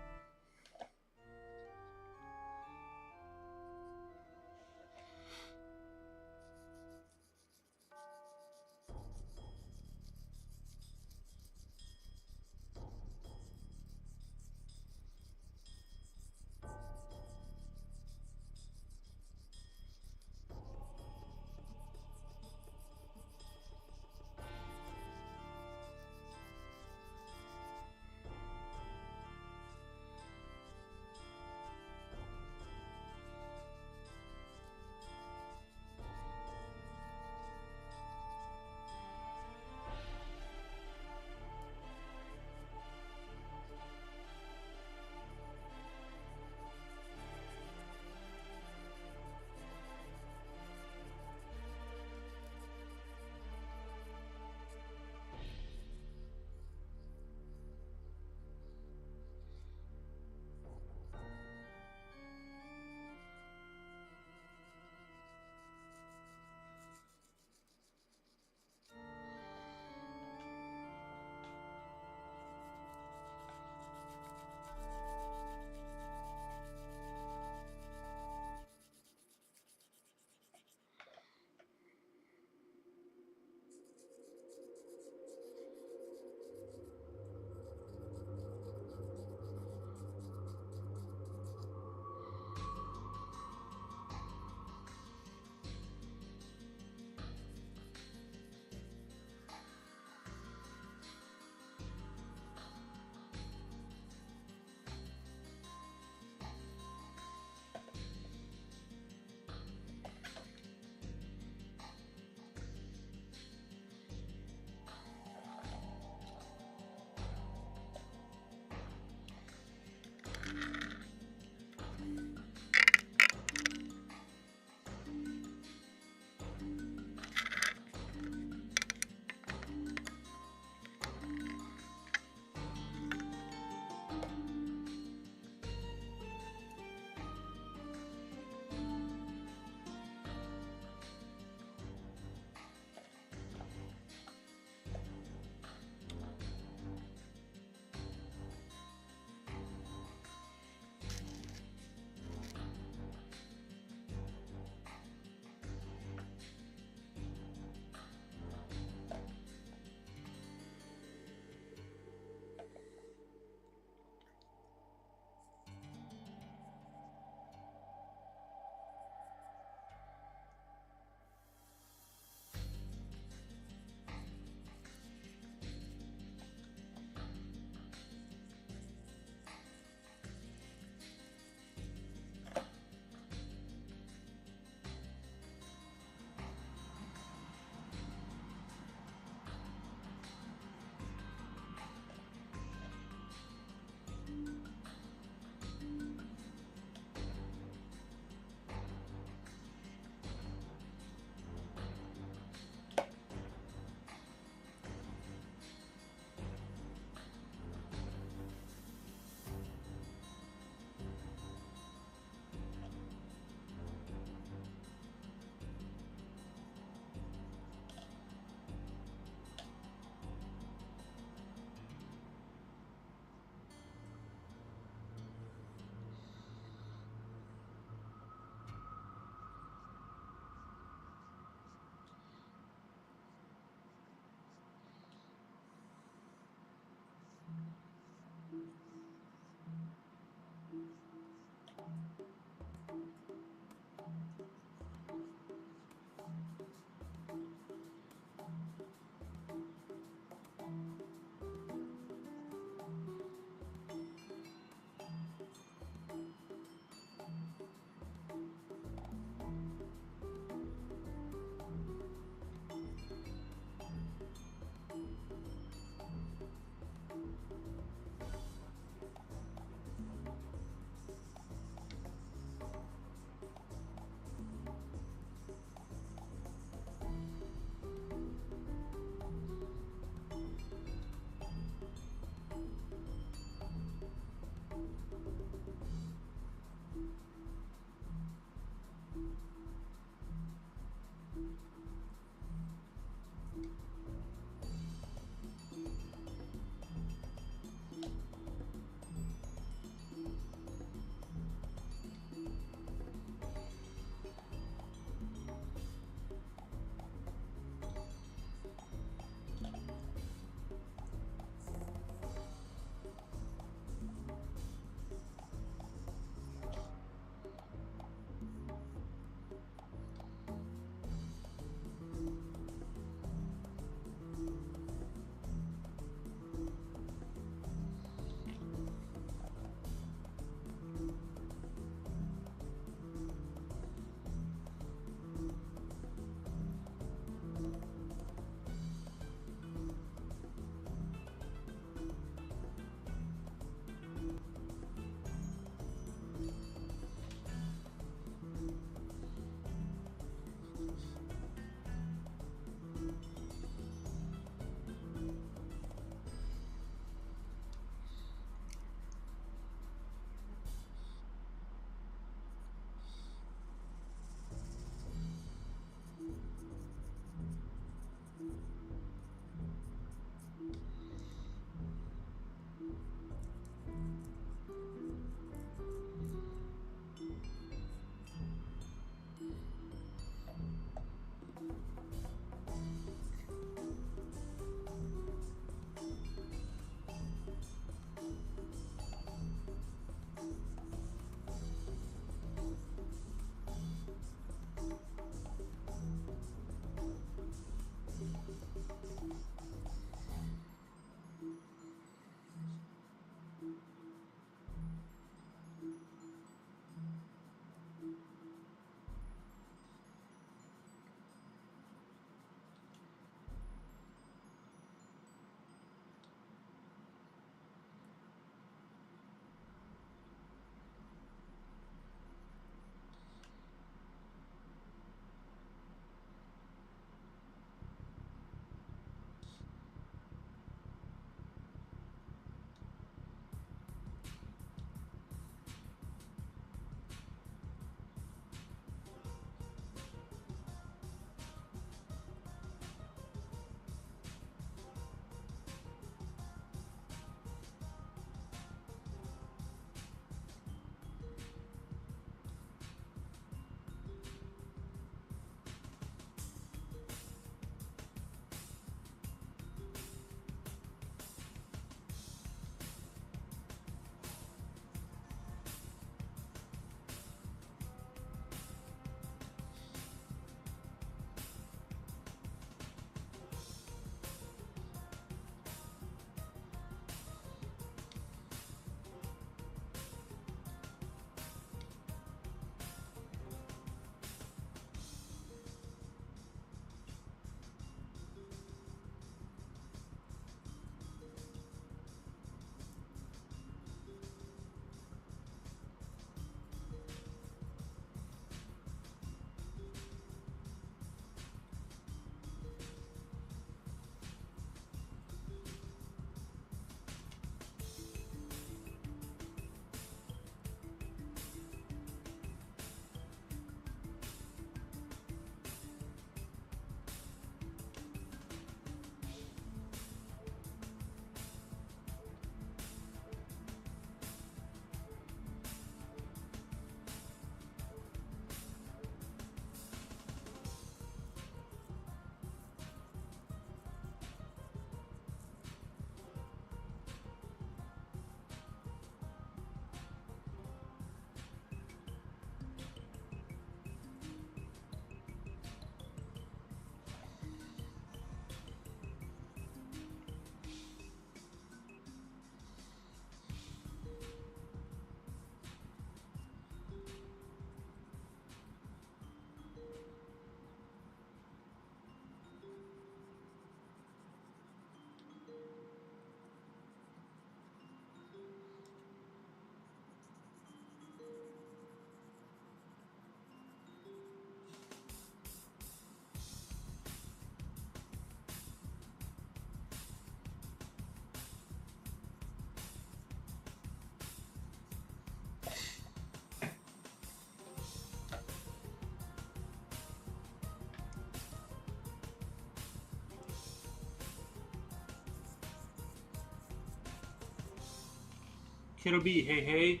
Kiddo B? Hey, hey.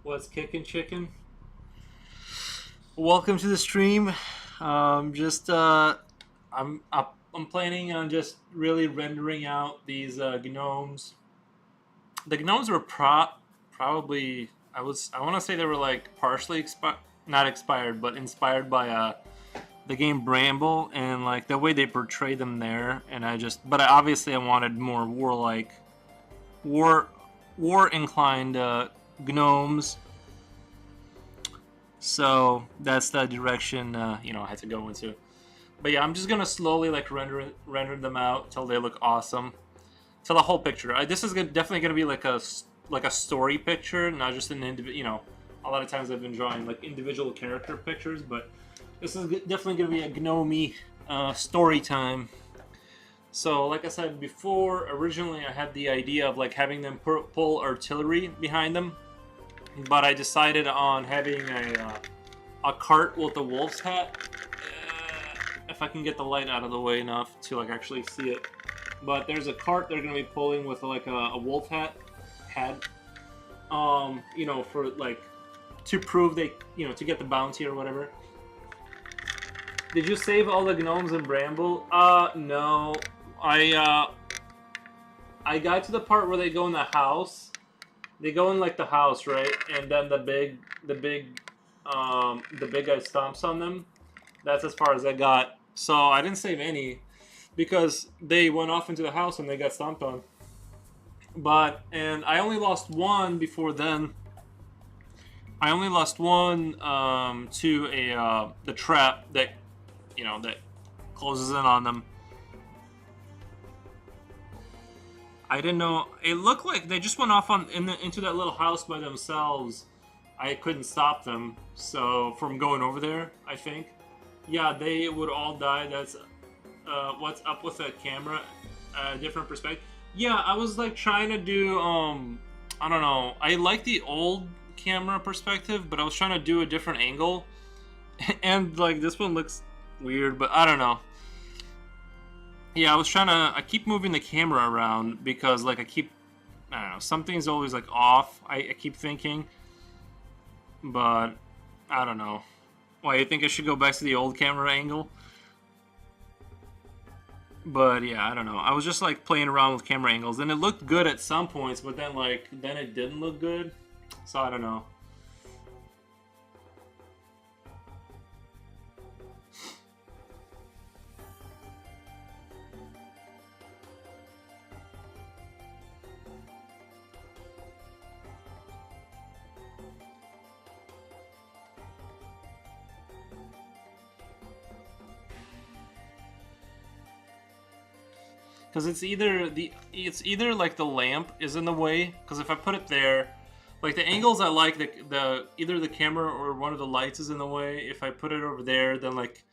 What's kicking, chicken? Welcome to the stream. Just I'm planning on just really rendering out these gnomes. The gnomes were probably I want to say they were like partially not expired, but inspired by the game Bramble and like the way they portray them there. And but obviously I wanted more warlike, war inclined gnomes. So that's the direction I had to go into. But yeah, I'm just gonna slowly like render them out till they look awesome. Till the whole picture. This is definitely gonna be like a story picture, not just an individual. A lot of times I've been drawing like individual character pictures, but this is definitely gonna be a Gnome story time. So, like I said before, originally I had the idea of like having them pull artillery behind them, but I decided on having a cart with a wolf's hat. If I can get the light out of the way enough to like actually see it, but there's a cart they're gonna be pulling with like a wolf hat, for like to prove they, to get the bounty or whatever. Did you save all the gnomes in Bramble? No. I got to the part where they go in the house. They go in like the house, right? And then the big guy stomps on them. That's as far as I got. So I didn't save any because they went off into the house and they got stomped on. And I only lost one before then. I only lost one to the trap that that closes in on them. I didn't know. It looked like they just went off into that little house by themselves. I couldn't stop them, so from going over there, I think. Yeah, they would all die. That's what's up with the camera, different perspective. Yeah, I was like trying to do. I don't know. I like the old camera perspective, but I was trying to do a different angle, and like this one looks weird, but I don't know. Yeah, I keep moving the camera around because like I don't know, something's always like off. I keep thinking, but I don't know. Why, you think I should go back to the old camera angle? But yeah, I don't know. I was just like playing around with camera angles and it looked good at some points, but then it didn't look good. So I don't know. Because it's either like the lamp is in the way. Because if I put it there, like the angles I like, either the camera or one of the lights is in the way. If I put it over there, then like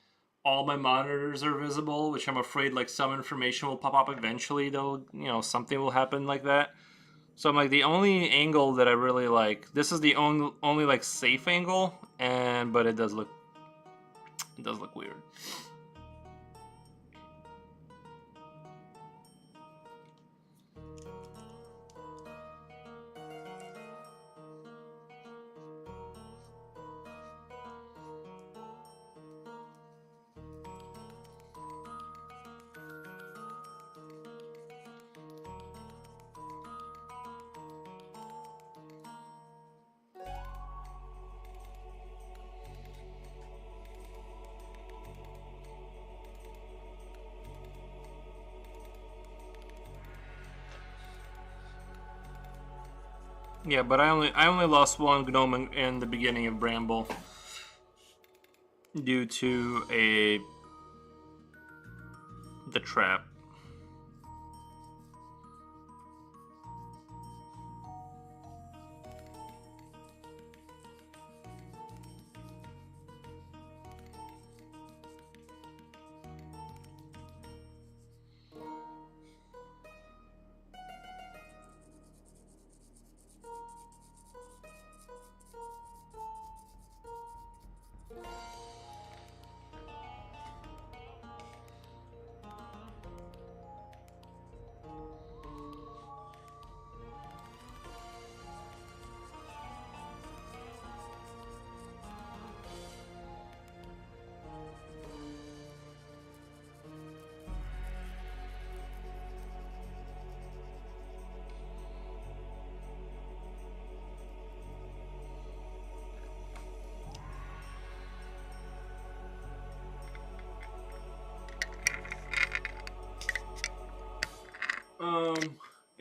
all my monitors are visible, which I'm afraid like some information will pop up eventually. Though something will happen like that. So I'm like the only angle that I really like. This is the only like safe angle, but it does look weird. Yeah, but I only lost one gnome in the beginning of Bramble due to the trap.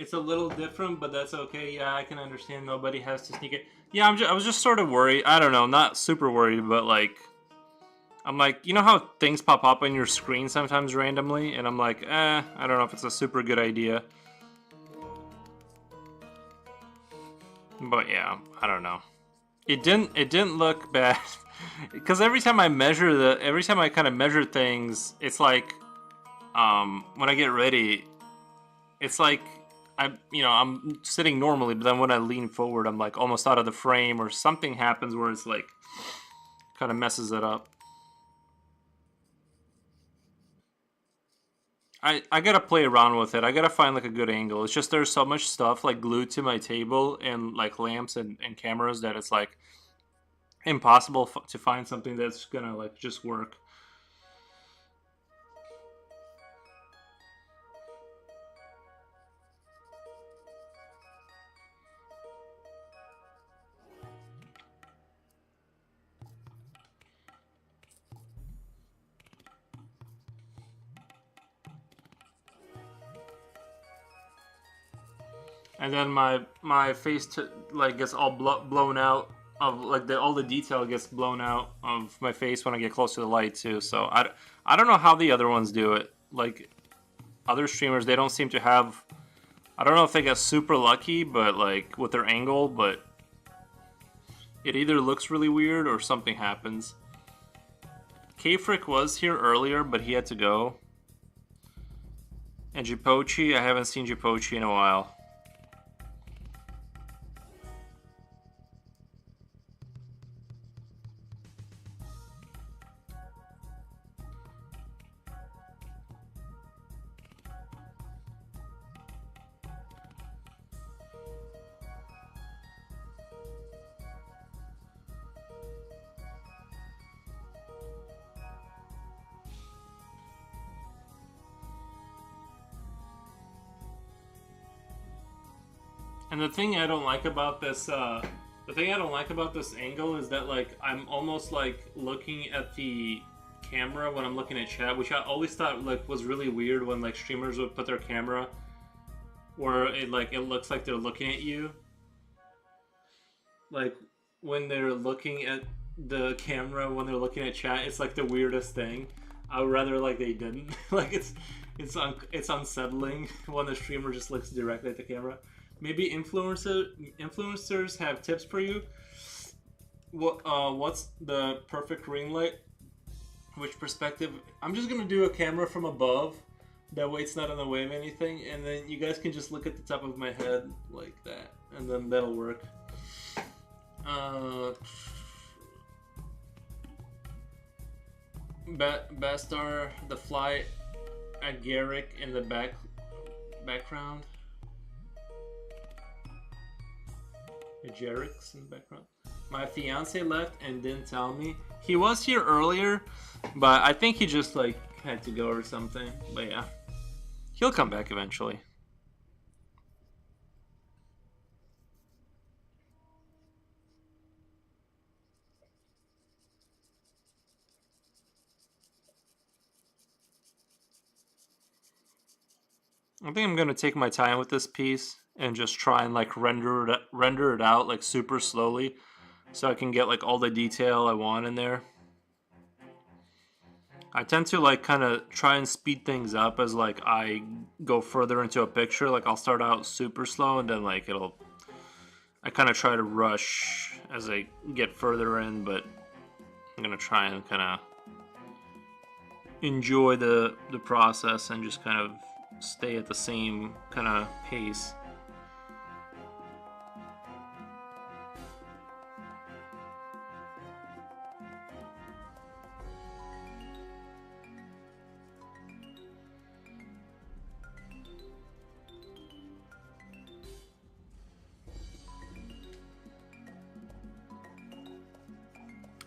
it's a little different, but that's okay. Yeah, I can understand. Nobody has to sneak it. Yeah, I was just sort of worried. I don't know, not super worried, but like, I'm like, you know how things pop up on your screen sometimes randomly, and I'm like, I don't know if it's a super good idea. But yeah, I don't know. It didn't look bad because every time I kind of measure things, it's like when I get ready, it's like I'm sitting normally, but then when I lean forward, I'm like almost out of the frame, or something happens where it's like kind of messes it up. I gotta play around with it. I gotta find like a good angle. It's just there's so much stuff like glued to my table and like lamps and cameras that it's like impossible to find something that's gonna like just work. And then my face like gets all blown out of like all the detail gets blown out of my face when I get close to the light too. So I don't know how the other ones do it. Like other streamers, they don't seem to have. I don't know if they get super lucky, but like with their angle, but it either looks really weird or something happens. Kfrick was here earlier, but he had to go. And Jipochi, I haven't seen Jipochi in a while. And the thing I don't like about this angle is that like I'm almost like looking at the camera when I'm looking at chat, which I always thought like was really weird when like streamers would put their camera where it looks like they're looking at you. Like when they're looking at the camera when they're looking at chat, it's like the weirdest thing. I would rather like they didn't. Like it's unsettling when the streamer just looks directly at the camera. Maybe influencers have tips for you. What's the perfect ring light? Which perspective? I'm just gonna do a camera from above. That way it's not in the way of anything, and then you guys can just look at the top of my head like that, and then that'll work. Bastar, the fly at Garrick in the background. Jarrick's in the background. My fiance left and didn't tell me. He was here earlier, but I think he just like had to go or something. But yeah, he'll come back eventually. I think I'm gonna take my time with this piece and just try and like render it out like super slowly, so I can get like all the detail I want in there. I tend to like kind of try and speed things up as like I go further into a picture. Like I'll start out super slow and then like I kind of try to rush as I get further in, but I'm gonna try and kind of enjoy the process and just kind of stay at the same kind of pace.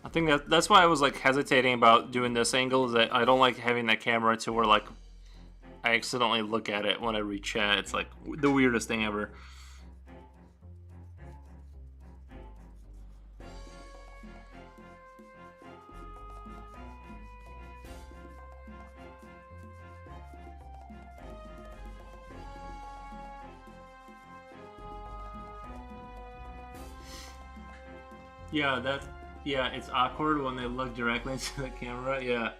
I think that's why I was like hesitating about doing this angle, is that I don't like having that camera to where like I accidentally look at it when I read chat. It's like the weirdest thing ever. Yeah, that. Yeah, it's awkward when they look directly into the camera. Yeah,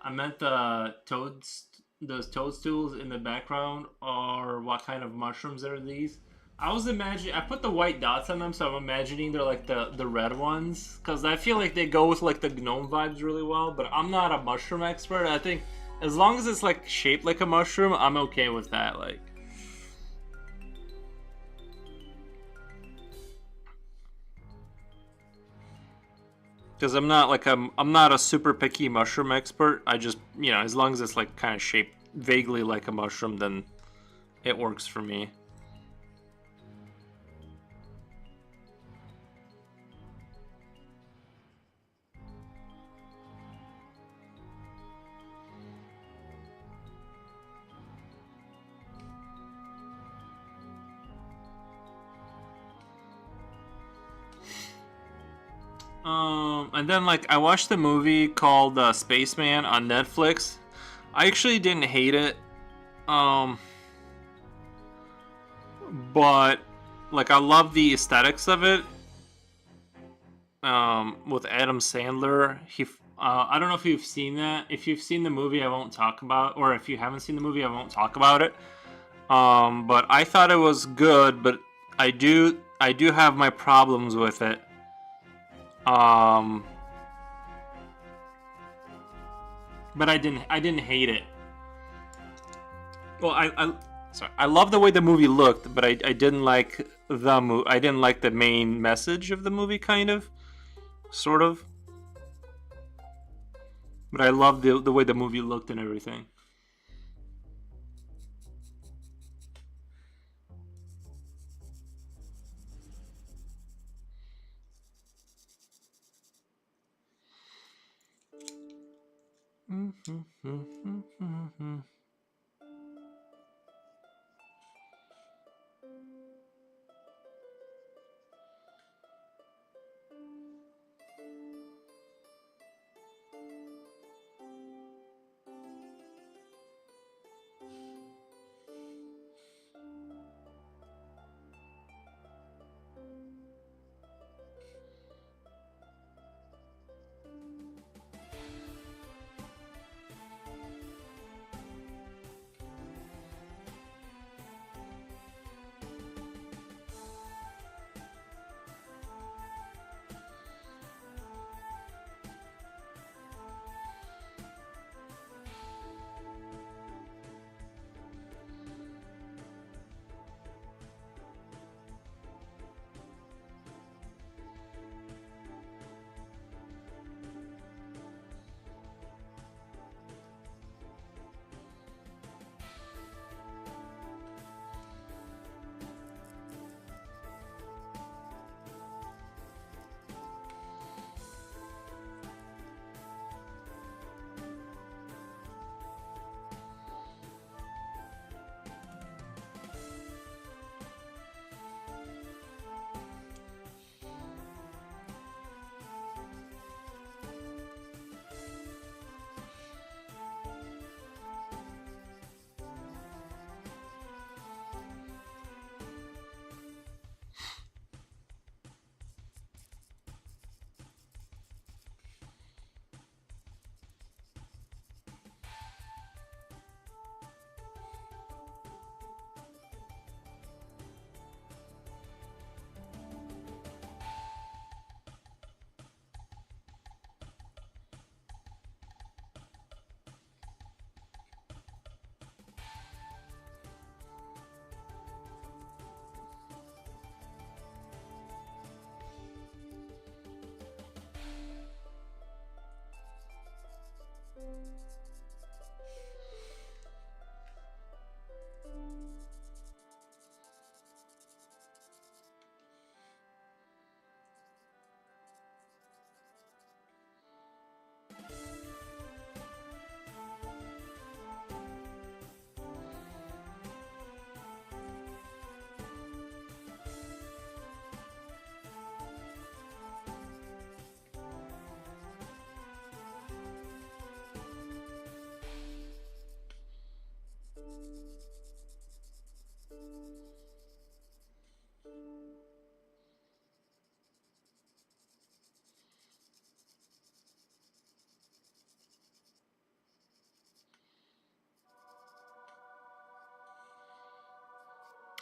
I meant the toads, those toadstools in the background, or what kind of mushrooms are these? I was imagining. I put the white dots on them, so I'm imagining they're like the red ones, because I feel like they go with like the gnome vibes really well. But I'm not a mushroom expert. I think as long as it's like shaped like a mushroom, I'm okay with that. Like, because I'm not a super picky mushroom expert. I just as long as it's like kind of shaped vaguely like a mushroom, then it works for me. And then like I watched the movie called Spaceman on Netflix. I actually didn't hate it. Um, but like I love the aesthetics of it. With Adam Sandler, I don't know if you've seen that. If you've seen the movie, I won't talk about, or if you haven't seen the movie, I won't talk about it. But I thought it was good, but I do have my problems with it. Um, but I didn't hate it. Well, sorry, I love the way the movie looked, but I didn't like I didn't like the main message of the movie, kind of, sort of. But I love the way the movie looked and everything.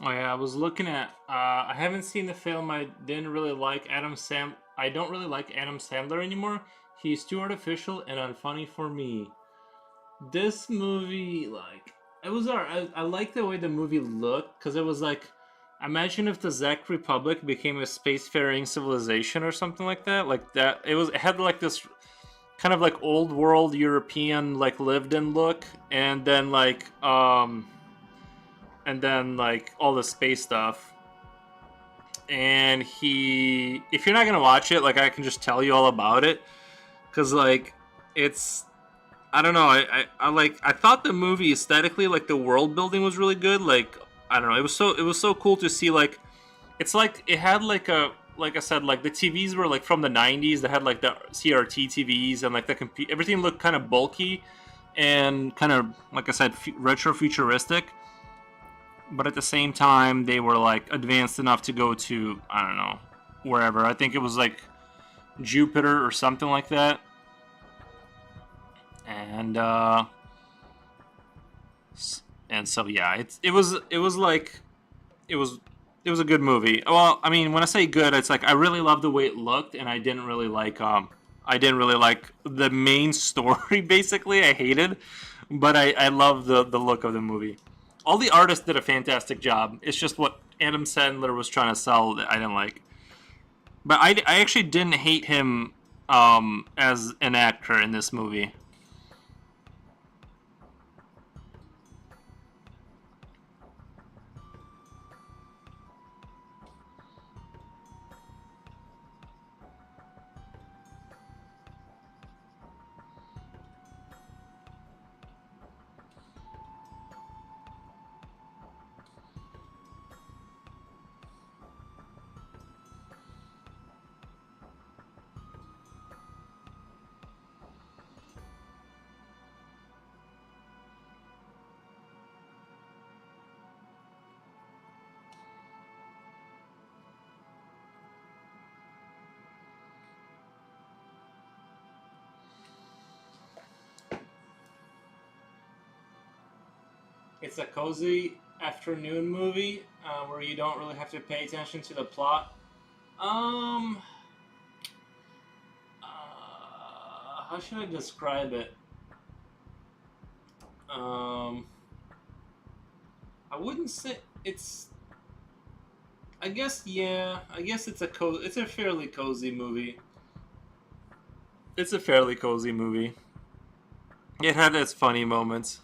Oh yeah, I was looking at. I haven't seen the film. I didn't really like Adam Sam. I don't really like Adam Sandler anymore. He's too artificial and unfunny for me. This movie, like, it was alright. I like the way the movie looked because it was like, imagine if the Czech Republic became a spacefaring civilization or something like that. Like that, it had like this kind of like old world European like lived in look, and then like all the space stuff. And if you're not gonna watch it, like I can just tell you all about it because like it's I don't know. I thought the movie aesthetically, like the world building was really good. Like I don't know, it was so cool to see. Like it's like it had like I said, like the TVs were like from the '90s. They had like the CRT TVs and like everything looked kind of bulky and kind of like I said, retro futuristic. But at the same time, they were like advanced enough to go to I don't know wherever. I think it was like Jupiter or something like that. And and so yeah, it was like it was it was a good movie. Well, I mean, when I say good, it's like I really loved the way it looked, and I didn't really like the main story. Basically, I hated, but I love the look of the movie. All the artists did a fantastic job. It's just what Adam Sandler was trying to sell that I didn't like. But I actually didn't hate him as an actor in this movie. It's a cozy afternoon movie where you don't really have to pay attention to the plot. Um, how should I describe it? Um, I wouldn't say it's. I guess yeah. I guess it's a fairly cozy movie. It's a fairly cozy movie. It had its funny moments.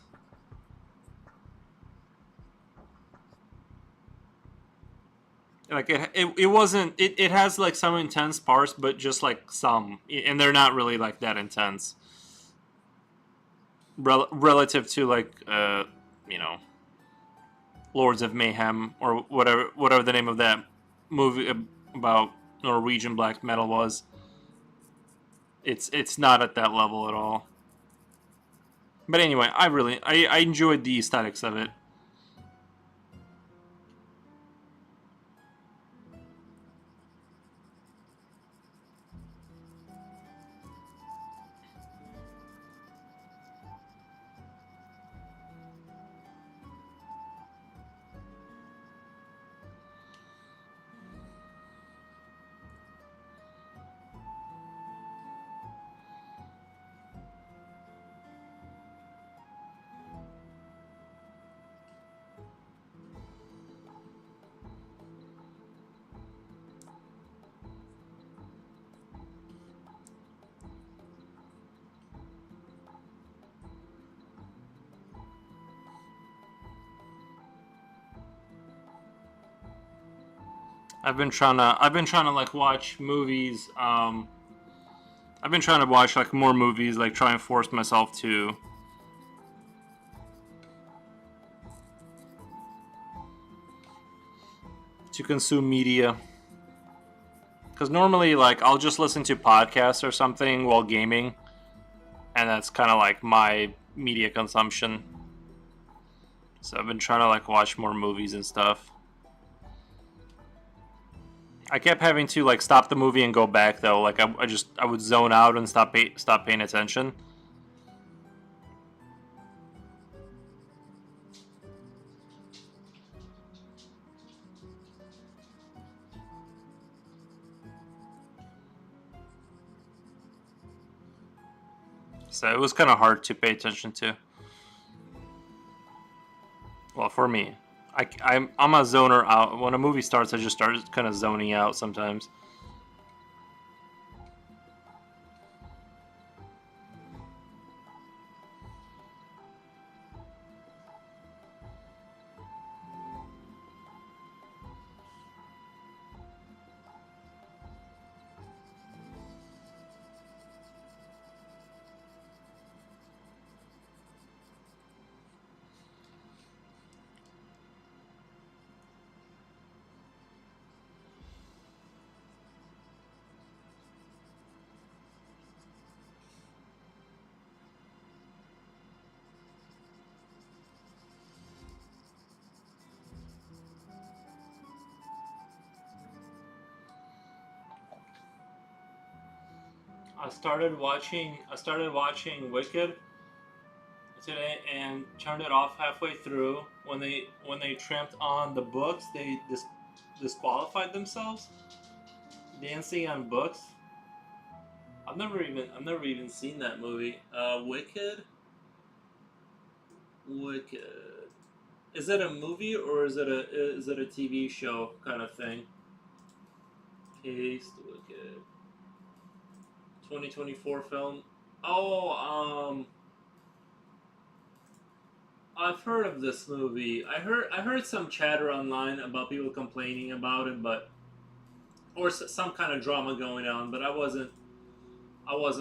Like it wasn't. It has like some intense parts, but just like some, and they're not really like that intense relative to like you know Lords of Mayhem or whatever the name of that movie about Norwegian black metal was. It's not at that level at all. But anyway, I enjoyed the aesthetics of it. I've been trying to like watch movies. I've been trying to watch like more movies, like try and force myself to consume media. Because normally, like, I'll just listen to podcasts or something while gaming, and that's kind of like my media consumption. So I've been trying to like watch more movies and stuff. I kept having to like stop the movie and go back though. Like I would zone out and stop paying attention. So it was kind of hard to pay attention to. Well, for me, I'm a zoner out. When a movie starts, I just start kind of zoning out sometimes. I started watching Wicked today and turned it off halfway through. When they tramped on the books, they disqualified themselves dancing on books. I've never even seen that movie. Wicked. Wicked. Is it a movie or is it a TV show kind of thing? Taste Wicked. 2024 film. Oh, I've heard of this movie. I heard some chatter online about people complaining about it, but or some kind of drama going on, but I wasn't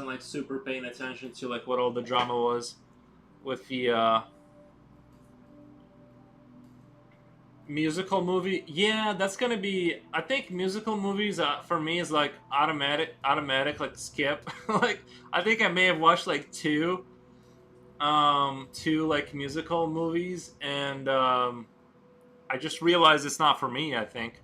like super paying attention to like what all the drama was with the musical movie. Yeah, that's gonna be. I think musical movies for me is like automatic like skip. Like I think I may have watched like two like musical movies, and I just realized it's not for me. I think.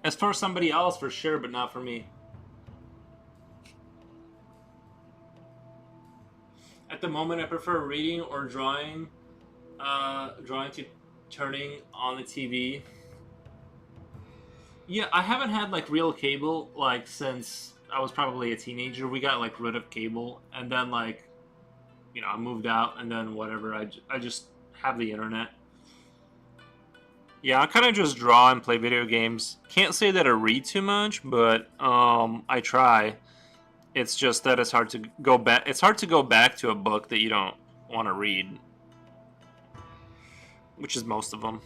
As for somebody else, for sure, but not for me. At the moment, I prefer reading or drawing. Drawing to turning on the TV. Yeah, I haven't had like real cable like since I was probably a teenager. We got like rid of cable, and then like I moved out, and then whatever. I just have the internet. Yeah, I kind of just draw and play video games. Can't say that I read too much, but I try. It's just that it's hard to go back. It's hard to go back to a book that you don't want to read, which is most of them.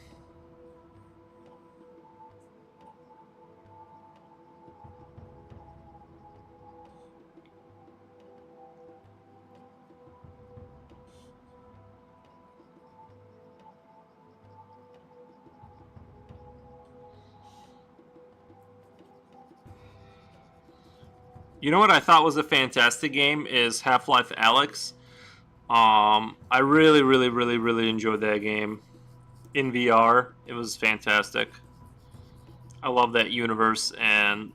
You know what I thought was a fantastic game is Half-Life Alyx. I really, really, really, really enjoyed that game in VR. It was fantastic. I love that universe, and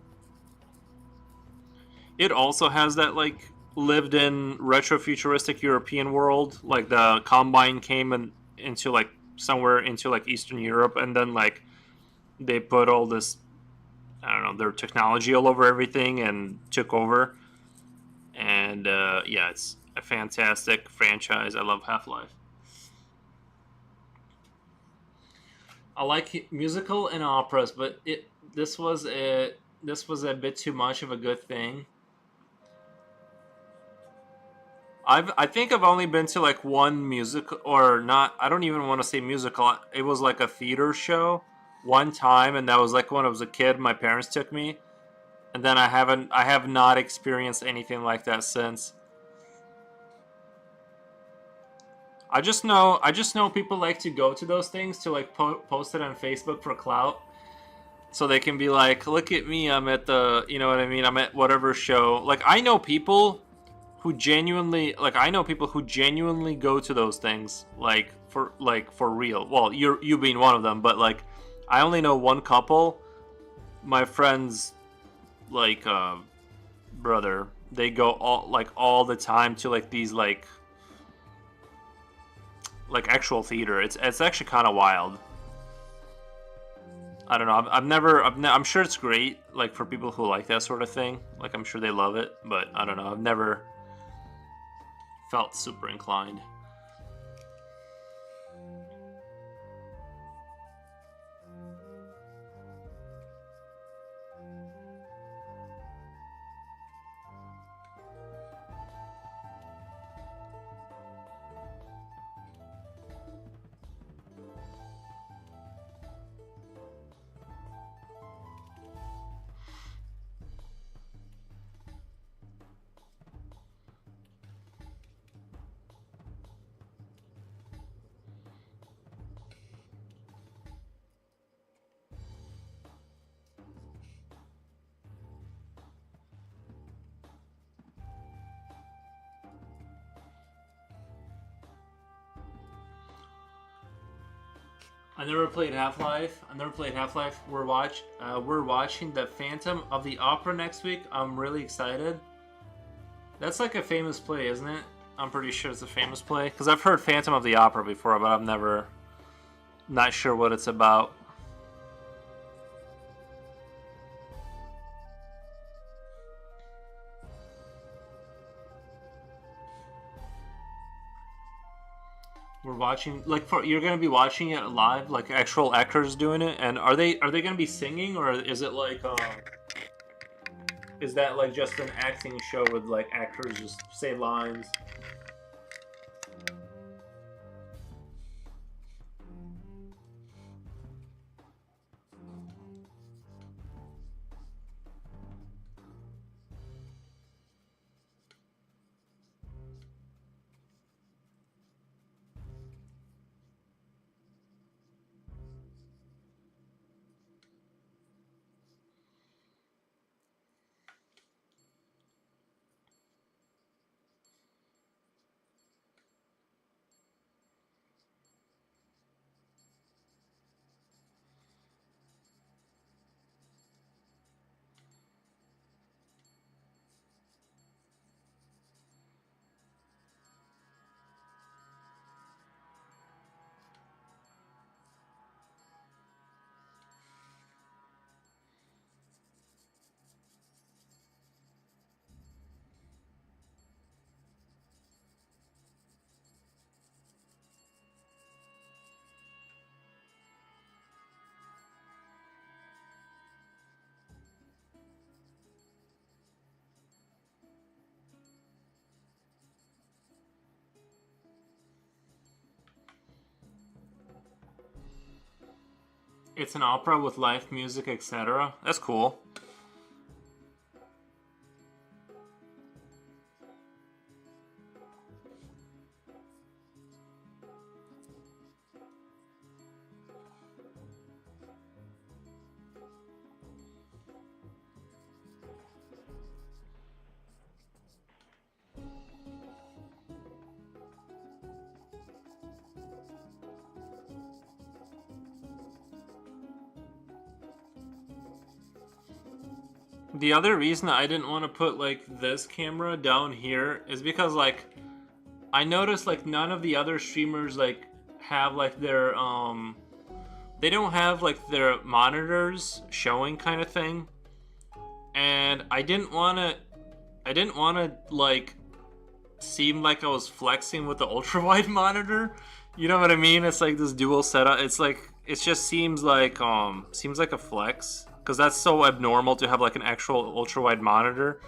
it also has that like lived in retro futuristic European world. Like the Combine came into like somewhere into like Eastern Europe, and then like they put all this, I don't know, their technology all over everything and took over. And yeah, it's a fantastic franchise. I love Half Life. I like musical and operas, but this was a bit too much of a good thing. I think I've only been to like one musical, or not. I don't even want to say musical. It was like a theater show one time, and that was like when I was a kid. My parents took me, and then I have not experienced anything like that since. I just know people like to go to those things to like post it on Facebook for clout, so they can be like, look at me, I'm at the, you know what I mean, I'm at whatever show. Like I know people who genuinely go to those things like for real. Well, you being one of them, but like I only know one couple. My friends like brother, they go all the time to like these like actual theater. It's actually kind of wild. I don't know. I'm sure it's great, like for people who like that sort of thing. Like I'm sure they love it, but I don't know. I've never felt super inclined. I never played Half-Life. We're watching the Phantom of the Opera next week. I'm really excited. That's like a famous play, isn't it? I'm pretty sure it's a famous play because I've heard Phantom of the Opera before, but I've never not sure what it's about. We're watching you're gonna be watching it live, like actual actors doing it, and are they gonna be singing or is it like is that like just an acting show with like actors just say lines? It's an opera with live music, etc. That's cool. The other reason I didn't want to put like this camera down here is because like I noticed like none of the other streamers like have like their they don't have like their monitors showing kind of thing. And I didn't want to like seem like I was flexing with the ultra wide monitor. You know what I mean? It's like this dual setup. It's like it just seems like a flex because that's so abnormal to have like an actual ultra wide monitor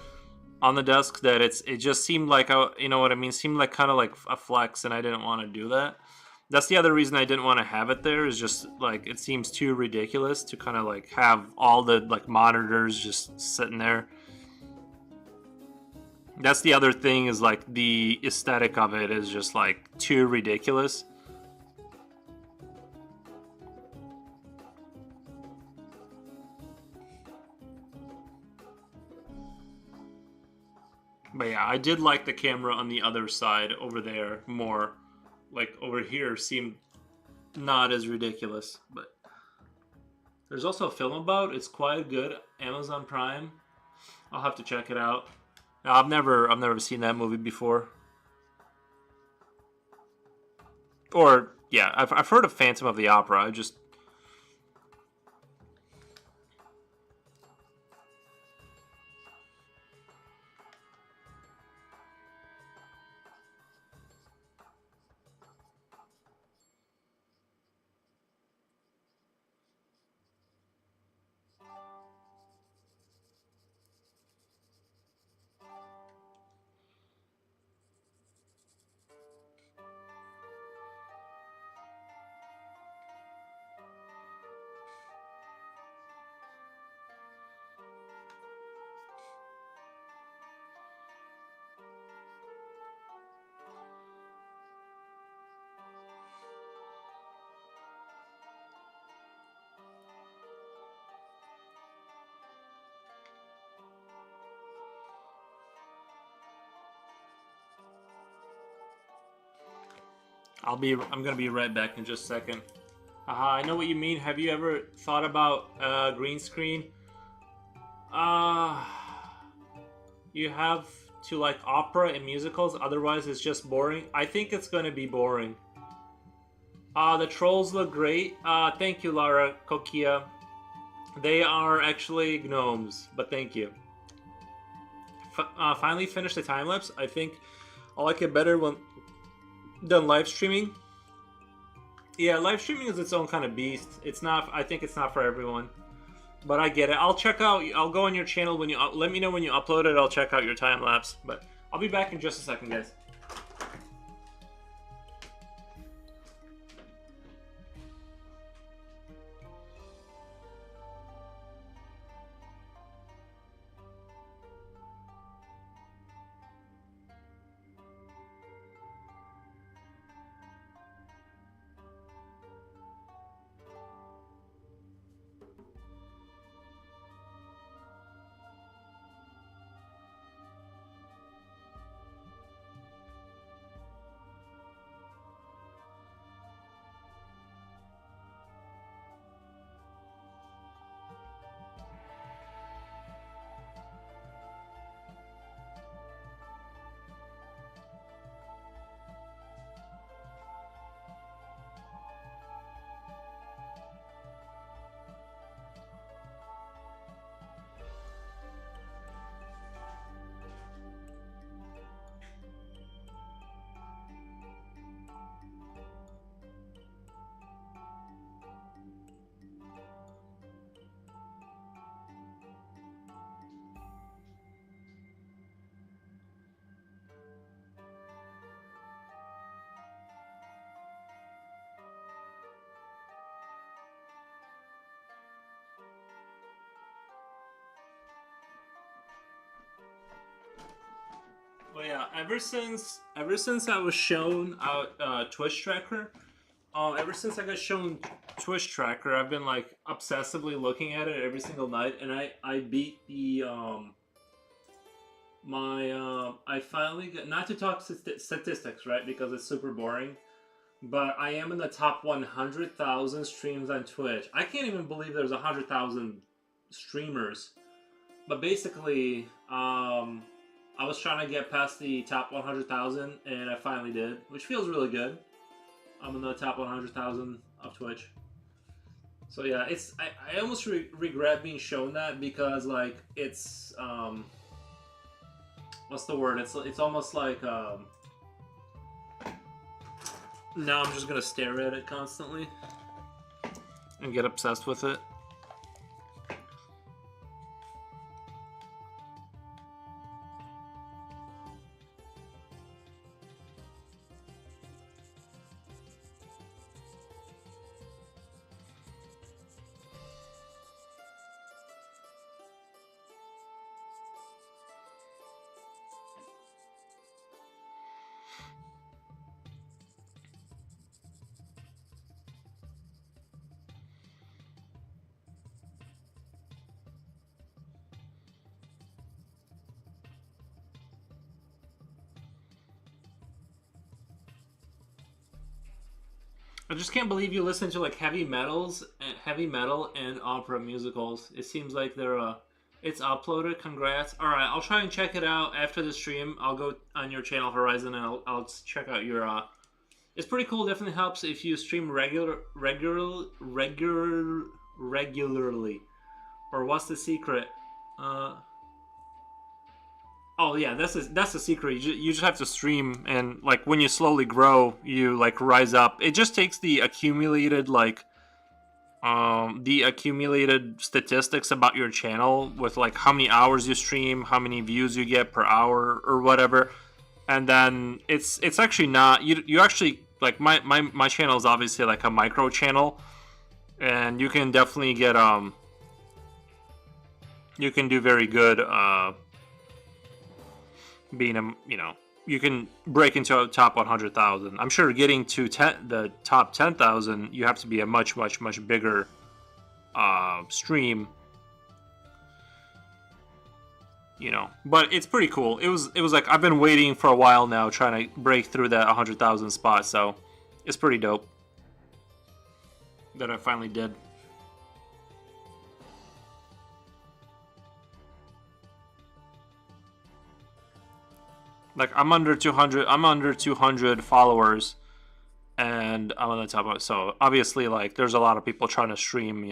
on the desk that it just seemed like you know what I mean? Seemed like kind of like a flex, and I didn't want to do that. That's the other reason I didn't want to have it there. Is just like it seems too ridiculous to kind of like have all the like monitors just sitting there. That's the other thing is like the aesthetic of it is just like too ridiculous. But yeah, I did like the camera on the other side over there more. Like over here seemed not as ridiculous. But there's also a film about. It's quite good. Amazon Prime. I'll have to check it out. I've never seen that movie before. Or yeah, I've heard of Phantom of the Opera. I just I'm gonna be right back in just a second. I know what you mean. Have you ever thought about green screen? Uh, you have to like opera and musicals, otherwise it's just boring. I think it's gonna be boring. The trolls look great. Thank you, Lara Kokia. They are actually gnomes, but thank you. Finally finished the time lapse. I think I like it better when done live streaming. Yeah, live streaming is its own kind of beast. It's not. I think it's not for everyone. But I get it. I'll check out. I'll go on your channel when you let me know when you upload it. I'll check out your time lapse. But I'll be back in just a second, guys. But yeah, ever since I was shown out Twitch tracker, ever since I got shown Twitch tracker, I've been like obsessively looking at it every single night, and I beat the my I finally got, not to talk statistics, right, because it's super boring, but I am in the top 100,000 streams on Twitch. I can't even believe there's 100,000 streamers. But basically, I was trying to get past the top 100,000, and I finally did, which feels really good. I'm in the top 100,000 of Twitch. So yeah, I almost regret being shown that because like it's what's the word? It's almost like now I'm just gonna stare at it constantly and get obsessed with it. I just can't believe you listen to like heavy metal and opera musicals. It seems like they're It's uploaded. Congrats. All right, I'll try and check it out after the stream. I'll go on your channel Horizon and I'll check out your. It's pretty cool. Definitely helps if you stream regularly. Or what's the secret? Uh, oh yeah, that's the secret. You just have to stream, and like when you slowly grow, you like rise up. It just takes the accumulated statistics about your channel with like how many hours you stream, how many views you get per hour or whatever, and then it's actually not you actually like my channel is obviously like a micro channel, and you can definitely get you can do very good being a you can break into a top 100,000. I'm sure getting to the top 10,000 you have to be a much bigger stream, but it's pretty cool. It was like I've been waiting for a while now trying to break through that 100,000 spot, so it's pretty dope that I finally did. Like I'm under 200 followers, and I'm on the top of it. So obviously like there's a lot of people trying to stream.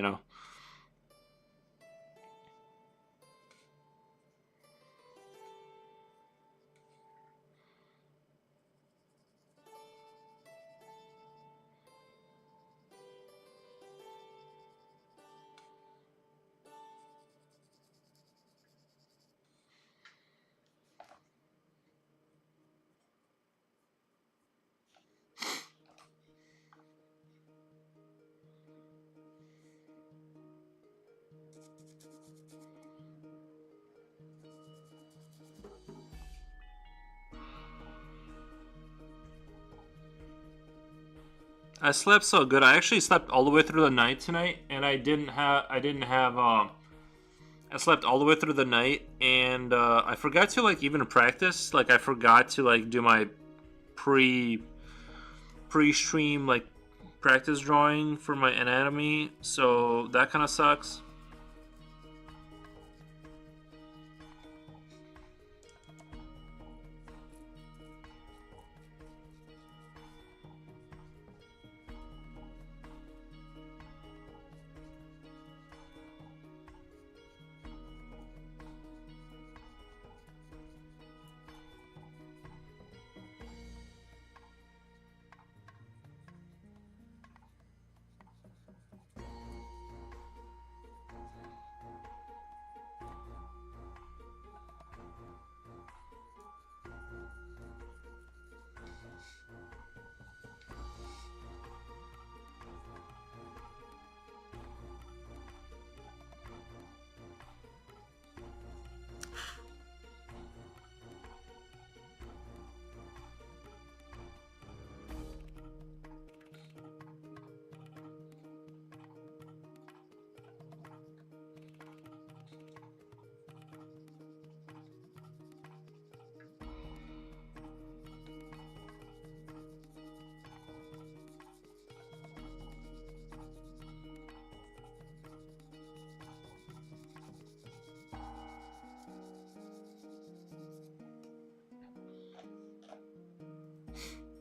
I slept so good. I actually slept all the way through the night tonight, and I slept all the way through the night, and I forgot to like even practice. Like I forgot to like do my pre stream like practice drawing for my anatomy. So that kind of sucks.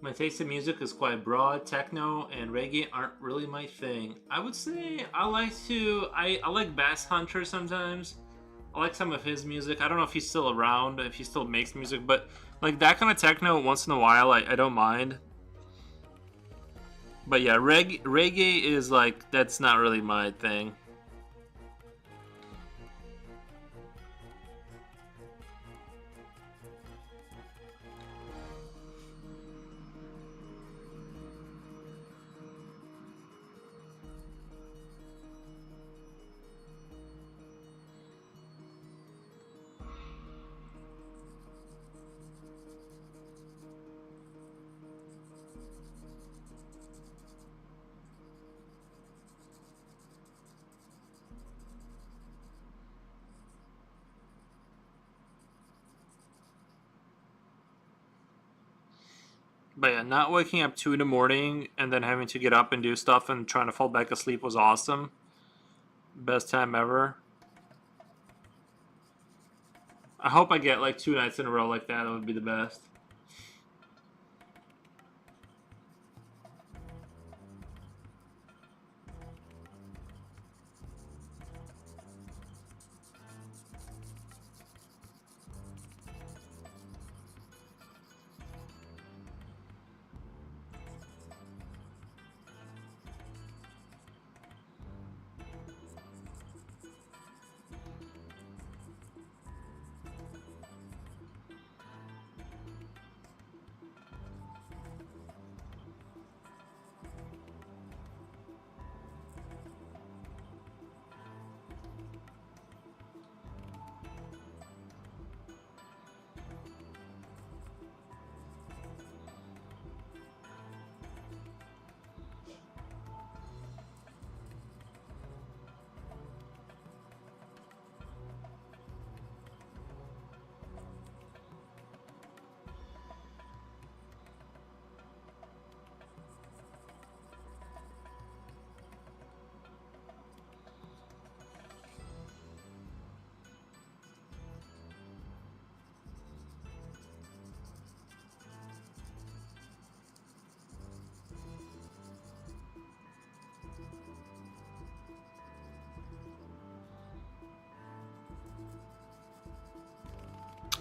My taste in music is quite broad. Techno and reggae aren't really my thing. I would say I like Bass Hunter sometimes. I like some of his music. I don't know if he's still around, if he still makes music, but like that kind of techno once in a while, I don't mind. But yeah, reggae is like that's not really my thing. But yeah, not waking up 2 in the morning and then having to get up and do stuff and trying to fall back asleep was awesome. Best time ever. I hope I get like 2 nights in a row like that. That would be the best.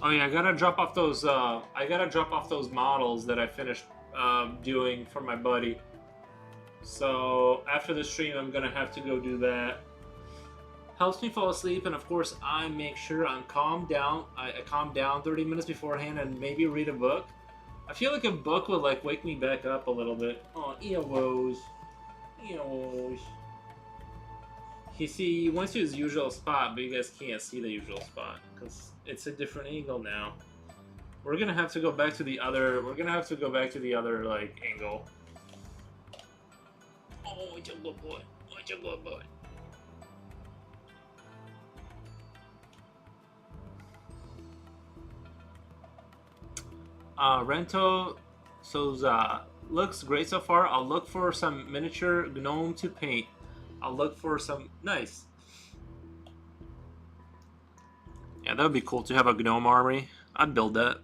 Oh yeah, I gotta drop off those. I gotta drop off those models that I finished doing for my buddy. So after the stream, I'm gonna have to go do that. Helps me fall asleep, and of course, I make sure I'm calmed down. I calm down 30 minutes beforehand, and maybe read a book. I feel like a book would like wake me back up a little bit. Oh, earwoes, earwoes. He went to his usual spot, but you guys can't see the usual spot because it's a different angle now. We're gonna have to go back to the other. We're gonna have to go back to the other like angle. Oh, it's a good boy. Oh, it's a good boy. Rento, so looks great so far. I'll look for some miniature gnome to paint. I'll look for some nice. Yeah, that would be cool to have a gnome army. I'd build that.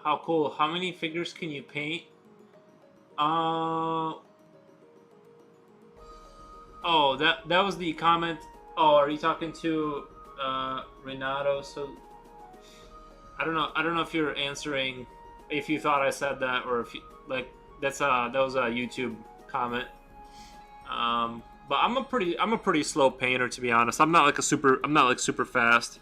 How cool. How many figures can you paint? Uh oh, that was the comment. Oh, are you talking to Renato? So I don't know. I don't know if you're answering if you thought I said that or if you, like that was a YouTube comment. But I'm a pretty slow painter, to be honest. I'm not like super fast.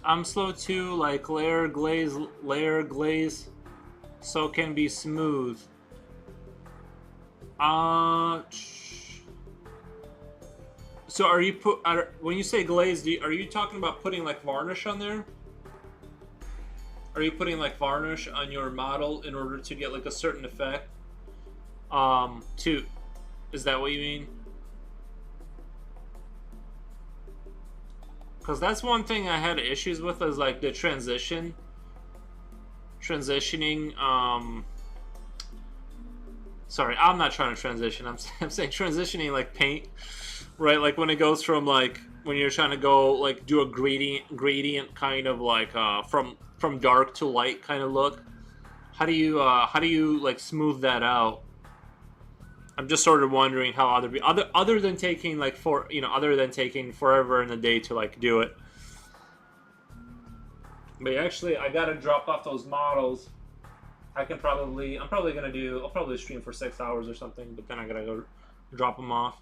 I'm slow too, like layer glaze, so it can be smooth. Uh, so are you when you say glaze, are you talking about putting like varnish on there? Are you putting like varnish on your model in order to get like a certain effect? To Is that what you mean? Because that's one thing I had issues with is like the transitioning. Sorry, I'm not trying to transition. I'm saying transitioning like paint, right? Like when it goes from like when you're trying to go like do a gradient kind of like from dark to light kind of look. How do you like smooth that out? I'm just sort of wondering how other than taking like other than taking forever in a day to like do it. But actually, I gotta drop off those models. I'll probably stream for 6 hours or something, but then I gotta go drop them off.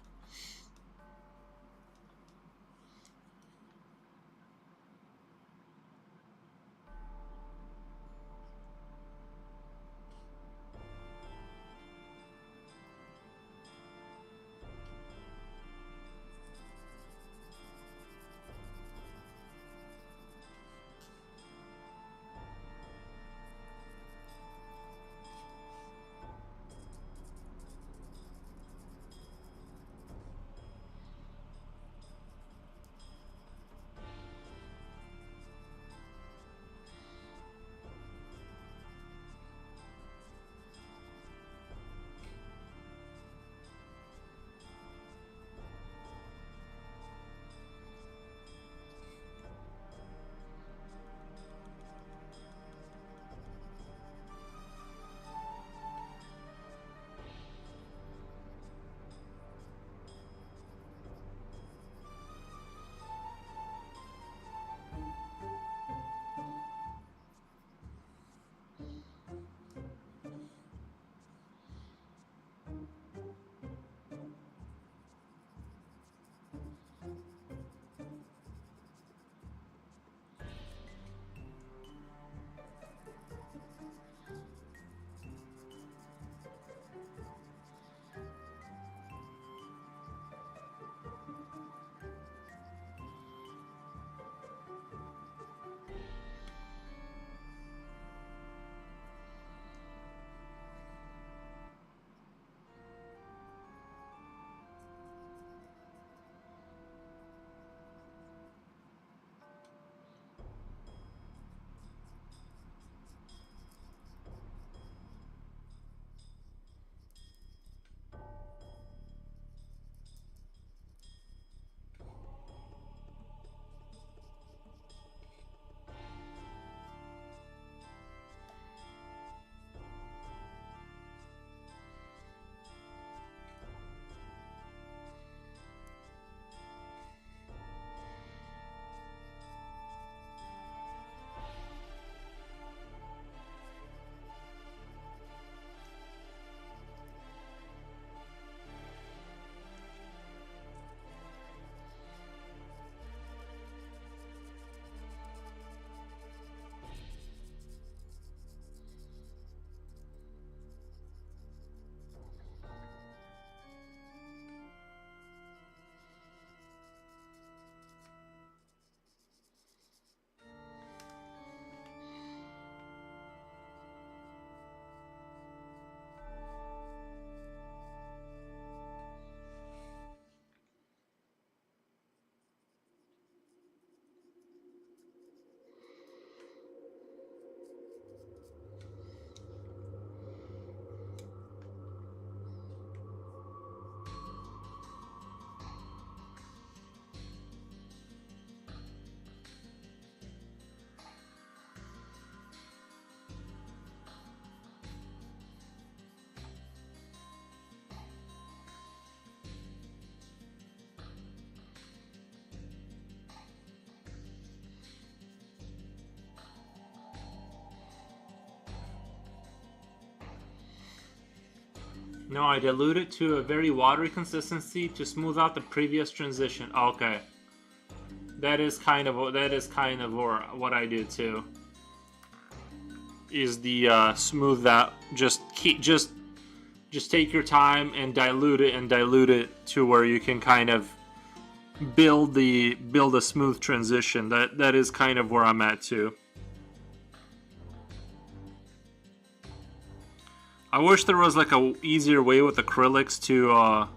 No, I dilute it to a very watery consistency to smooth out the previous transition. Okay. that is kind of or what I do too. Is the smooth that just take your time and dilute it to where you can kind of build a smooth transition. That is kind of where I'm at too. I wish there was like a easier way with acrylics to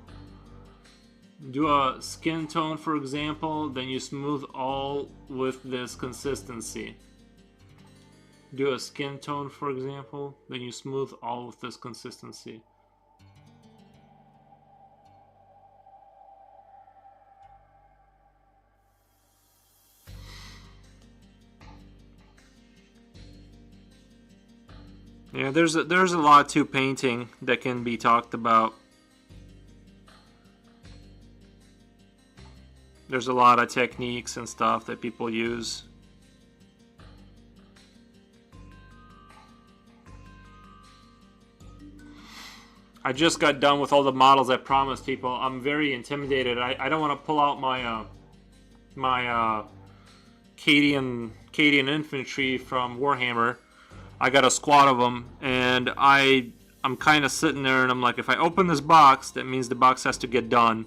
do a skin tone, for example, then you smooth all with this consistency. Do a skin tone, for example, then you smooth all with this consistency. Yeah, there's a lot to painting that can be talked about. There's a lot of techniques and stuff that people use. I just got done with all the models I promised people. I'm very intimidated. I don't want to pull out my Cadian infantry from Warhammer. I got a squad of them, and I'm kind of sitting there, and I'm like, if I open this box, that means the box has to get done,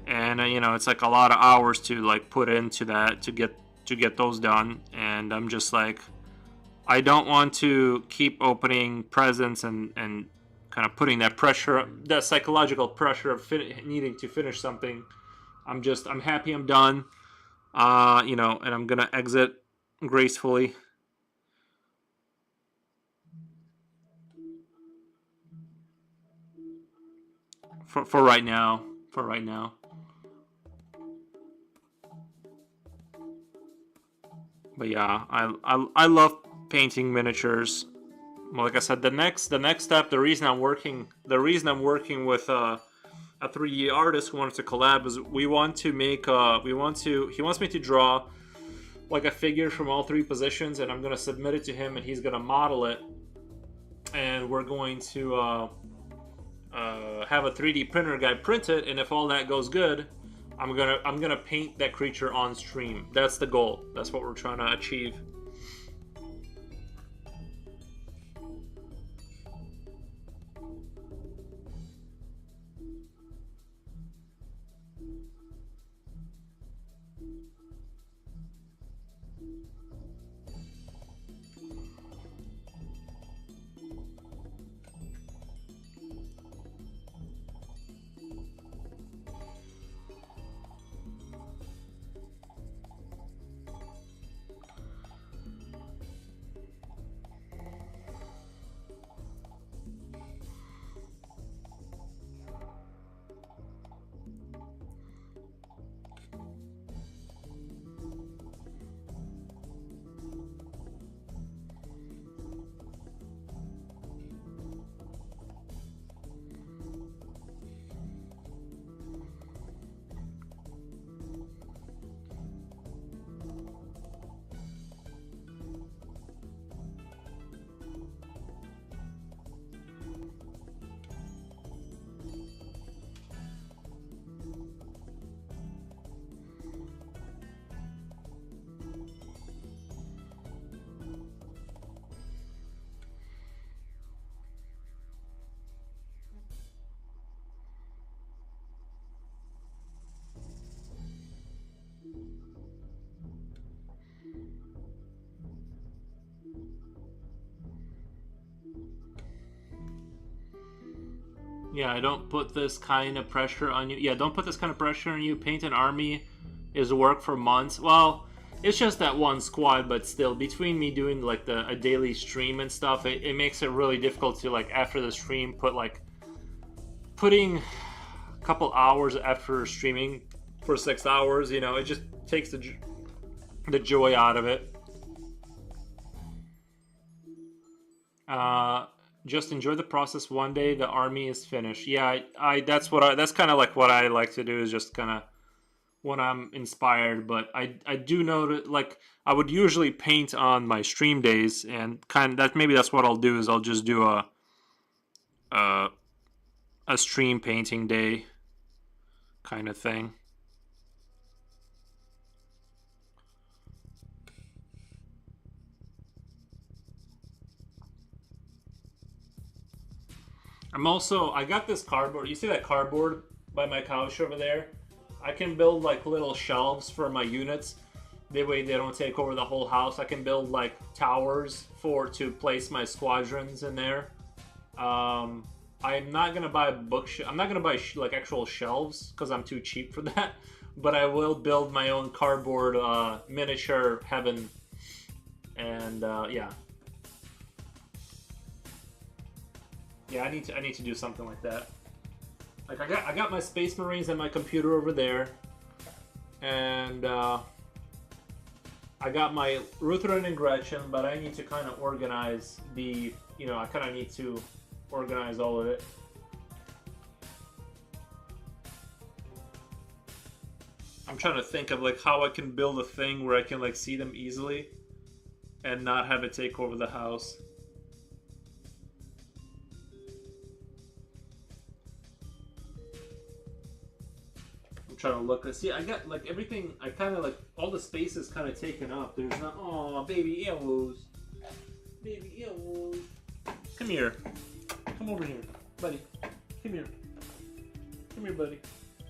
and it's like a lot of hours to like put into that to get those done, and I'm just like, I don't want to keep opening presents and kind of putting that pressure, that psychological pressure of needing to finish something. I'm happy I'm done, and I'm gonna exit gracefully. For right now. For right now. But yeah, I love painting miniatures. Well, like I said, the next step, the reason I'm working with a 3D artist who wants to collab is he wants me to draw like a figure from all three positions, and I'm gonna submit it to him, and he's gonna model it, and we're going to have a 3D printer guy print it, and if all that goes good, I'm gonna paint that creature on stream. That's the goal. That's what we're trying to achieve. Yeah, I don't put this kind of pressure on you. Yeah, don't put this kind of pressure on you. Paint an army is work for months. Well, it's just that one squad, but still, between me doing like a daily stream and stuff, it makes it really difficult to like after the stream putting a couple hours after streaming for 6 hours. It just takes the joy out of it. Uh, just enjoy the process. One day the army is finished. Yeah, that's kind of like what I like to do, is just kind of when I'm inspired. But I do know that like I would usually paint on my stream days, and kind of that maybe that's what I'll do, is I'll just do a a stream painting day kind of thing. I got this cardboard. You see that cardboard by my couch over there? I can build like little shelves for my units. That way they don't take over the whole house. I can build like towers to place my squadrons in there. I'm not gonna buy I'm not gonna buy like actual shelves because I'm too cheap for that. But I will build my own cardboard miniature heaven, and yeah, yeah. I need to do something like that. Like I got my Space Marines and my computer over there, and I got my Ruthven and Gretchen, but I need to kind of organize the, I kind of need to organize all of it. I'm trying to think of like how I can build a thing where I can like see them easily and not have it take over the house. I'm trying to look. See, I got like everything. I kind of like all the space is kind of taken up. There's not. Oh, baby earwoos. Baby earwoos. Come here. Come over here, buddy. Come here. Come here, buddy.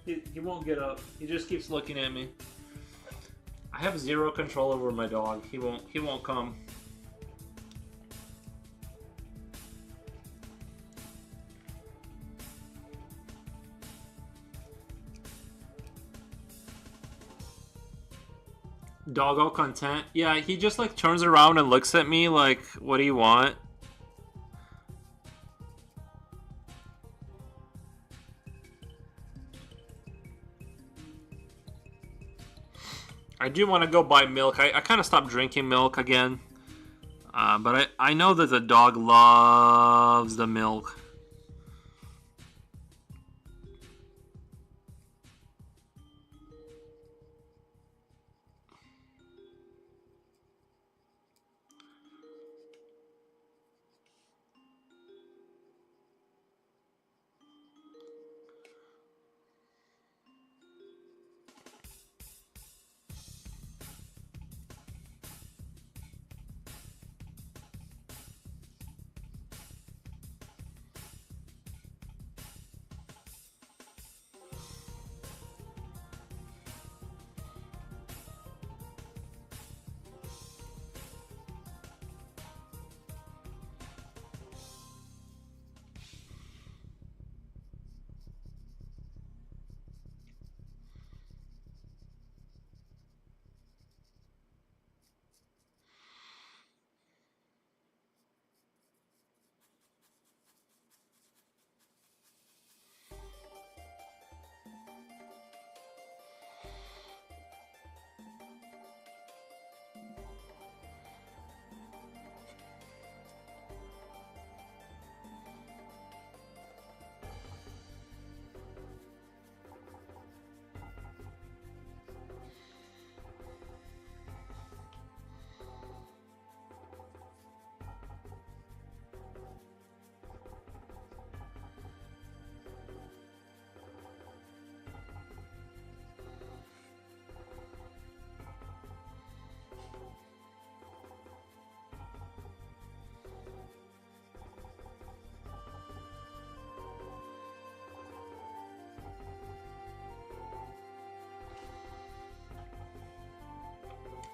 He won't get up. He just keeps looking at me. I have zero control over my dog. He won't come. Dog all content. Yeah, he just like turns around and looks at me like, what do you want? I do want to go buy milk. I kind of stopped drinking milk again. But I know that the dog loves the milk.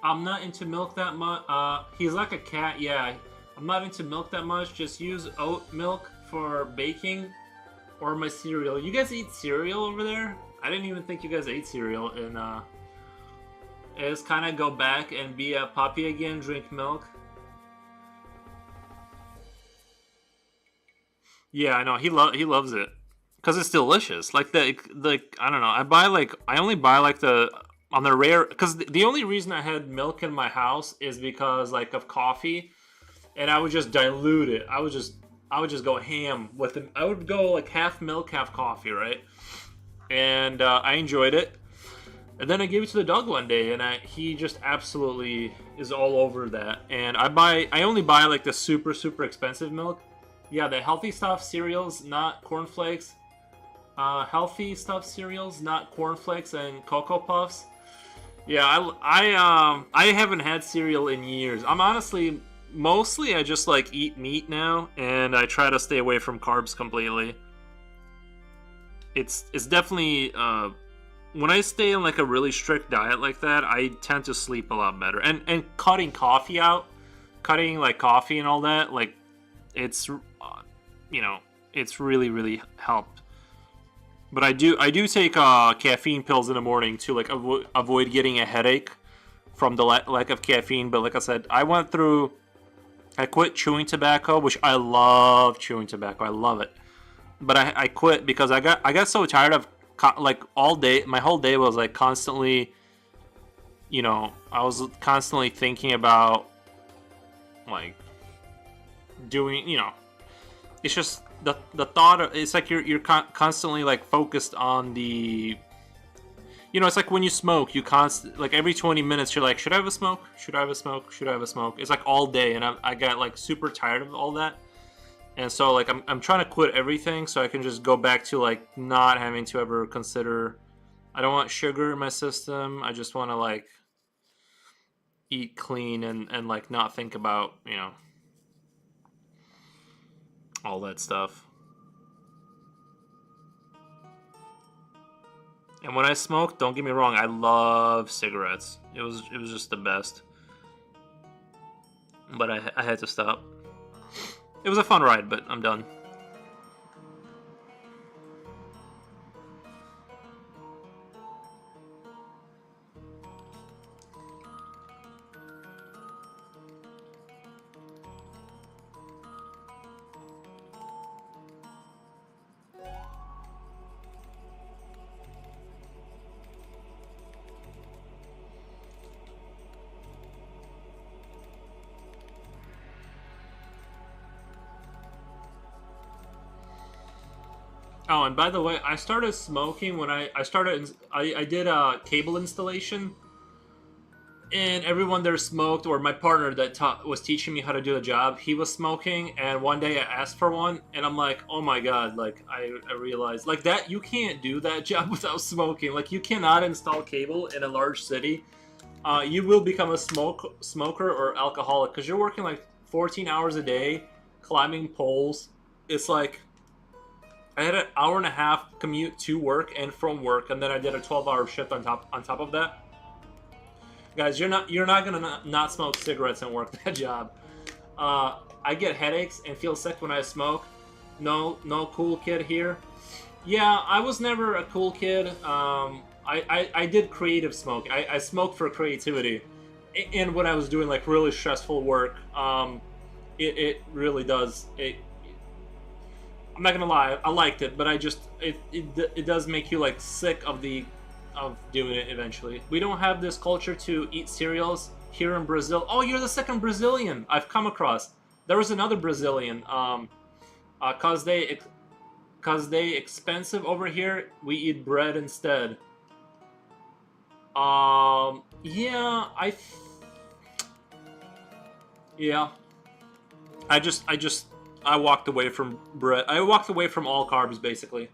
I'm not into milk that much. He's like a cat, yeah. I'm not into milk that much. Just use oat milk for baking or my cereal. You guys eat cereal over there? I didn't even think you guys ate cereal. And is kind of go back and be a puppy again, drink milk. Yeah, I know. He loves it because it's delicious. Like the I don't know. I only buy like the on the rare because the only reason I had milk in my house is because like of coffee, and I would just dilute it. I would just go ham with it. I would go like half milk, half coffee, right? And I enjoyed it. And then I gave it to the dog one day, and he just absolutely is all over that. And I only buy like the super expensive milk. Yeah, the healthy stuff cereals, not cornflakes. Healthy stuff cereals, not cornflakes and Cocoa Puffs. Yeah, I haven't had cereal in years. I'm honestly Mostly I just like eat meat now, and I try to stay away from carbs completely. It's definitely when I stay in like a really strict diet like that, I tend to sleep a lot better. And cutting coffee out, cutting like coffee and all that, like it's you know, it's really helped. But I do take caffeine pills in the morning to like avoid getting a headache from the lack of caffeine. But like I said, I quit chewing tobacco, which I love chewing tobacco. I love it. But I quit because I got so tired of like all day. My whole day was like constantly, I was constantly thinking about like doing, it's just the thought of, it's like you're constantly like focused on the, it's like when you smoke, you like every 20 minutes you're like, should I have a smoke? Should I have a smoke? Should I have a smoke? It's like all day, and I got like super tired of all that. And so like I'm trying to quit everything so I can just go back to like not having to ever consider. I don't want sugar in my system. I just want to like eat clean and like not think about, all that stuff. And when I smoke, don't get me wrong, I love cigarettes. It was just the best. But I had to stop. It was a fun ride, but I'm done. Oh, and by the way, I started smoking when I did a cable installation, and everyone there smoked, or my partner that was teaching me how to do the job, he was smoking, and one day I asked for one, and I'm like, oh my god, like I realized like that you can't do that job without smoking. Like you cannot install cable in a large city. You will become a smoker or alcoholic because you're working like 14 hours a day, climbing poles. It's like I had an hour and a half commute to work and from work, and then I did a 12-hour shift on top of that. Guys, you're not gonna not smoke cigarettes and work that job. I get headaches and feel sick when I smoke. No cool kid here. Yeah, I was never a cool kid. I did creative smoke. I smoked for creativity, and when I was doing like really stressful work, it really does. I'm not gonna lie, I liked it, but it does make you like sick of doing it eventually. We don't have this culture to eat cereals here in Brazil. Oh, you're the second Brazilian I've come across. There was another Brazilian. Cause they expensive over here, we eat bread instead. Yeah, yeah. I walked away from bread. I walked away from all carbs basically.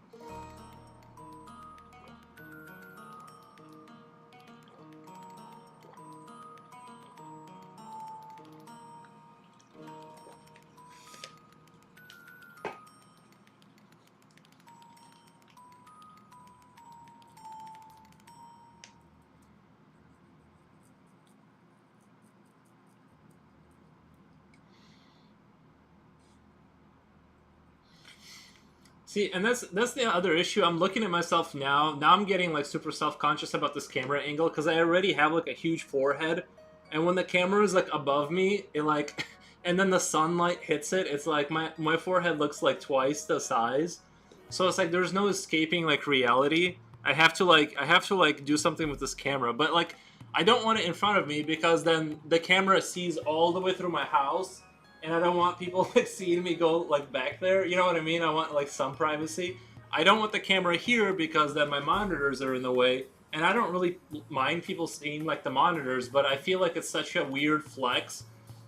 See, and that's the other issue. I'm looking at myself now. Now I'm getting like super self conscious about this camera angle because I already have like a huge forehead, and when the camera is like above me, it like, and then the sunlight hits it. It's like my forehead looks like twice the size. So it's like there's no escaping like reality. I have to like do something with this camera, but like I don't want it in front of me because then the camera sees all the way through my house, and I don't want people like seeing me go like back there. You know what I mean? I want like some privacy. I don't want the camera here because then my monitors are in the way, and I don't really mind people seeing like the monitors, but I feel like it's such a weird flex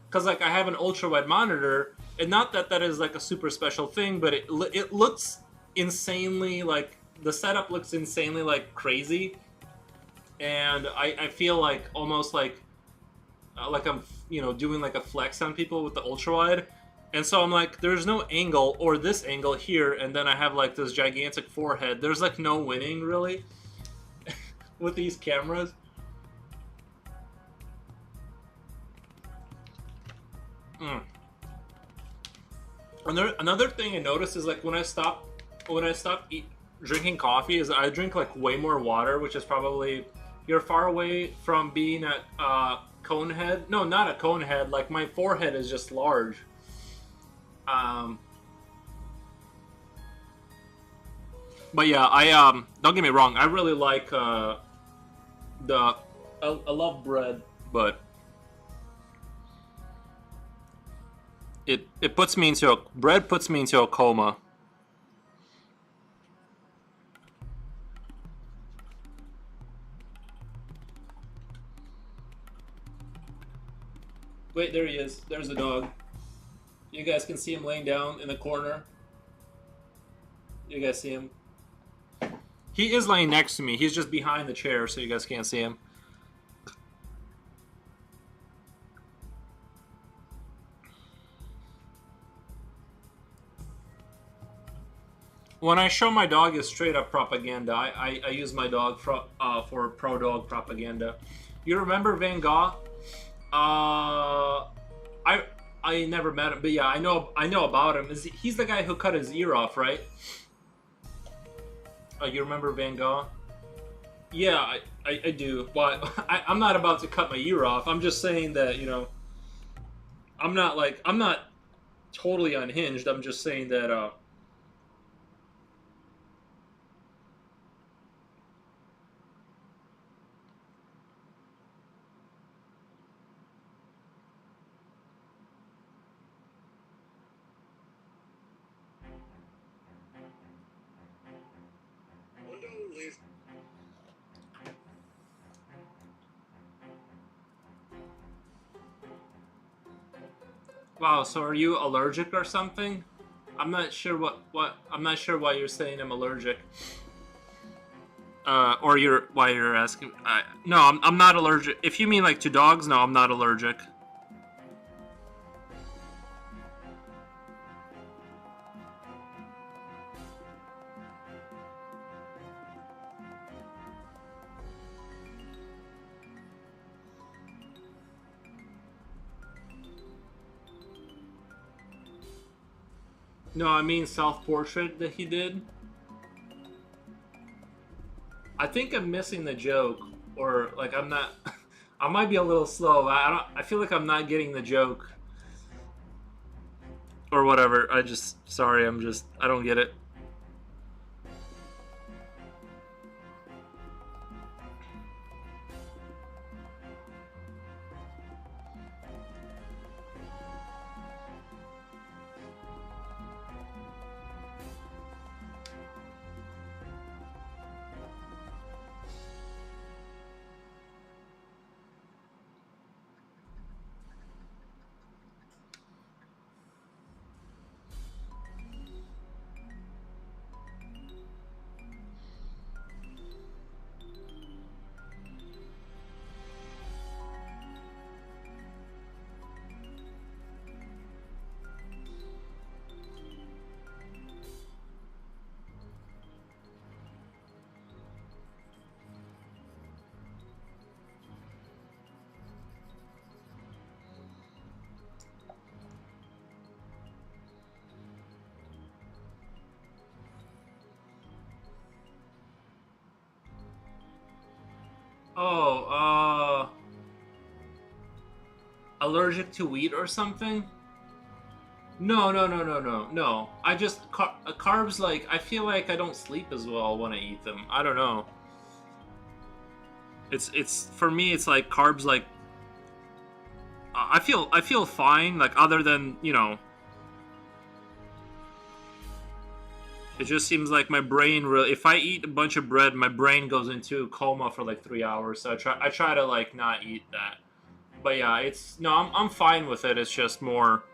because like I have an ultra wide monitor, and not that that is like a super special thing, but it looks insanely like the setup looks insanely like crazy, and I feel like almost like like I'm, doing like a flex on people with the ultra wide. And so I'm like, there's no angle or this angle here, and then I have like this gigantic forehead. There's like no winning really with these cameras. Mm. Another thing I noticed is like when I stop drinking coffee is I drink like way more water, which is probably you're far away from being at cone head. No, not a cone head. Like my forehead is just large. Um, but yeah, I don't get me wrong. I really like the I love bread, but it puts me into bread puts me into a coma. Wait, there he is. There's the dog. You guys can see him laying down in the corner. You guys see him? He is laying next to me. He's just behind the chair, so you guys can't see him. When I show my dog is straight up propaganda. I use my dog for pro dog propaganda. You remember Van Gogh? I I never met him, but yeah, I know about him. He's the guy who cut his ear off, right? You remember Van Gogh? Yeah, I do, but I'm not about to cut my ear off. I'm just saying that I'm not totally unhinged. I'm just saying that wow. So are you allergic or something? I'm not sure what I'm not sure why you're saying I'm allergic. Or you're why you're asking. No, I'm not allergic. If you mean like to dogs, no, I'm not allergic. No, I mean self portrait that he did. I think I'm missing the joke, or like I'm not. I might be a little slow. I don't. I feel like I'm not getting the joke, or whatever. I just sorry. I don't get it. Oh, allergic to wheat or something? No, no, no, no, no, no. I just carbs. Like I feel like I don't sleep as well when I eat them. I don't know. It's for me. It's like carbs. Like I feel fine. Like other than it just seems like my brain really. If I eat a bunch of bread, my brain goes into a coma for like 3 hours. So I try to like not eat that. But yeah, it's no. I'm fine with it. It's just more.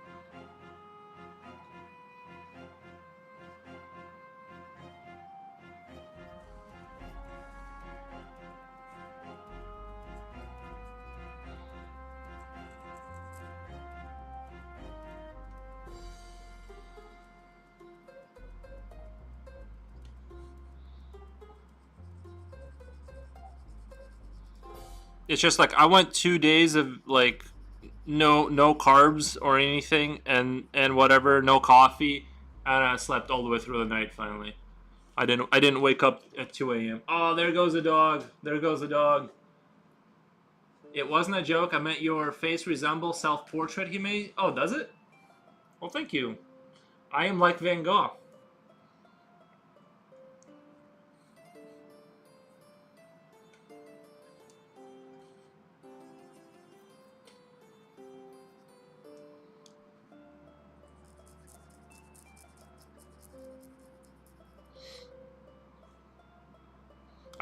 It's just like I went 2 days of like no carbs or anything, and whatever, no coffee, and I slept all the way through the night. Finally, I didn't wake up at 2 a.m. Oh, there goes the dog. There goes the dog. It wasn't a joke. I meant your face resembles self-portrait he made. Oh, does it? Well, thank you. I am like Van Gogh.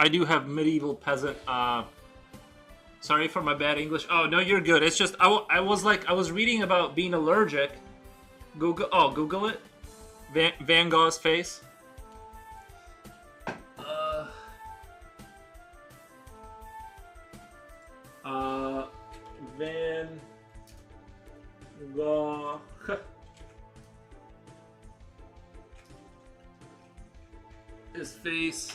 I do have medieval peasant. Sorry for my bad English. Oh no, you're good. It's just I was like I was reading about being allergic. Google. Oh, Google it. Van Gogh's face. Uh, uh, Van Gogh. His face.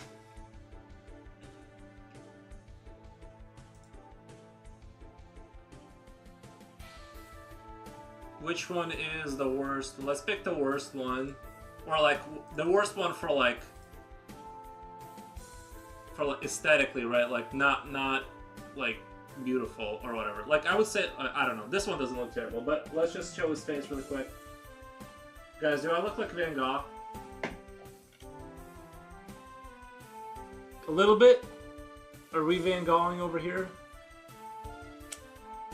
Which one is the worst? Let's pick the worst one, or like the worst one for like aesthetically, right? Like not like beautiful or whatever. Like I would say, I don't know. This one doesn't look terrible, but let's just show his face really quick. Guys, do I look like Van Gogh? A little bit? Are we Van Goghing over here?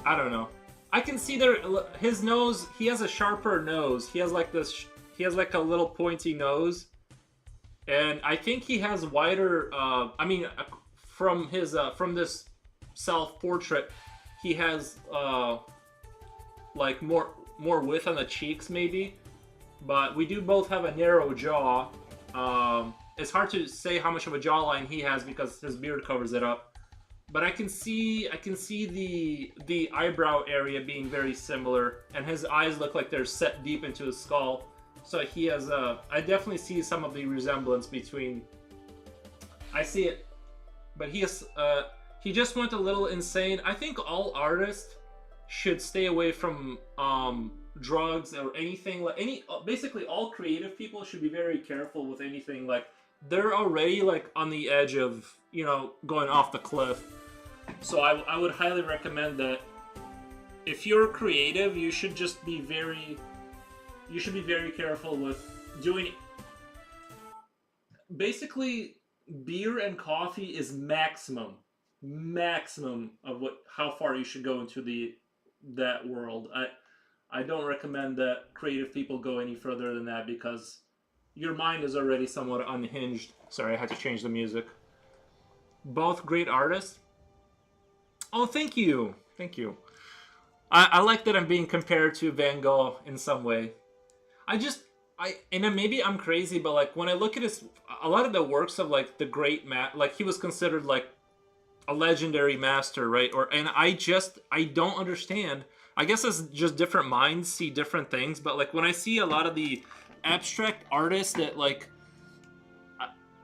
I don't know. I can see there his nose. He has a sharper nose. He has like this. He has like a little pointy nose, and I think he has wider. I mean, from this self portrait, he has like more width on the cheeks maybe, but we do both have a narrow jaw. It's hard to say how much of a jawline he has because his beard covers it up. But I can see the eyebrow area being very similar, and his eyes look like they're set deep into his skull. So he has I definitely see some of the resemblance between. I see it, but he just went a little insane. I think all artists should stay away from drugs or anything like basically all creative people should be very careful with anything like they're already like on the edge of going off the cliff. So I would highly recommend that if you're creative, you should be very careful with doing. Basically, beer and coffee is maximum of how far you should go into that world. I don't recommend that creative people go any further than that because your mind is already somewhat unhinged. Sorry, I had to change the music. Both great artists. Oh, thank you. Thank you. I like that I'm being compared to Van Gogh in some way. And then maybe I'm crazy, but like when I look at a lot of the works of like the great like he was considered like a legendary master, right? And I don't understand. I guess it's just different minds see different things, but like when I see a lot of the abstract artists that like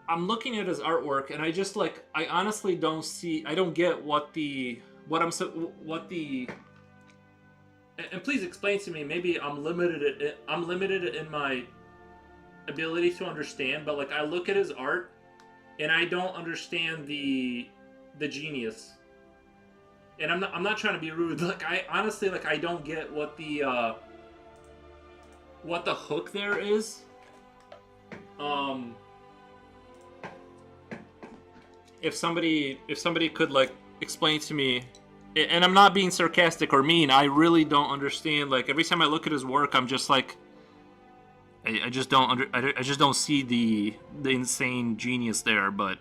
I'm looking at his artwork and I honestly I don't get what the and please explain to me, maybe I'm limited in my ability to understand, but like I look at his art and I don't understand the genius. And I'm not trying to be rude. Like I honestly I don't get what the hook there is. If somebody could like explain to me, and I'm not being sarcastic or mean, I really don't understand. Like every time I look at his work, I'm just like, I just don't see the insane genius there. But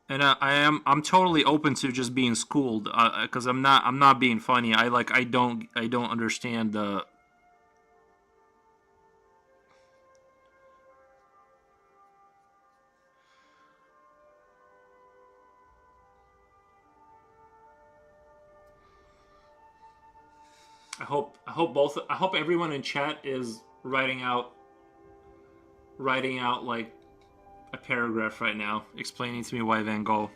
and I'm totally open to just being schooled because I'm not being funny. I don't understand the. I hope everyone in chat is writing out like a paragraph right now explaining to me why Van Gogh.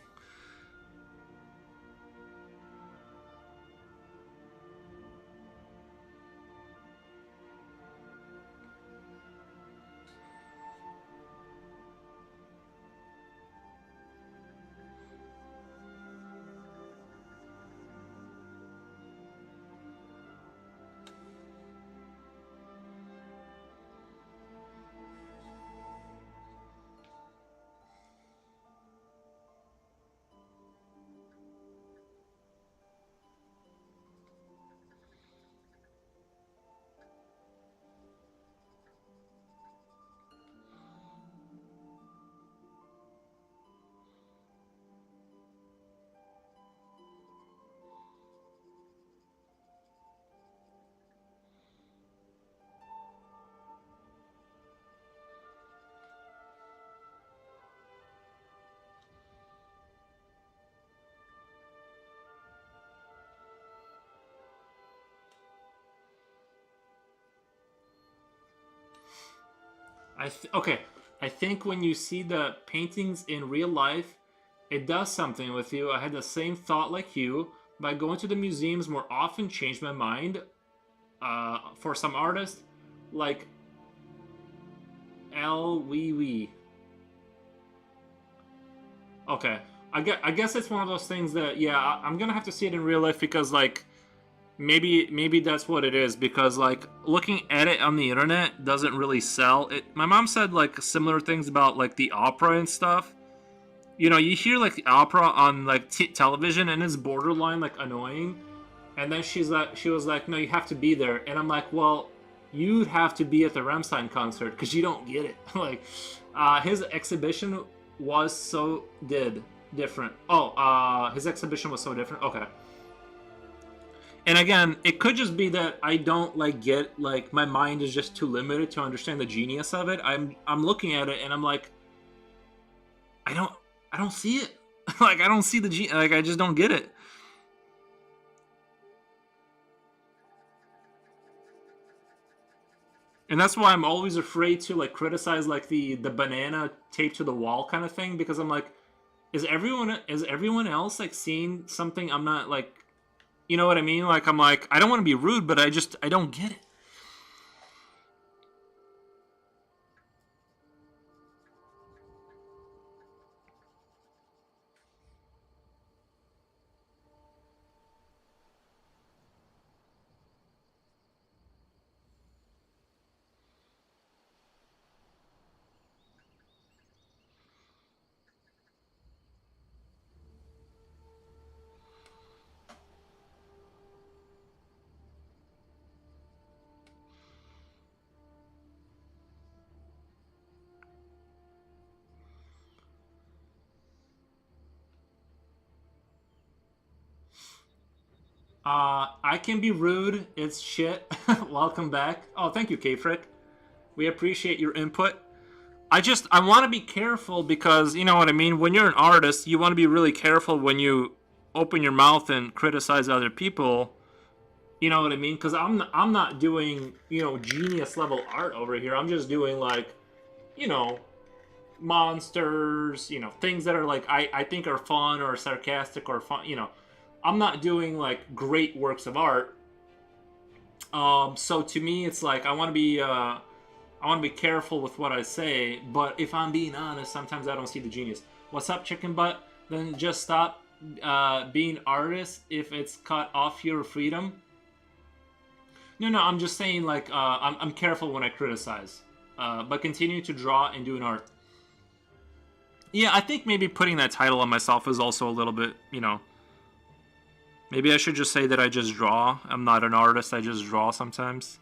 Okay. I think when you see the paintings in real life, it does something with you. I had the same thought like you. By going to the museums more often changed my mind. For some artists, like L Wee Wee. Okay, I guess it's one of those things that yeah, I'm gonna have to see it in real life because like maybe that's what it is because like looking at it on the internet doesn't really sell it. My mom said like similar things about like the opera and stuff. You know, you hear like the opera on like television and it's borderline like annoying. And then she was like, no, you have to be there. And I'm like, well, you'd have to be at the Rammstein concert because you don't get it. Like, his exhibition was so different. Oh, his exhibition was so different. Okay. And again, it could just be that I don't like get like my mind is just too limited to understand the genius of it. I'm looking at it and I'm like, I don't I don't see it. Like I don't see like I just don't get it. And that's why I'm always afraid to like criticize like the banana taped to the wall kind of thing because I'm like, is everyone else like seeing something I'm not like, you know what I mean? Like I'm like I don't want to be rude, but I don't get it. I can be rude. It's shit. Welcome back. Oh, thank you, K-Frick. We appreciate your input. I want to be careful because you know what I mean. When you're an artist, you want to be really careful when you open your mouth and criticize other people. You know what I mean? Because I'm not doing genius level art over here. I'm just doing like you know monsters. Things that are like I think are fun or sarcastic or fun. I'm not doing like great works of art. So to me, it's like I want to be careful with what I say, but if I'm being honest, sometimes I don't see the genius. What's up, chicken butt? Then just stop being artist if it's cut off your freedom. No, no, I'm just saying like I'm careful when I criticize, but continue to draw and do an art. Yeah, I think maybe putting that title on myself is also a little bit. Maybe I should just say that I just draw. I'm not an artist. I just draw sometimes.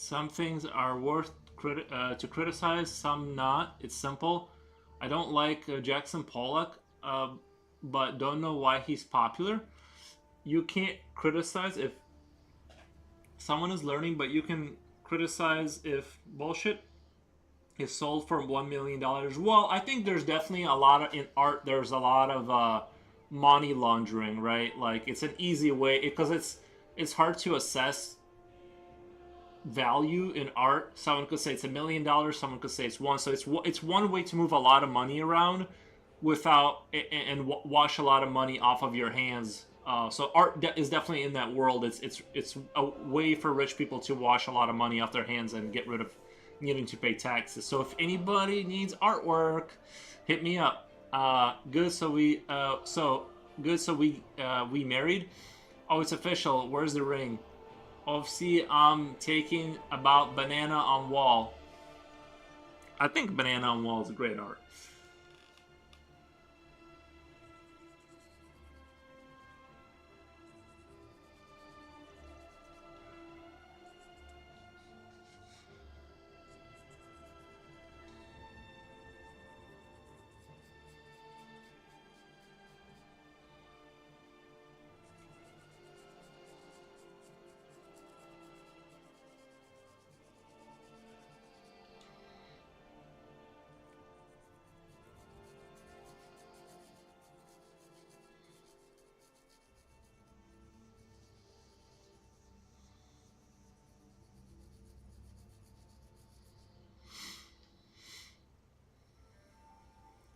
Some things are worth to criticize, some not. It's simple. I don't like Jackson Pollock, but don't know why he's popular. You can't criticize if someone is learning, but you can criticize if bullshit is sold for $1 million. Well, I think there's definitely a lot of in art. There's a lot of money laundering, right? Like it's an easy way because it's hard to assess value in art. Someone could say it's $1 million. Someone could say it's one. So it's one way to move a lot of money around without and wash a lot of money off of your hands. So art is definitely in that world. It's a way for rich people to wash a lot of money off their hands and get rid of needing to pay taxes. So if anybody needs artwork, hit me up. Good. So we married. Oh, it's official. Where's the ring? Oh, see, I'm taking about Banana on Wall. I think Banana on Wall is a great art.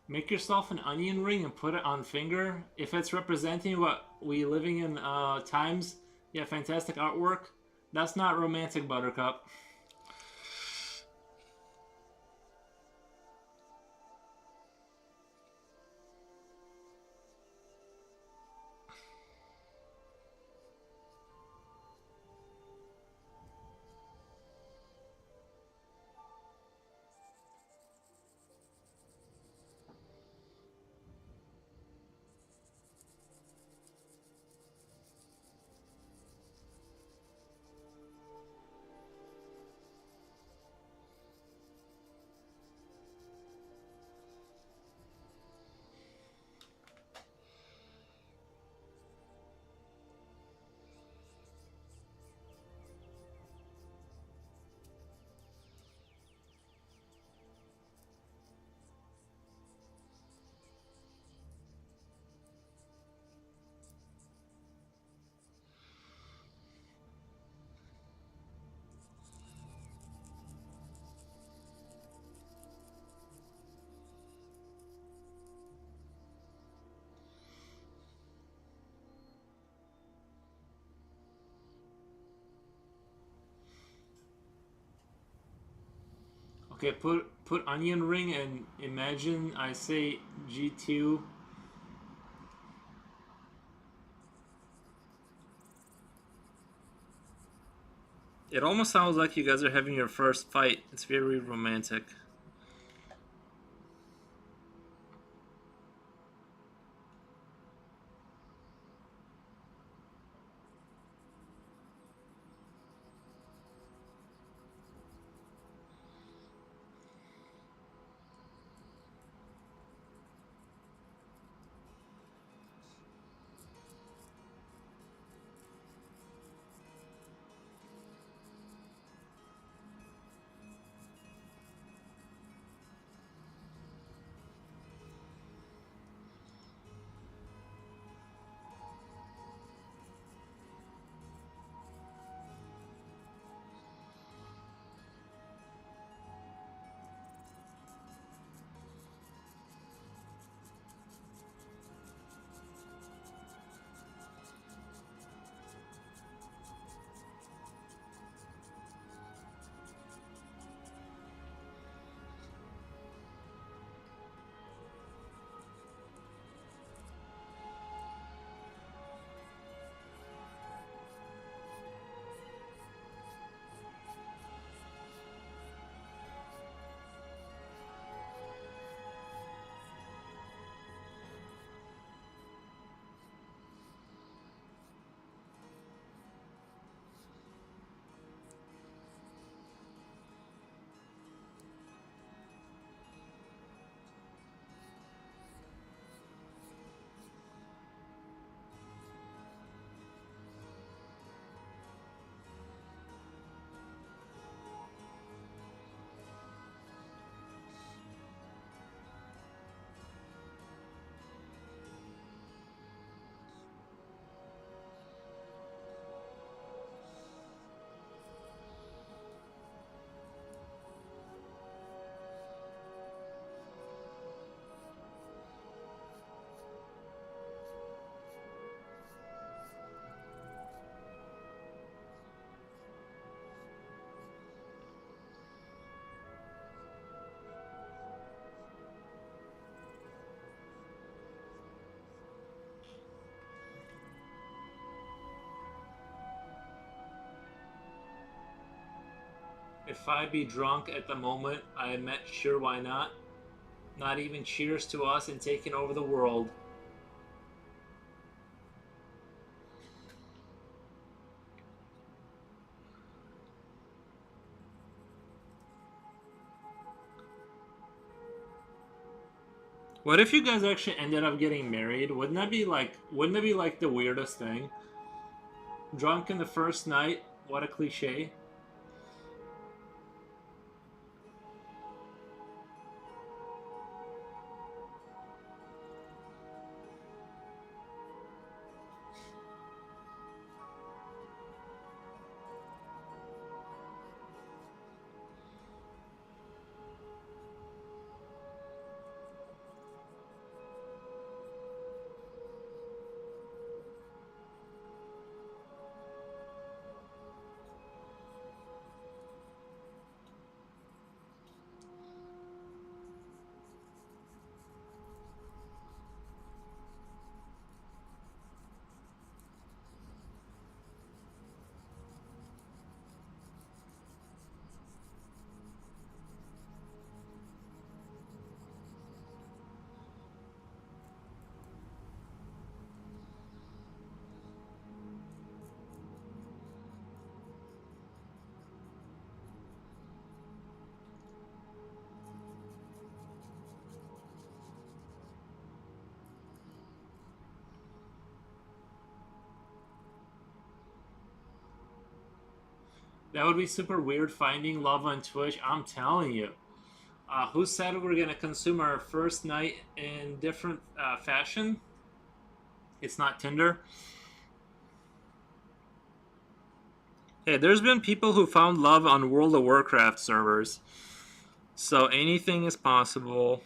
Make yourself an onion ring and put it on finger. If it's representing what we living in times, yeah, fantastic artwork. That's not romantic, Buttercup. Okay, put onion ring and imagine I say G2. It almost sounds like you guys are having your first fight. It's very romantic. If I be drunk at the moment, I meant sure why not. Not even cheers to us and taking over the world. What if you guys actually ended up getting married? Wouldn't that be like the weirdest thing? Drunk in the first night, what a cliche. That would be super weird finding love on Twitch. I'm telling you. Who said we're gonna consume our first night in different fashion? It's not Tinder. Hey, there's been people who found love on World of Warcraft servers. So anything is possible.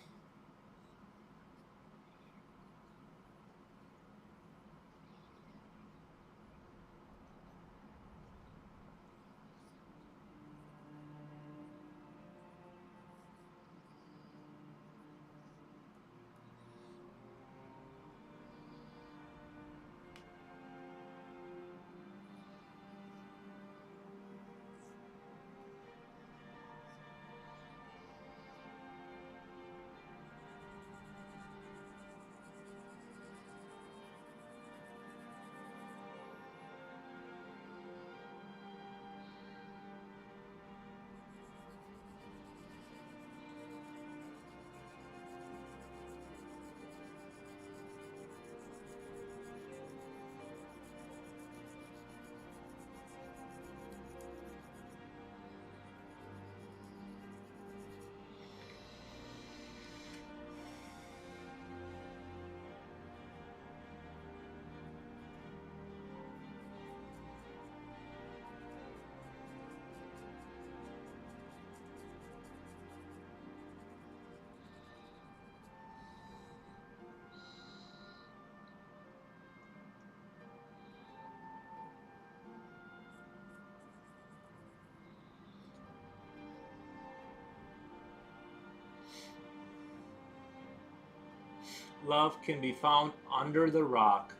Love can be found under the rock.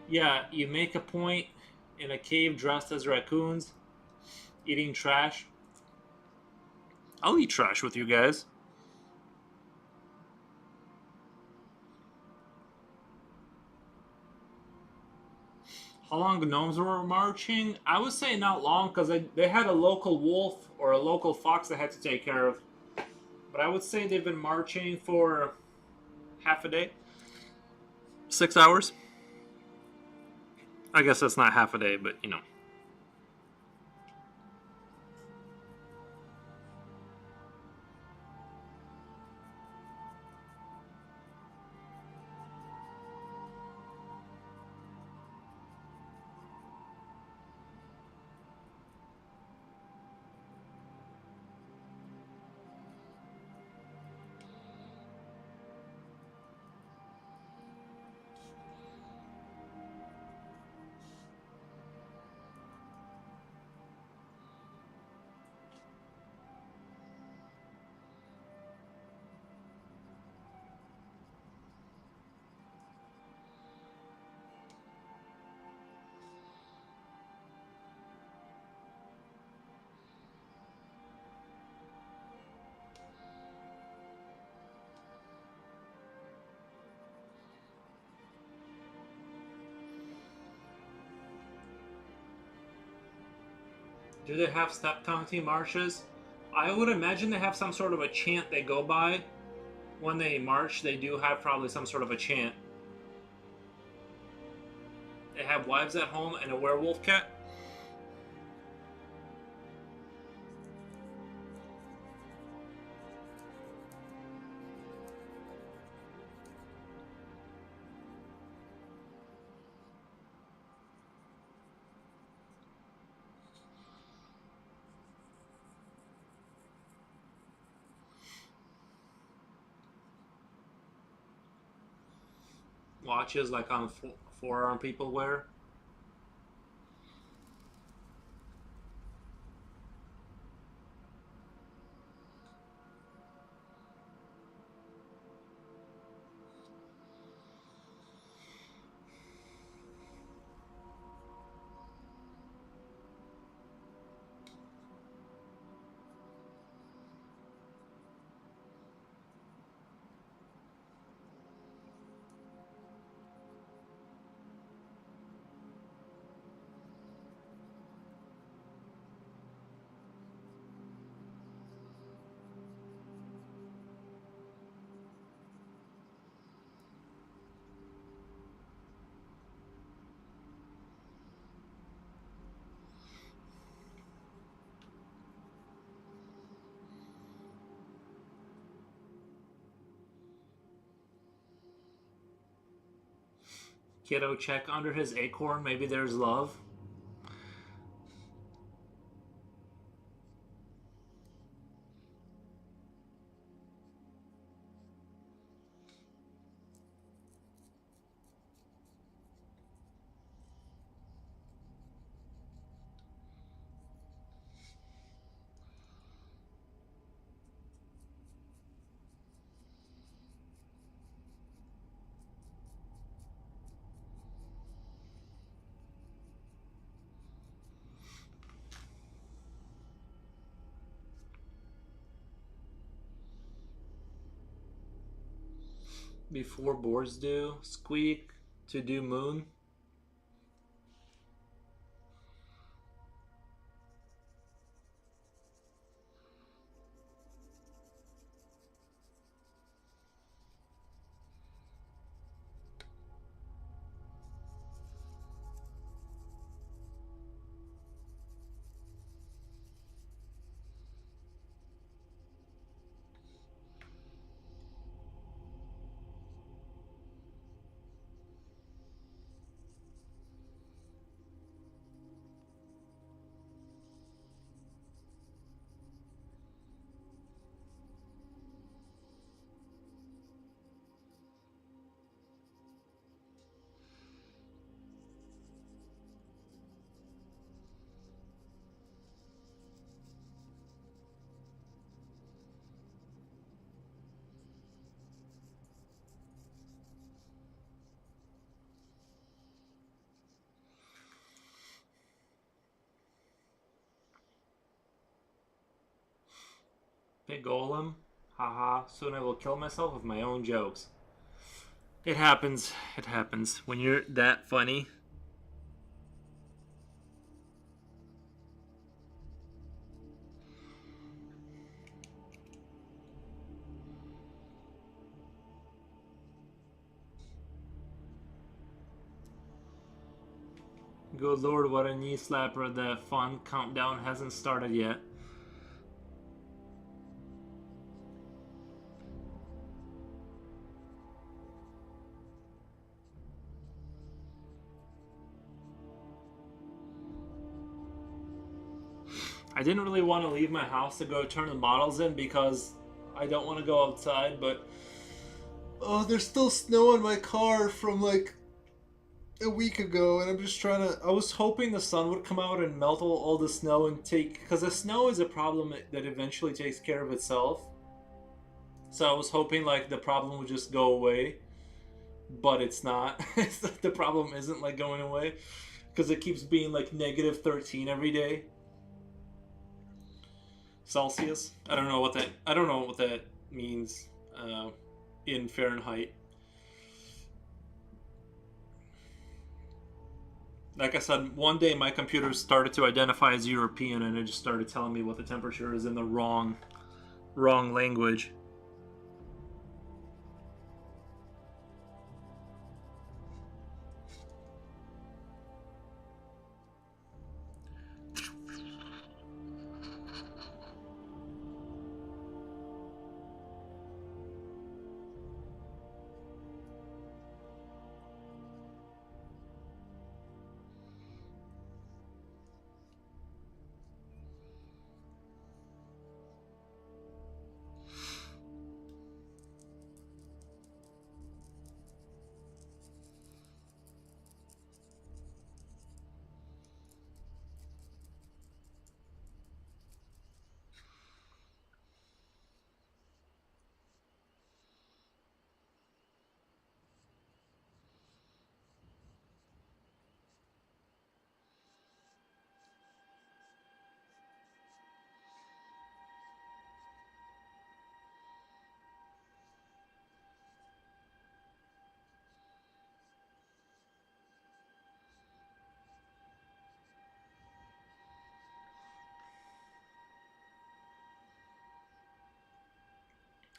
Yeah, you make a point in a cave dressed as raccoons, eating trash. I'll eat trash with you guys. How long gnomes were marching? I would say not long because they had a local wolf or a local fox they had to take care of. But I would say they've been marching for half a day. 6 hours? I guess that's not half a day, but you know. Do they have step counting marches? I would imagine they have some sort of a chant they go by. When they march, they do have probably some sort of a chant. They have wives at home and a werewolf cat. Watches like on forearm people wear. Kiddo, check under his acorn. Maybe there's love. Before boards do. Squeak to do moon. Big golem. Haha. Soon I will kill myself with my own jokes. It happens. It happens. When you're that funny. Good lord, what a knee slapper. The fun countdown hasn't started yet. I didn't really want to leave my house to go turn the models in because I don't want to go outside, but oh, there's still snow in my car from like a week ago, and I'm just trying to. I was hoping the sun would come out and melt all the snow and take. Because the snow is a problem that eventually takes care of itself. So I was hoping like the problem would just go away, but it's not. The problem isn't like going away because it keeps being like negative 13 every day. Celsius. I don't know what that. I don't know what that means in Fahrenheit. Like I said, one day my computer started to identify as European, and it just started telling me what the temperature is in the wrong language.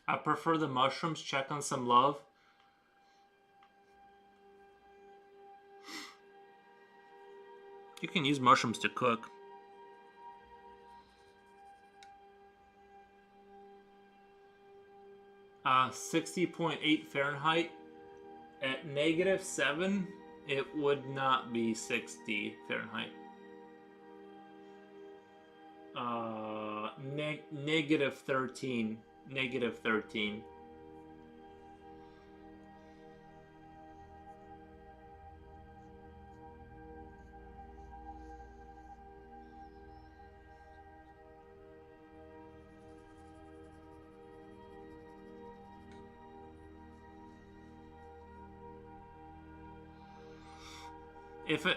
I prefer the mushrooms. Check on some love. You can use mushrooms to cook. 60.8 Fahrenheit. At -7, it would not be 60 Fahrenheit. -13. -13.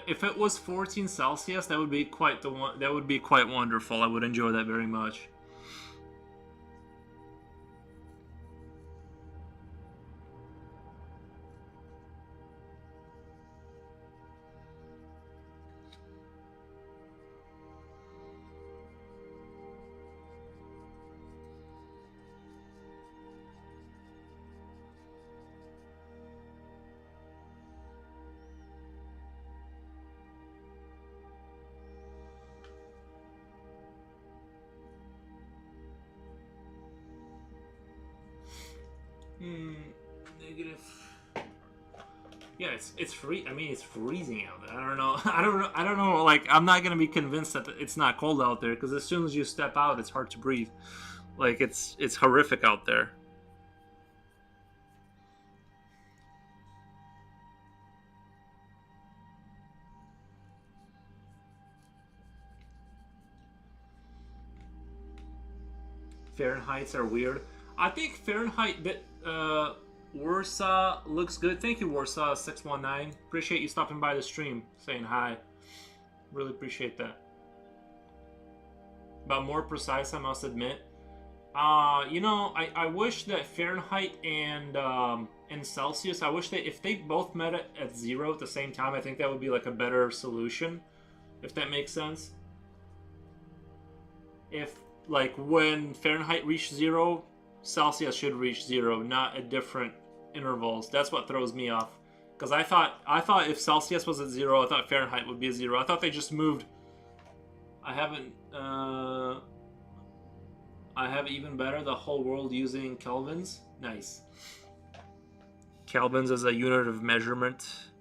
If it was 14 Celsius, that would be quite the one. That would be quite wonderful. I would enjoy that very much. Negative. Yeah, it's free. I mean, it's freezing out there. I don't know. I don't know. Like, I'm not gonna be convinced that it's not cold out there because as soon as you step out, it's hard to breathe. Like, it's horrific out there. Fahrenheits are weird. I think Fahrenheit that Warsaw looks good. Thank you, Warsaw 619. Appreciate you stopping by the stream, saying hi. Really appreciate that. But more precise, I must admit. I wish that Fahrenheit and Celsius. I wish that if they both met at zero at the same time, I think that would be like a better solution, if that makes sense. If like when Fahrenheit reached zero, Celsius should reach zero, not at different intervals. That's what throws me off. Because I thought if Celsius was at zero, I thought Fahrenheit would be a zero. I thought they just moved. I haven't. I have even better. The whole world using kelvins. Nice. Kelvins as a unit of measurement.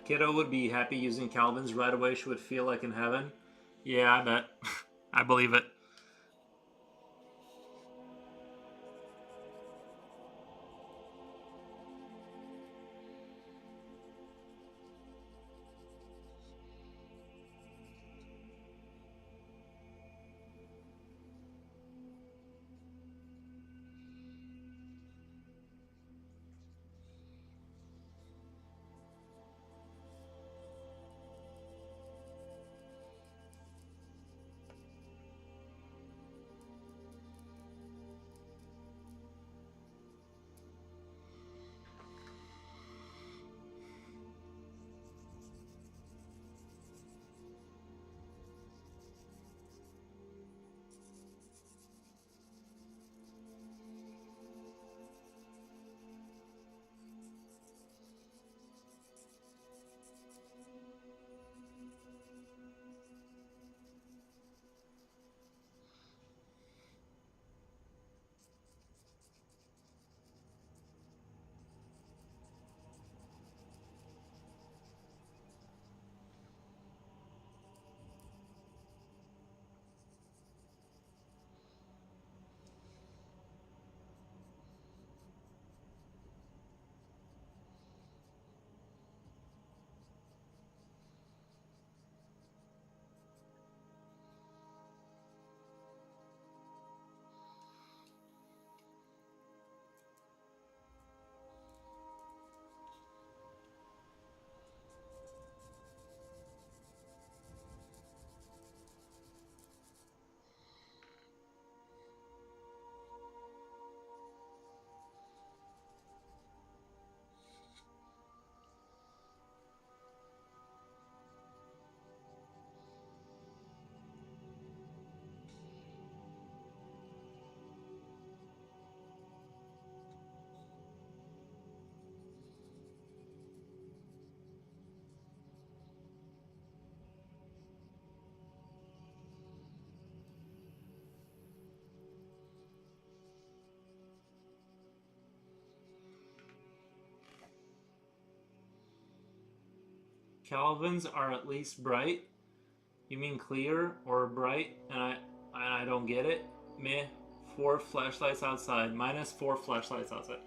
Kiddo would be happy using Calvin's right away. She would feel like in heaven. Yeah, I bet. I believe it. Calvin's are at least bright. You mean clear or bright? And I don't get it. Meh. 4 flashlights outside. Minus 4 flashlights outside.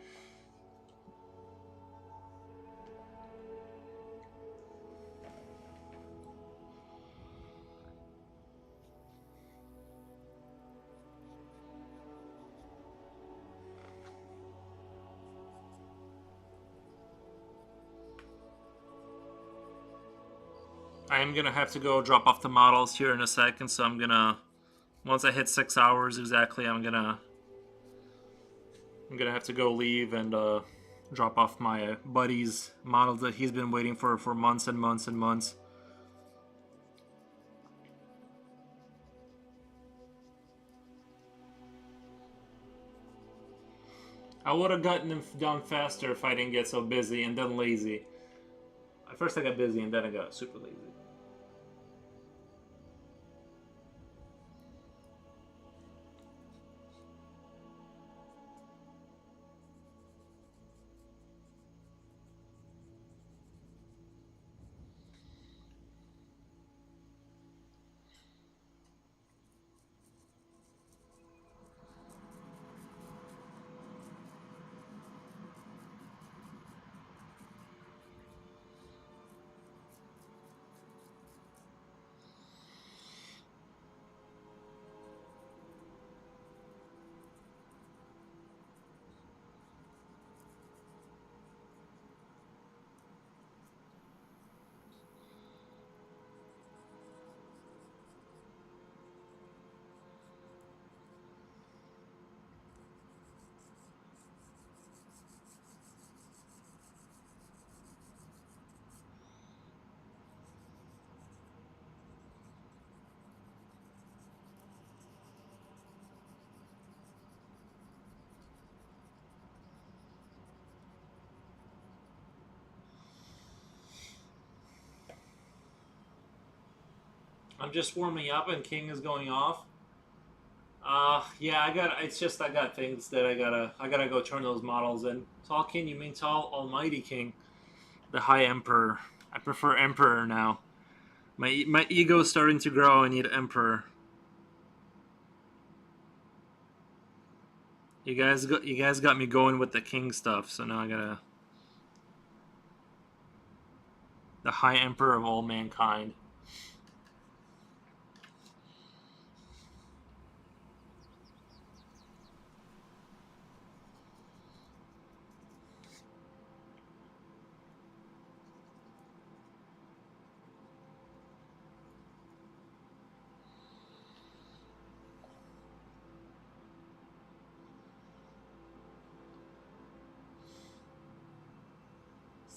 I am gonna have to go drop off the models here in a second, so I'm gonna once I hit 6 hours exactly, I'm gonna have to go leave and drop off my buddy's models that he's been waiting for months and months and months. I would have gotten them done faster if I didn't get so busy and then lazy. At first I got busy and then I got super lazy. I'm just warming up and King is going off. Yeah, I got. It's just I got things that I gotta go turn those models in. Tall King, you mean Tall Almighty King, the High Emperor. I prefer Emperor now. My ego is starting to grow. I need Emperor. You guys got me going with the king stuff, so now I gotta the High Emperor of all mankind.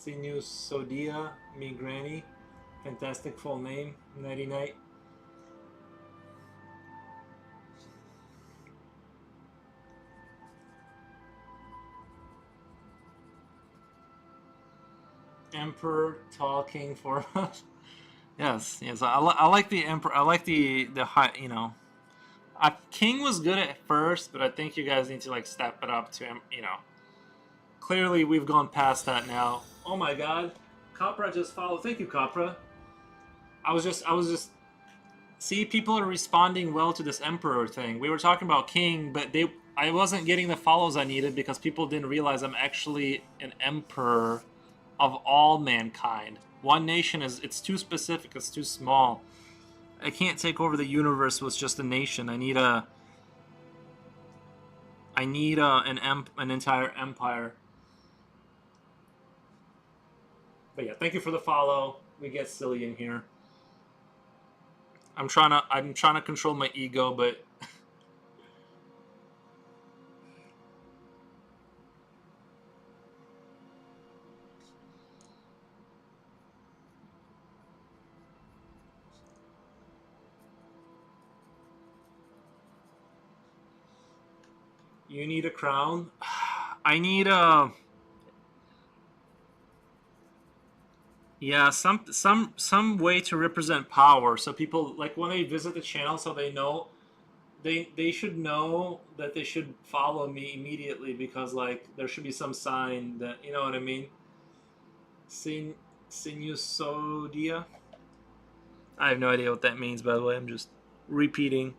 Sinus Sodia, me granny. Fantastic full name. Nighty night. Emperor talking for us. Yes, yes. I like the Emperor. I like the high. You know, King was good at first, but I think you guys need to like step it up to him. You know, clearly we've gone past that now. Oh my God, Capra just followed. Thank you, Capra. I was just. See, people are responding well to this Emperor thing. We were talking about King, but I wasn't getting the follows I needed because people didn't realize I'm actually an Emperor of all mankind. One nation it's too specific. It's too small. I can't take over the universe with just a nation. I need an entire empire. But yeah, thank you for the follow. We get silly in here. I'm trying to control my ego, but you need a crown. I need a yeah, some way to represent power so people like when they visit the channel so they know they should know that they should follow me immediately because like there should be some sign that you know what I mean. Sin sinusodia. I have no idea what that means by the way. I'm just repeating.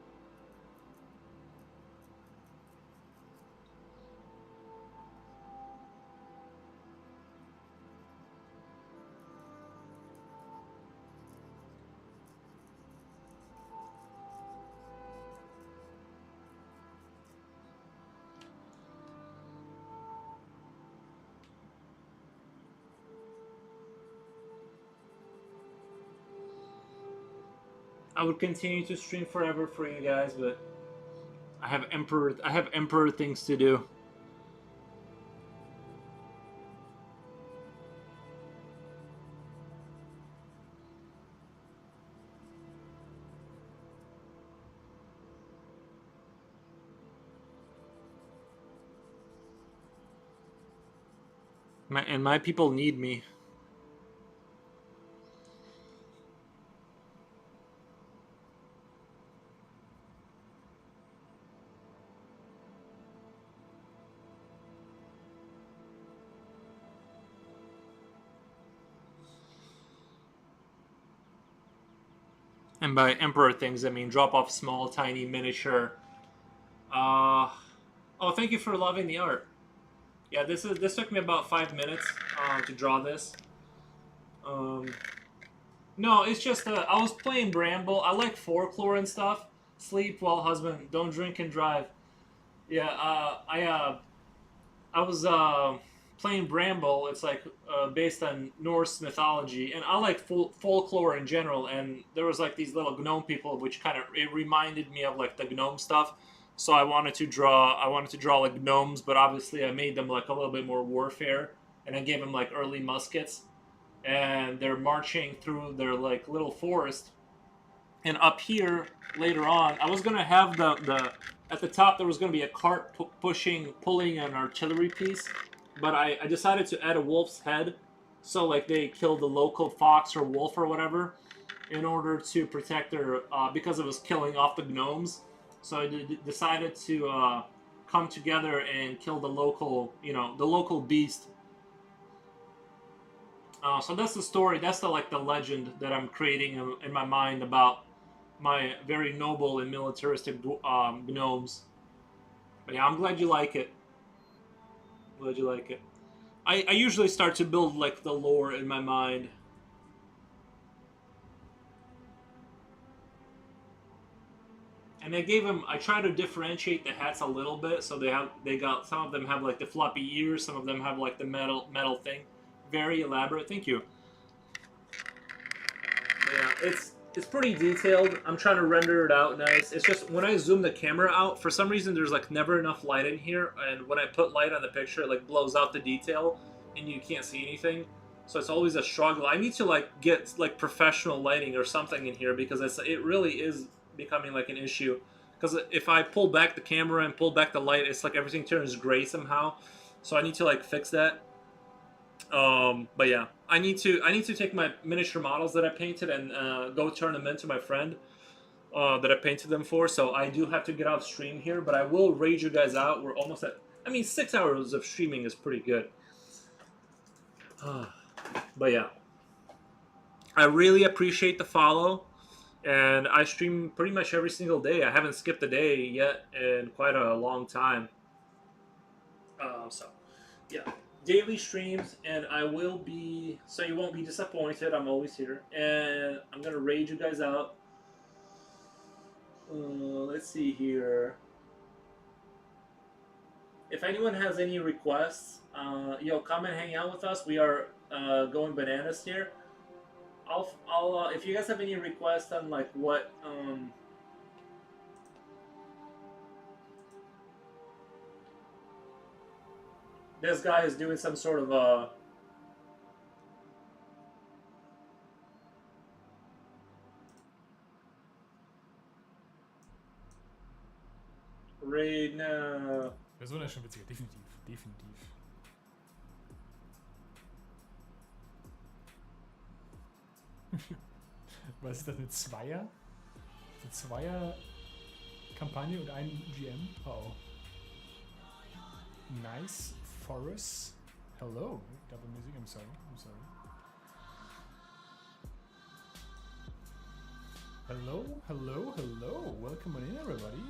I would continue to stream forever for you guys, but I have emperor things to do. My people need me. And by emperor things, I mean drop off small, tiny, miniature. Uh, oh, thank you for loving the art. Yeah, this took me about 5 minutes to draw this. Um, no, it's just I was playing Bramble. I like folklore and stuff. Sleep well, husband. Don't drink and drive. Yeah, I was playing Bramble. It's like based on Norse mythology, and I like folklore in general. And there was like these little gnome people, which kind of it reminded me of like the gnome stuff. So I wanted to draw. I wanted to draw like gnomes, but obviously I made them like a little bit more warfare, and I gave them like early muskets, and they're marching through their like little forest. And up here later on, I was gonna have the at the top there was gonna be a cart pulling an artillery piece, but I decided to add a wolf's head, so like they killed the local fox or wolf or whatever, in order to protect their because it was killing off the gnomes. So I decided to come together and kill the local the local beast. So that's the story. That's the like the legend that I'm creating in my mind about my very noble and militaristic gnomes. But yeah, I'm glad you like it. Glad you like it. I usually start to build like the lore in my mind. And they gave them. I try to differentiate the hats a little bit, so they got some of them have like the floppy ears, some of them have like the metal thing. Very elaborate. Thank you. Yeah, it's pretty detailed. I'm trying to render it out nice. It's just when I zoom the camera out, for some reason there's like never enough light in here, and when I put light on the picture, it like blows out the detail, and you can't see anything. So it's always a struggle. I need to like get like professional lighting or something in here because it really is becoming like an issue. Because if I pull back the camera and pull back the light, it's like everything turns gray somehow. So I need to like fix that. But yeah, I need to take my miniature models that I painted and go turn them into my friend that I painted them for. So I do have to get off stream here, but I will raid you guys out. We're almost at. I mean, 6 hours of streaming is pretty good. But yeah, I really appreciate the follow, and I stream pretty much every single day. I haven't skipped a day yet in quite a long time. So yeah, daily streams, and I will be so you won't be disappointed. I'm always here, and I'm gonna raid you guys out. Let's see here. If anyone has any requests, come and hang out with us. We are going bananas here. I'll if you guys have any requests on like what this guy is doing some sort of raid. No. Persona ist schon witziger, definitiv, definitiv. Was ist das, eine Zweier? Eine Zweier-Kampagne und ein GM? Oh. Nice Forest. Hello. Double music, I'm sorry. Hello, hello, hello. Welcome on in, everybody.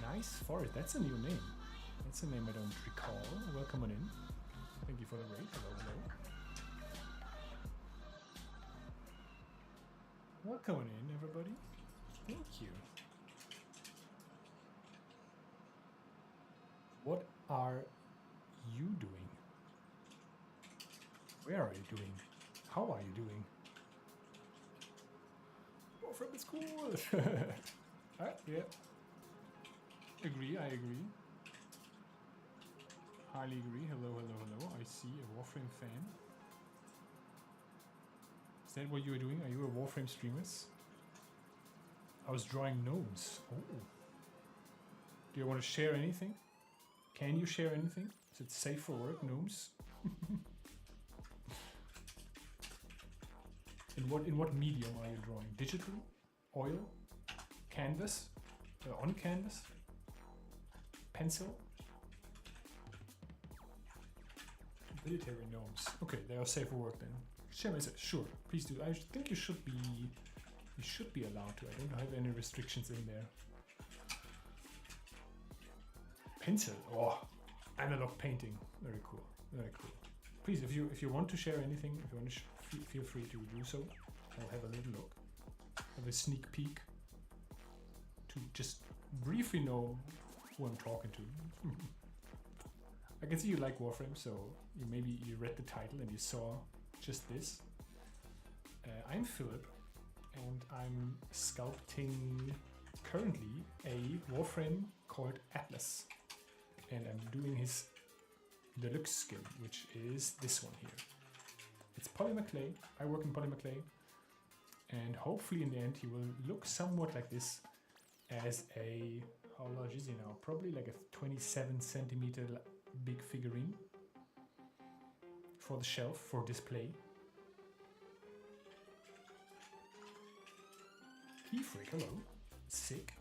Nice Forest. That's a new name. That's a name I don't recall. Welcome on in. Thank you for the raid. Hello, hello. Welcome on in, everybody. Thank you. What are you doing? Where are you doing? How are you doing? Oh, from the school. Yeah. Agree, I agree. Highly agree. Hello, hello, hello. I see a Warframe fan. Is that what you were doing? Are you a Warframe streamer? I was drawing gnomes. Oh. Do you want to share anything? Can you share anything? Is it safe for work, gnomes? In what medium are you drawing? Digital? Oil? Canvas? On canvas? Pencil? Military gnomes. Okay, they are safe for work then. Share message. Sure, please do. I think you should be allowed to. I don't have any restrictions in there. Pencil. Oh, analog painting. Very cool. Very cool. Please, if you want to share anything, if you want to feel free to do so. I'll have a little look. Have a sneak peek to just briefly know who I'm talking to. I can see you like Warframe, so maybe you read the title and you saw just this. I'm Philip, and I'm sculpting currently a Warframe called Atlas, and I'm doing his deluxe skin, which is this one here. It's polymer clay. I work in polymer clay, and hopefully in the end he will look somewhat like this as a, how large is he now? Probably like a 27 centimeter big figurine for the shelf, for display. Keyfreak, hello. Sick.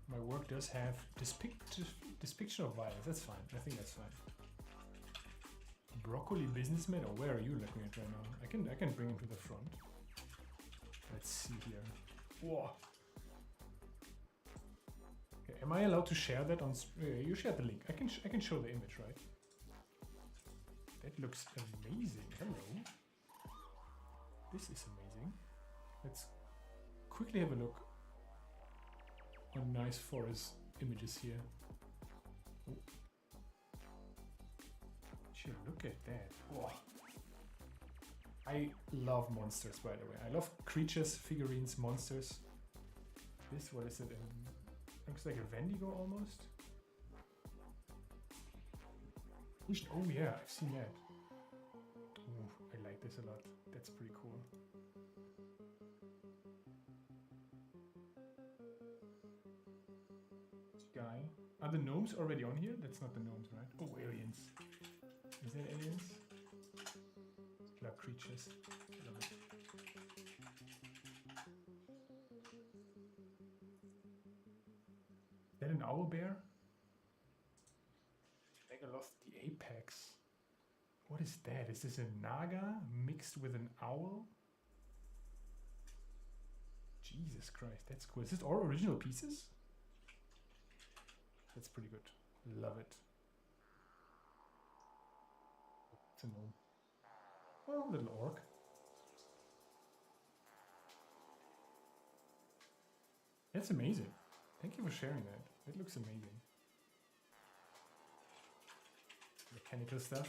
My work does have depiction of violence. That's fine. I think that's fine. broccoli businessman, or where are you looking at right now? I can bring him to the front. Let's see here. Whoa. Okay, am I allowed to share that on? You shared the link. I can show the image, right? That looks amazing. Hello. This is amazing. Let's quickly have a look on nice forest images here. Oh. Gee, look at that. Whoa. I love monsters, by the way. I love creatures, figurines, monsters. This, what is it? Looks like a Wendigo almost. Oh yeah, I've seen that. Ooh, I like this a lot. That's pretty cool. Guy. Are the gnomes already on here? That's not the gnomes, right? Oh, aliens. Is that aliens? Like creatures. Love it. Is that an owl bear? Mega lost the apex. What is that? Is this a naga mixed with an owl? Jesus Christ, that's cool. Is this all original pieces? That's pretty good. Love it. It's a gnome. Well, little orc. That's amazing. Thank you for sharing that. It looks amazing. Mechanical stuff.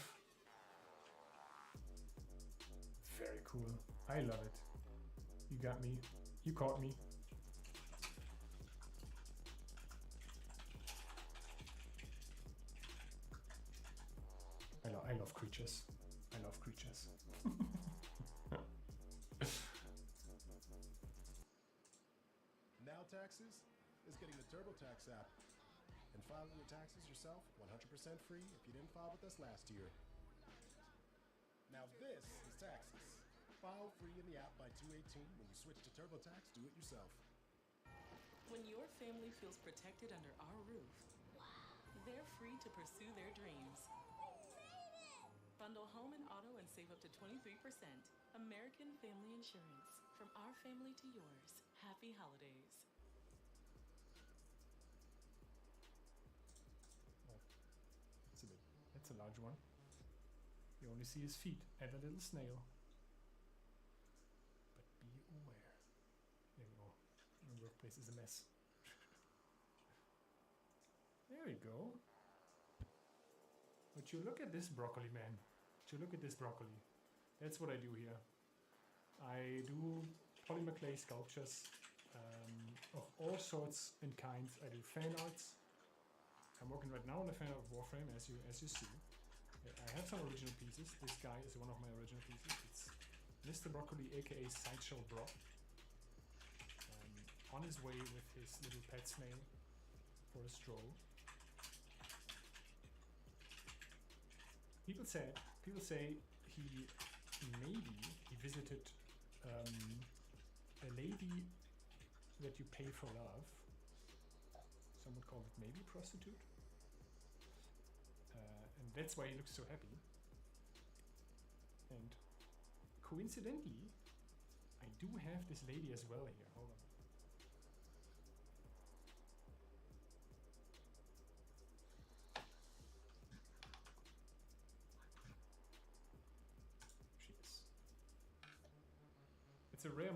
Very cool. I love it. You got me. You caught me. I love creatures. I love creatures. Now Taxes is getting the TurboTax app. And filing your taxes yourself 100% free if you didn't file with us last year. Now this is Taxes. File free in the app by 2/18 when you switch to TurboTax Do It Yourself. When your family feels protected under our roof, they're free to pursue their dreams. Bundle home and auto and save up to 23%. American Family Insurance. From our family to yours. Happy holidays. That's a large one. You only see his feet and a little snail. But be aware. There we go. My workplace is a mess. There we go. But you look at this broccoli, man. But you look at this broccoli. That's what I do here. I do polymer clay sculptures of all sorts and kinds. I do fan arts. I'm working right now on a fan art of Warframe, as you see. I have some original pieces. This guy is one of my original pieces. It's Mr. Broccoli, aka Sideshow Brock, on his way with his little pet snail for a stroll. People say he visited a lady that you pay for love. Some would call it maybe prostitute. And that's why he looks so happy. And coincidentally, I do have this lady as well here. Hold on. She is. It's a rare